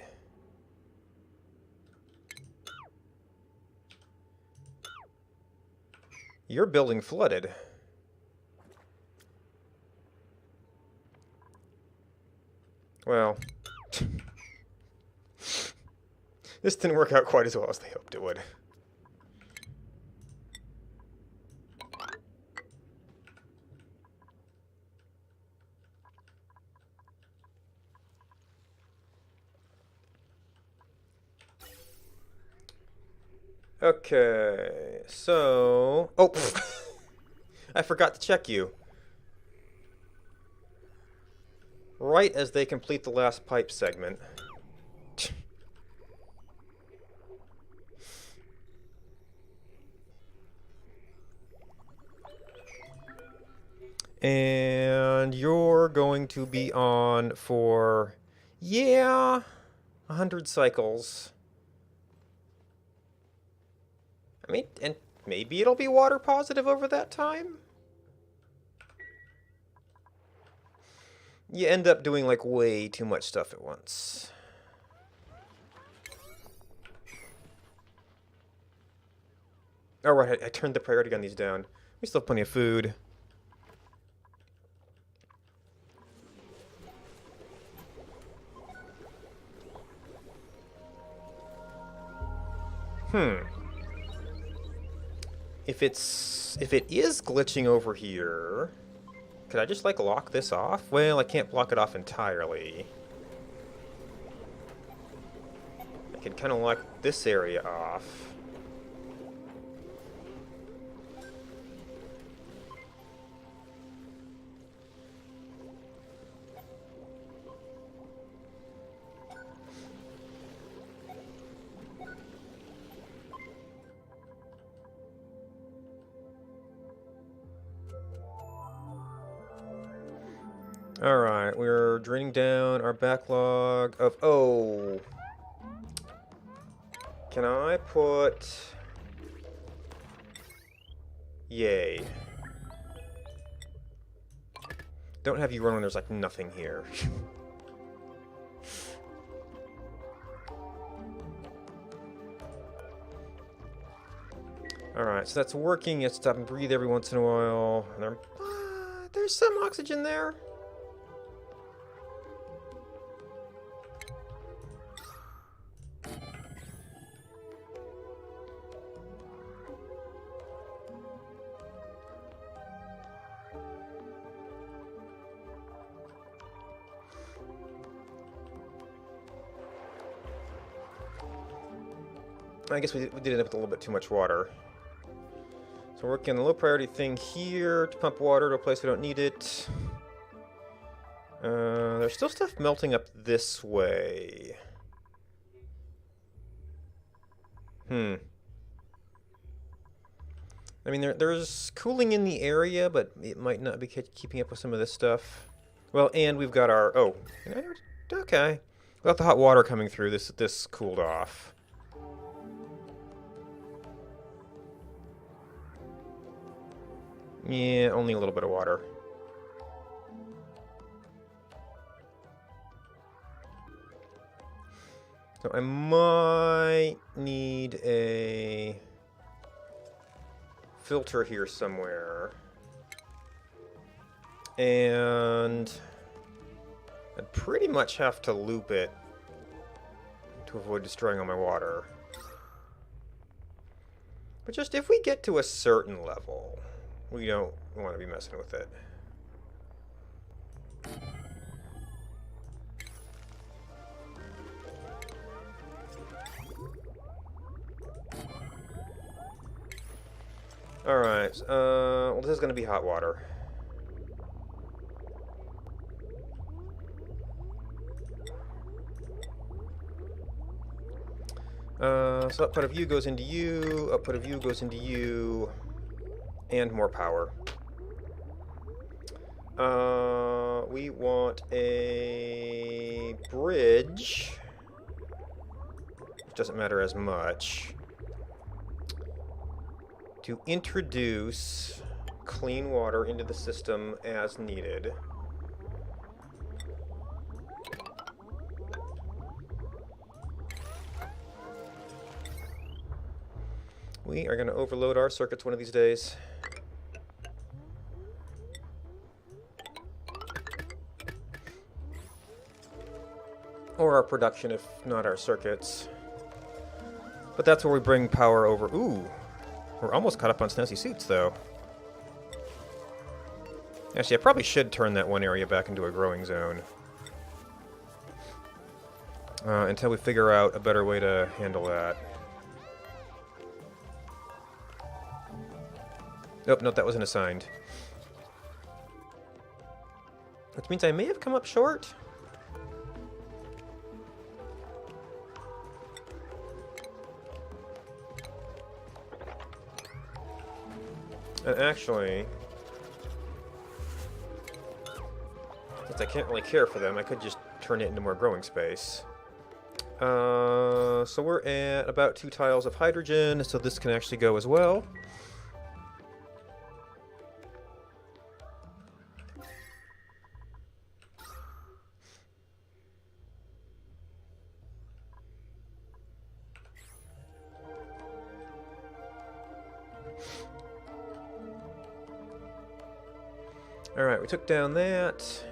Your building flooded. Well... This didn't work out quite as well as they hoped it would. Okay, so... Oh! I forgot to check you. Right as they complete the last pipe segment. And you're going to be on for, yeah, 100 cycles. I mean, and maybe it'll be water positive over that time? You end up doing, like, way too much stuff at once. Alright, I turned the priority on these down. We still have plenty of food. If it is glitching over here, could I just, like, lock this off? Well, I can't block it off entirely. I can kind of lock this area off. Alright, we're draining down our backlog of... Oh! Can I put... Yay. Don't have you run when there's, like, nothing here. Alright, so that's working. You have to stop and breathe every once in a while. And there's some oxygen there. I guess we did end up with a little bit too much water. So we're working on the low priority thing here to pump water to a place we don't need it. There's still stuff melting up this way. I mean, there's cooling in the area, but it might not be keeping up with some of this stuff. Well, and we've got our... Oh, okay. We got the hot water coming through. This cooled off. Yeah, only a little bit of water. So I might need a filter here somewhere. And I'd pretty much have to loop it to avoid destroying all my water. But just if we get to a certain level, we don't want to be messing with it. Alright, well, this is going to be hot water. So output of you goes into you, output of you goes into you, and more power. We want a bridge, which doesn't matter as much, to introduce clean water into the system as needed. We are going to overload our circuits one of these days. Or our production, if not our circuits. But that's where we bring power over. Ooh, we're almost caught up on Snazzy Suits, though. Actually, I probably should turn that one area back into a growing zone. Until we figure out a better way to handle that. Nope, nope, that wasn't assigned. Which means I may have come up short. And actually, since I can't really care for them, I could just turn it into more growing space. So we're at about 2 tiles of hydrogen, so this can actually go as well. Alright, we took down that.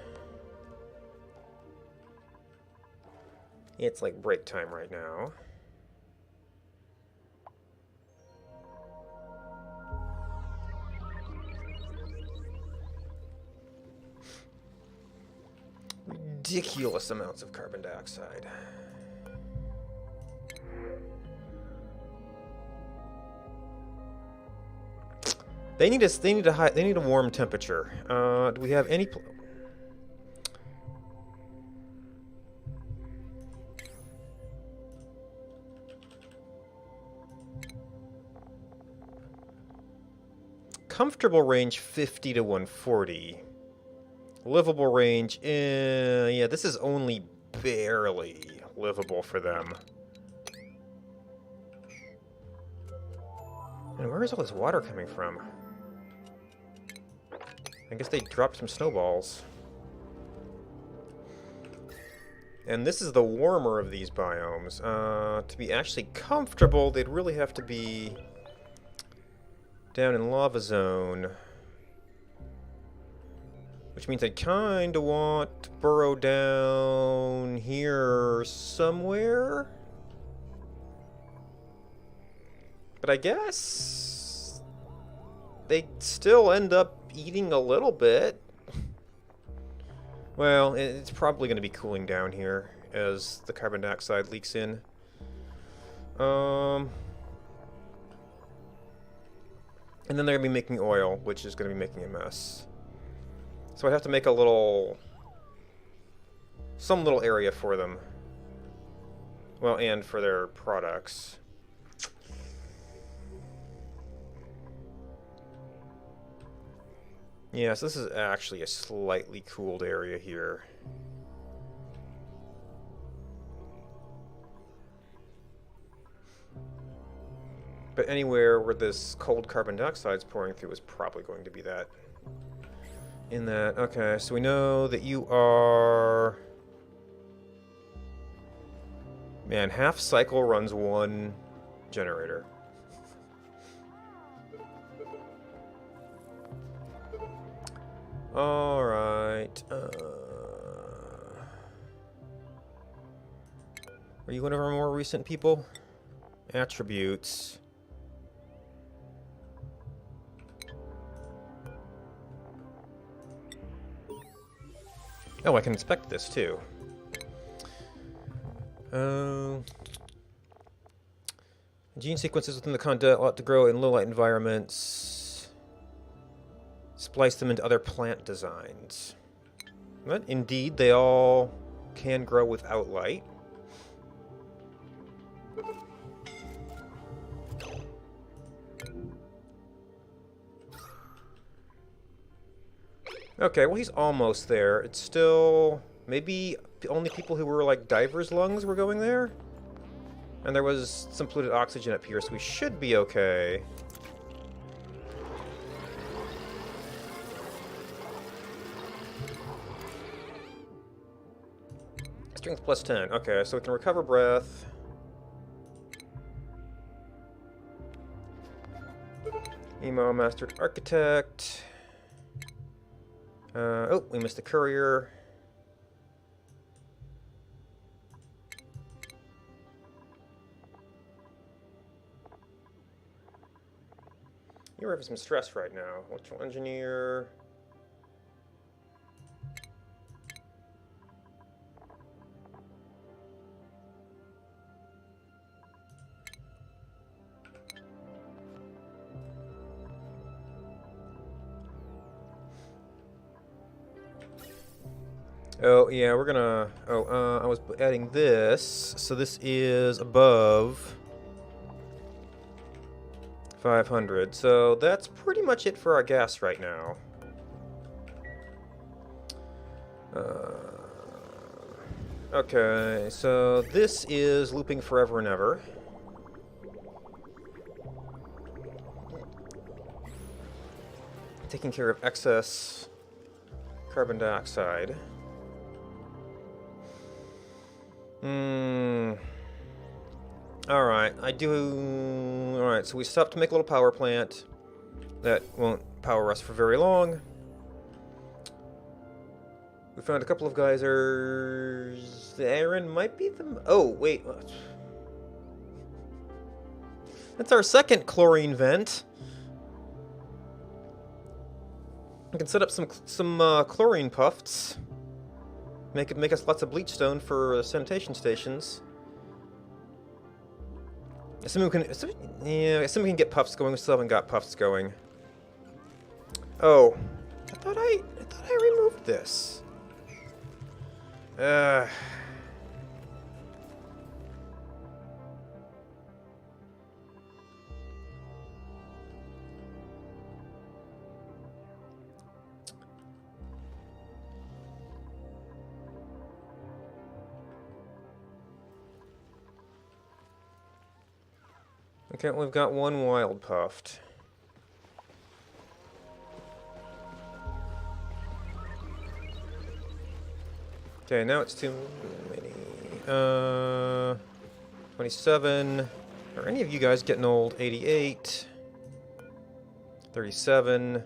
It's like break time right now. Ridiculous amounts of carbon dioxide. They need a warm temperature. Do we have any? Comfortable range 50 to 140. Livable range, yeah, this is only barely livable for them. And where is all this water coming from? I guess they dropped some snowballs. And this is the warmer of these biomes. To be actually comfortable, they'd really have to be down in lava zone. Which means I kind of want to burrow down here somewhere. But I guess they still end up eating a little bit. Well, it's probably going to be cooling down here as the carbon dioxide leaks in. And then they're going to be making oil, which is going to be making a mess. So I'd have to make some little area for them. Well, and for their products. Yeah, so this is actually a slightly cooled area here. But anywhere where this cold carbon dioxide is pouring through is probably going to be that. In that, okay, so we know that you are... Man, half cycle runs 1 generator. Alright, are you one of our more recent people? Attributes. Oh, I can inspect this too. Gene sequences within the content ought to grow in low light environments. splice them into other plant designs. But indeed, they all can grow without light. Okay, well, he's almost there. It's still... maybe only people who were, like, diver's lungs were going there? And there was some polluted oxygen up here, so we should be okay. Strength plus 10. Okay, so we can recover breath. Emo Mastered Architect. Oh, we missed the courier. You're having some stress right now. Electrical engineer. Oh, yeah, we're gonna... oh, I was adding this. So this is above 500. So that's pretty much it for our gas right now. Okay, so this is looping forever and ever. Taking care of excess carbon dioxide. Alright, Alright, so we stopped to make a little power plant. That won't power us for very long. We found a couple of geysers. The Aaron might be the... oh, wait. That's our second chlorine vent. We can set up some chlorine puffs. Make us lots of bleach stone for sanitation stations. Assuming we can get puffs going. We still haven't got puffs going. Oh, I thought I removed this. Okay, we've got one wild puffed. Okay, now it's too many. 27. Are any of you guys getting old? 88. 37.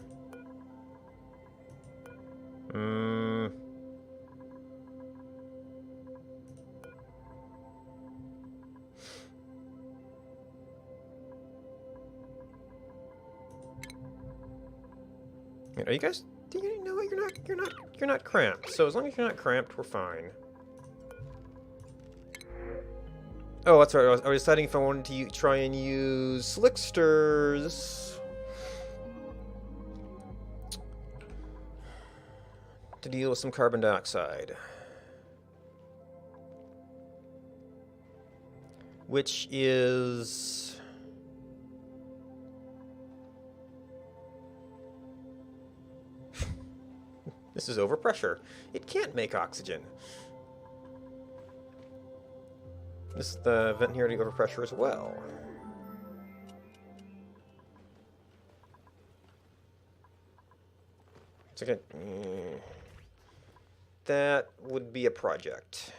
Are you guys? Do you know what? You're not cramped. So as long as you're not cramped, we're fine. Oh, that's right. I was deciding if I wanted to try and use Slicksters to deal with some carbon dioxide, which is. This is overpressure. It can't make oxygen. This is the vent here to overpressure as well. It's okay. That would be a project.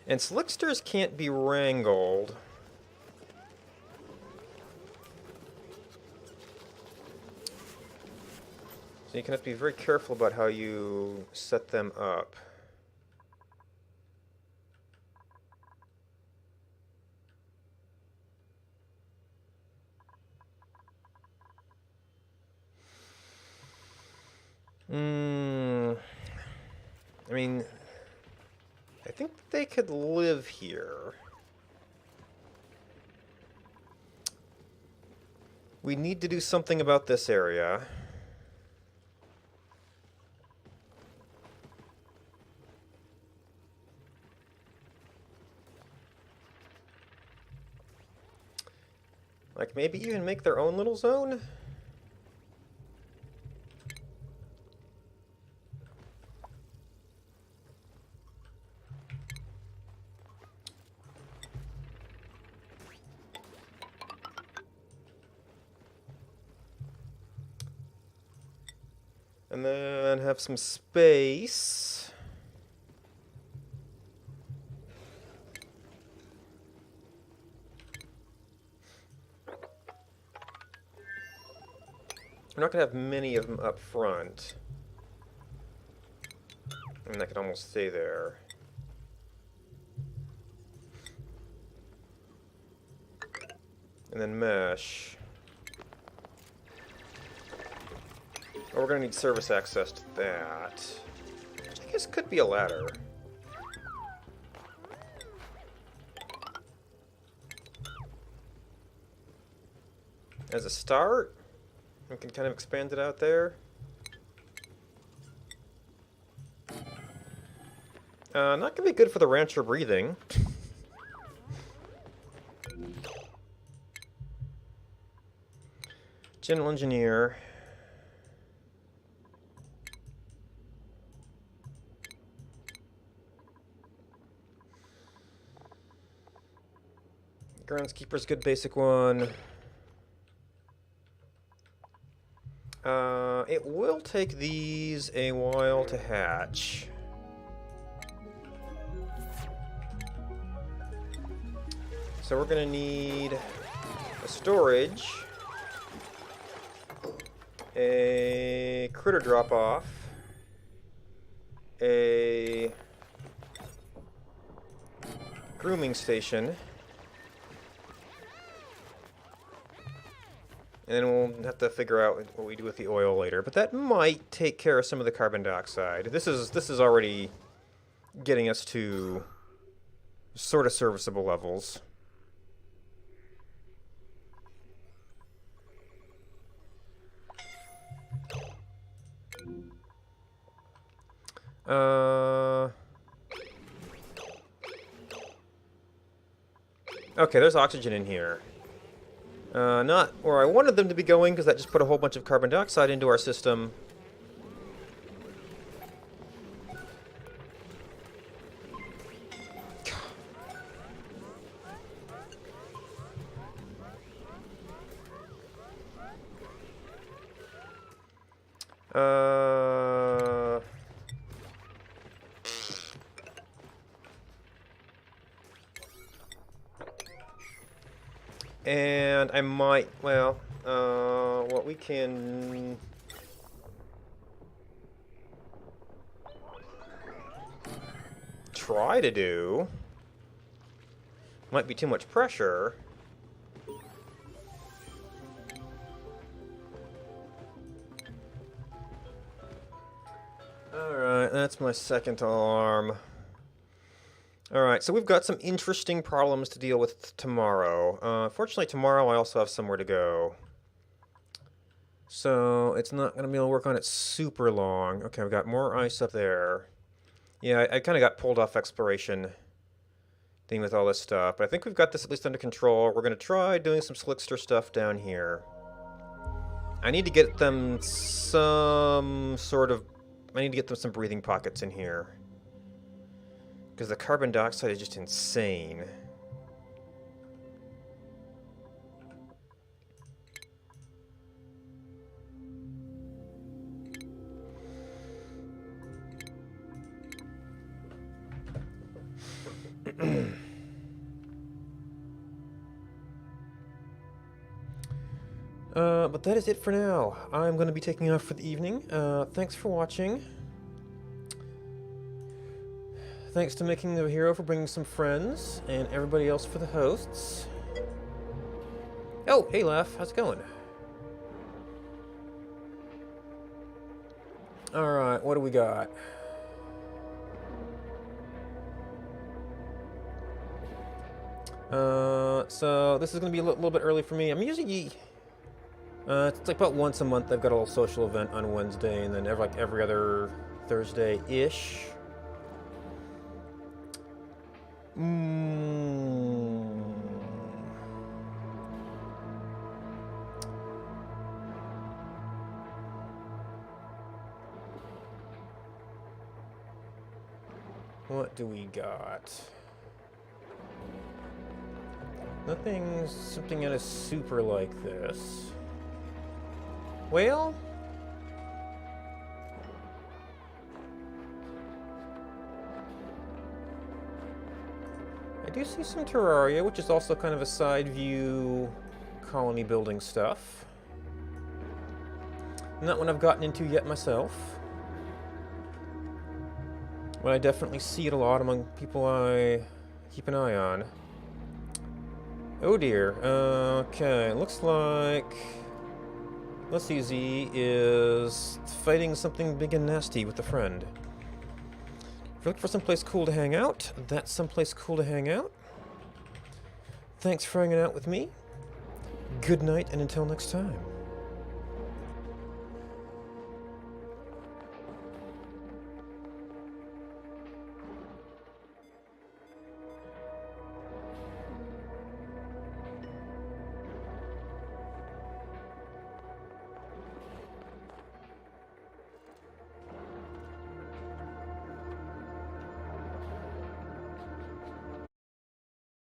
And Slicksters can't be wrangled. So you can have to be very careful about how you set them up. I mean, I think they could live here. We need to do something about this area. Like, maybe even make their own little zone? And then have some space. We're not going to have many of them up front. I mean, I could almost stay there. And then mesh. Oh, we're going to need service access to that. Which I guess could be a ladder. As a start, we can kind of expand it out there. Not going to be good for the rancher breathing. General engineer. Groundskeeper's good basic one. It will take these a while to hatch. So we're going to need a storage, a critter drop-off, a grooming station, and then we'll have to figure out what we do with the oil later. But that might take care of some of the carbon dioxide. This is already getting us to sort of serviceable levels. Okay, there's oxygen in here. Not where I wanted them to be going, because that just put a whole bunch of carbon dioxide into our system. And I might, well, what we can try to do might be too much pressure. Alright, that's my second alarm. Alright, so we've got some interesting problems to deal with tomorrow. Fortunately, tomorrow I also have somewhere to go. So, it's not going to be able to work on it super long. Okay, we've got more ice up there. Yeah, I kind of got pulled off exploration thing with all this stuff. But I think we've got this at least under control. We're going to try doing some Slickster stuff down here. I need to get them some sort of... I need to get them some breathing pockets in here. Because the carbon dioxide is just insane. But that is it for now. I'm going to be taking off for the evening. Thanks for watching. Thanks to Making the Hero for bringing some friends, and everybody else for the hosts. Oh, hey Lef, how's it going? Alright, what do we got? So this is going to be a little bit early for me. I'm usually It's like about once a month. I've got a little social event on Wednesday, and then every other Thursday-ish. What do we got? Something that is super like this. Well, I do see some Terraria, which is also kind of a side view colony building stuff. Not one I've gotten into yet myself. But I definitely see it a lot among people I keep an eye on. Oh dear. Okay, looks like Let's Z is fighting something big and nasty with a friend. If you're looking for someplace cool to hang out, that's someplace cool to hang out. Thanks for hanging out with me. Good night, and until next time.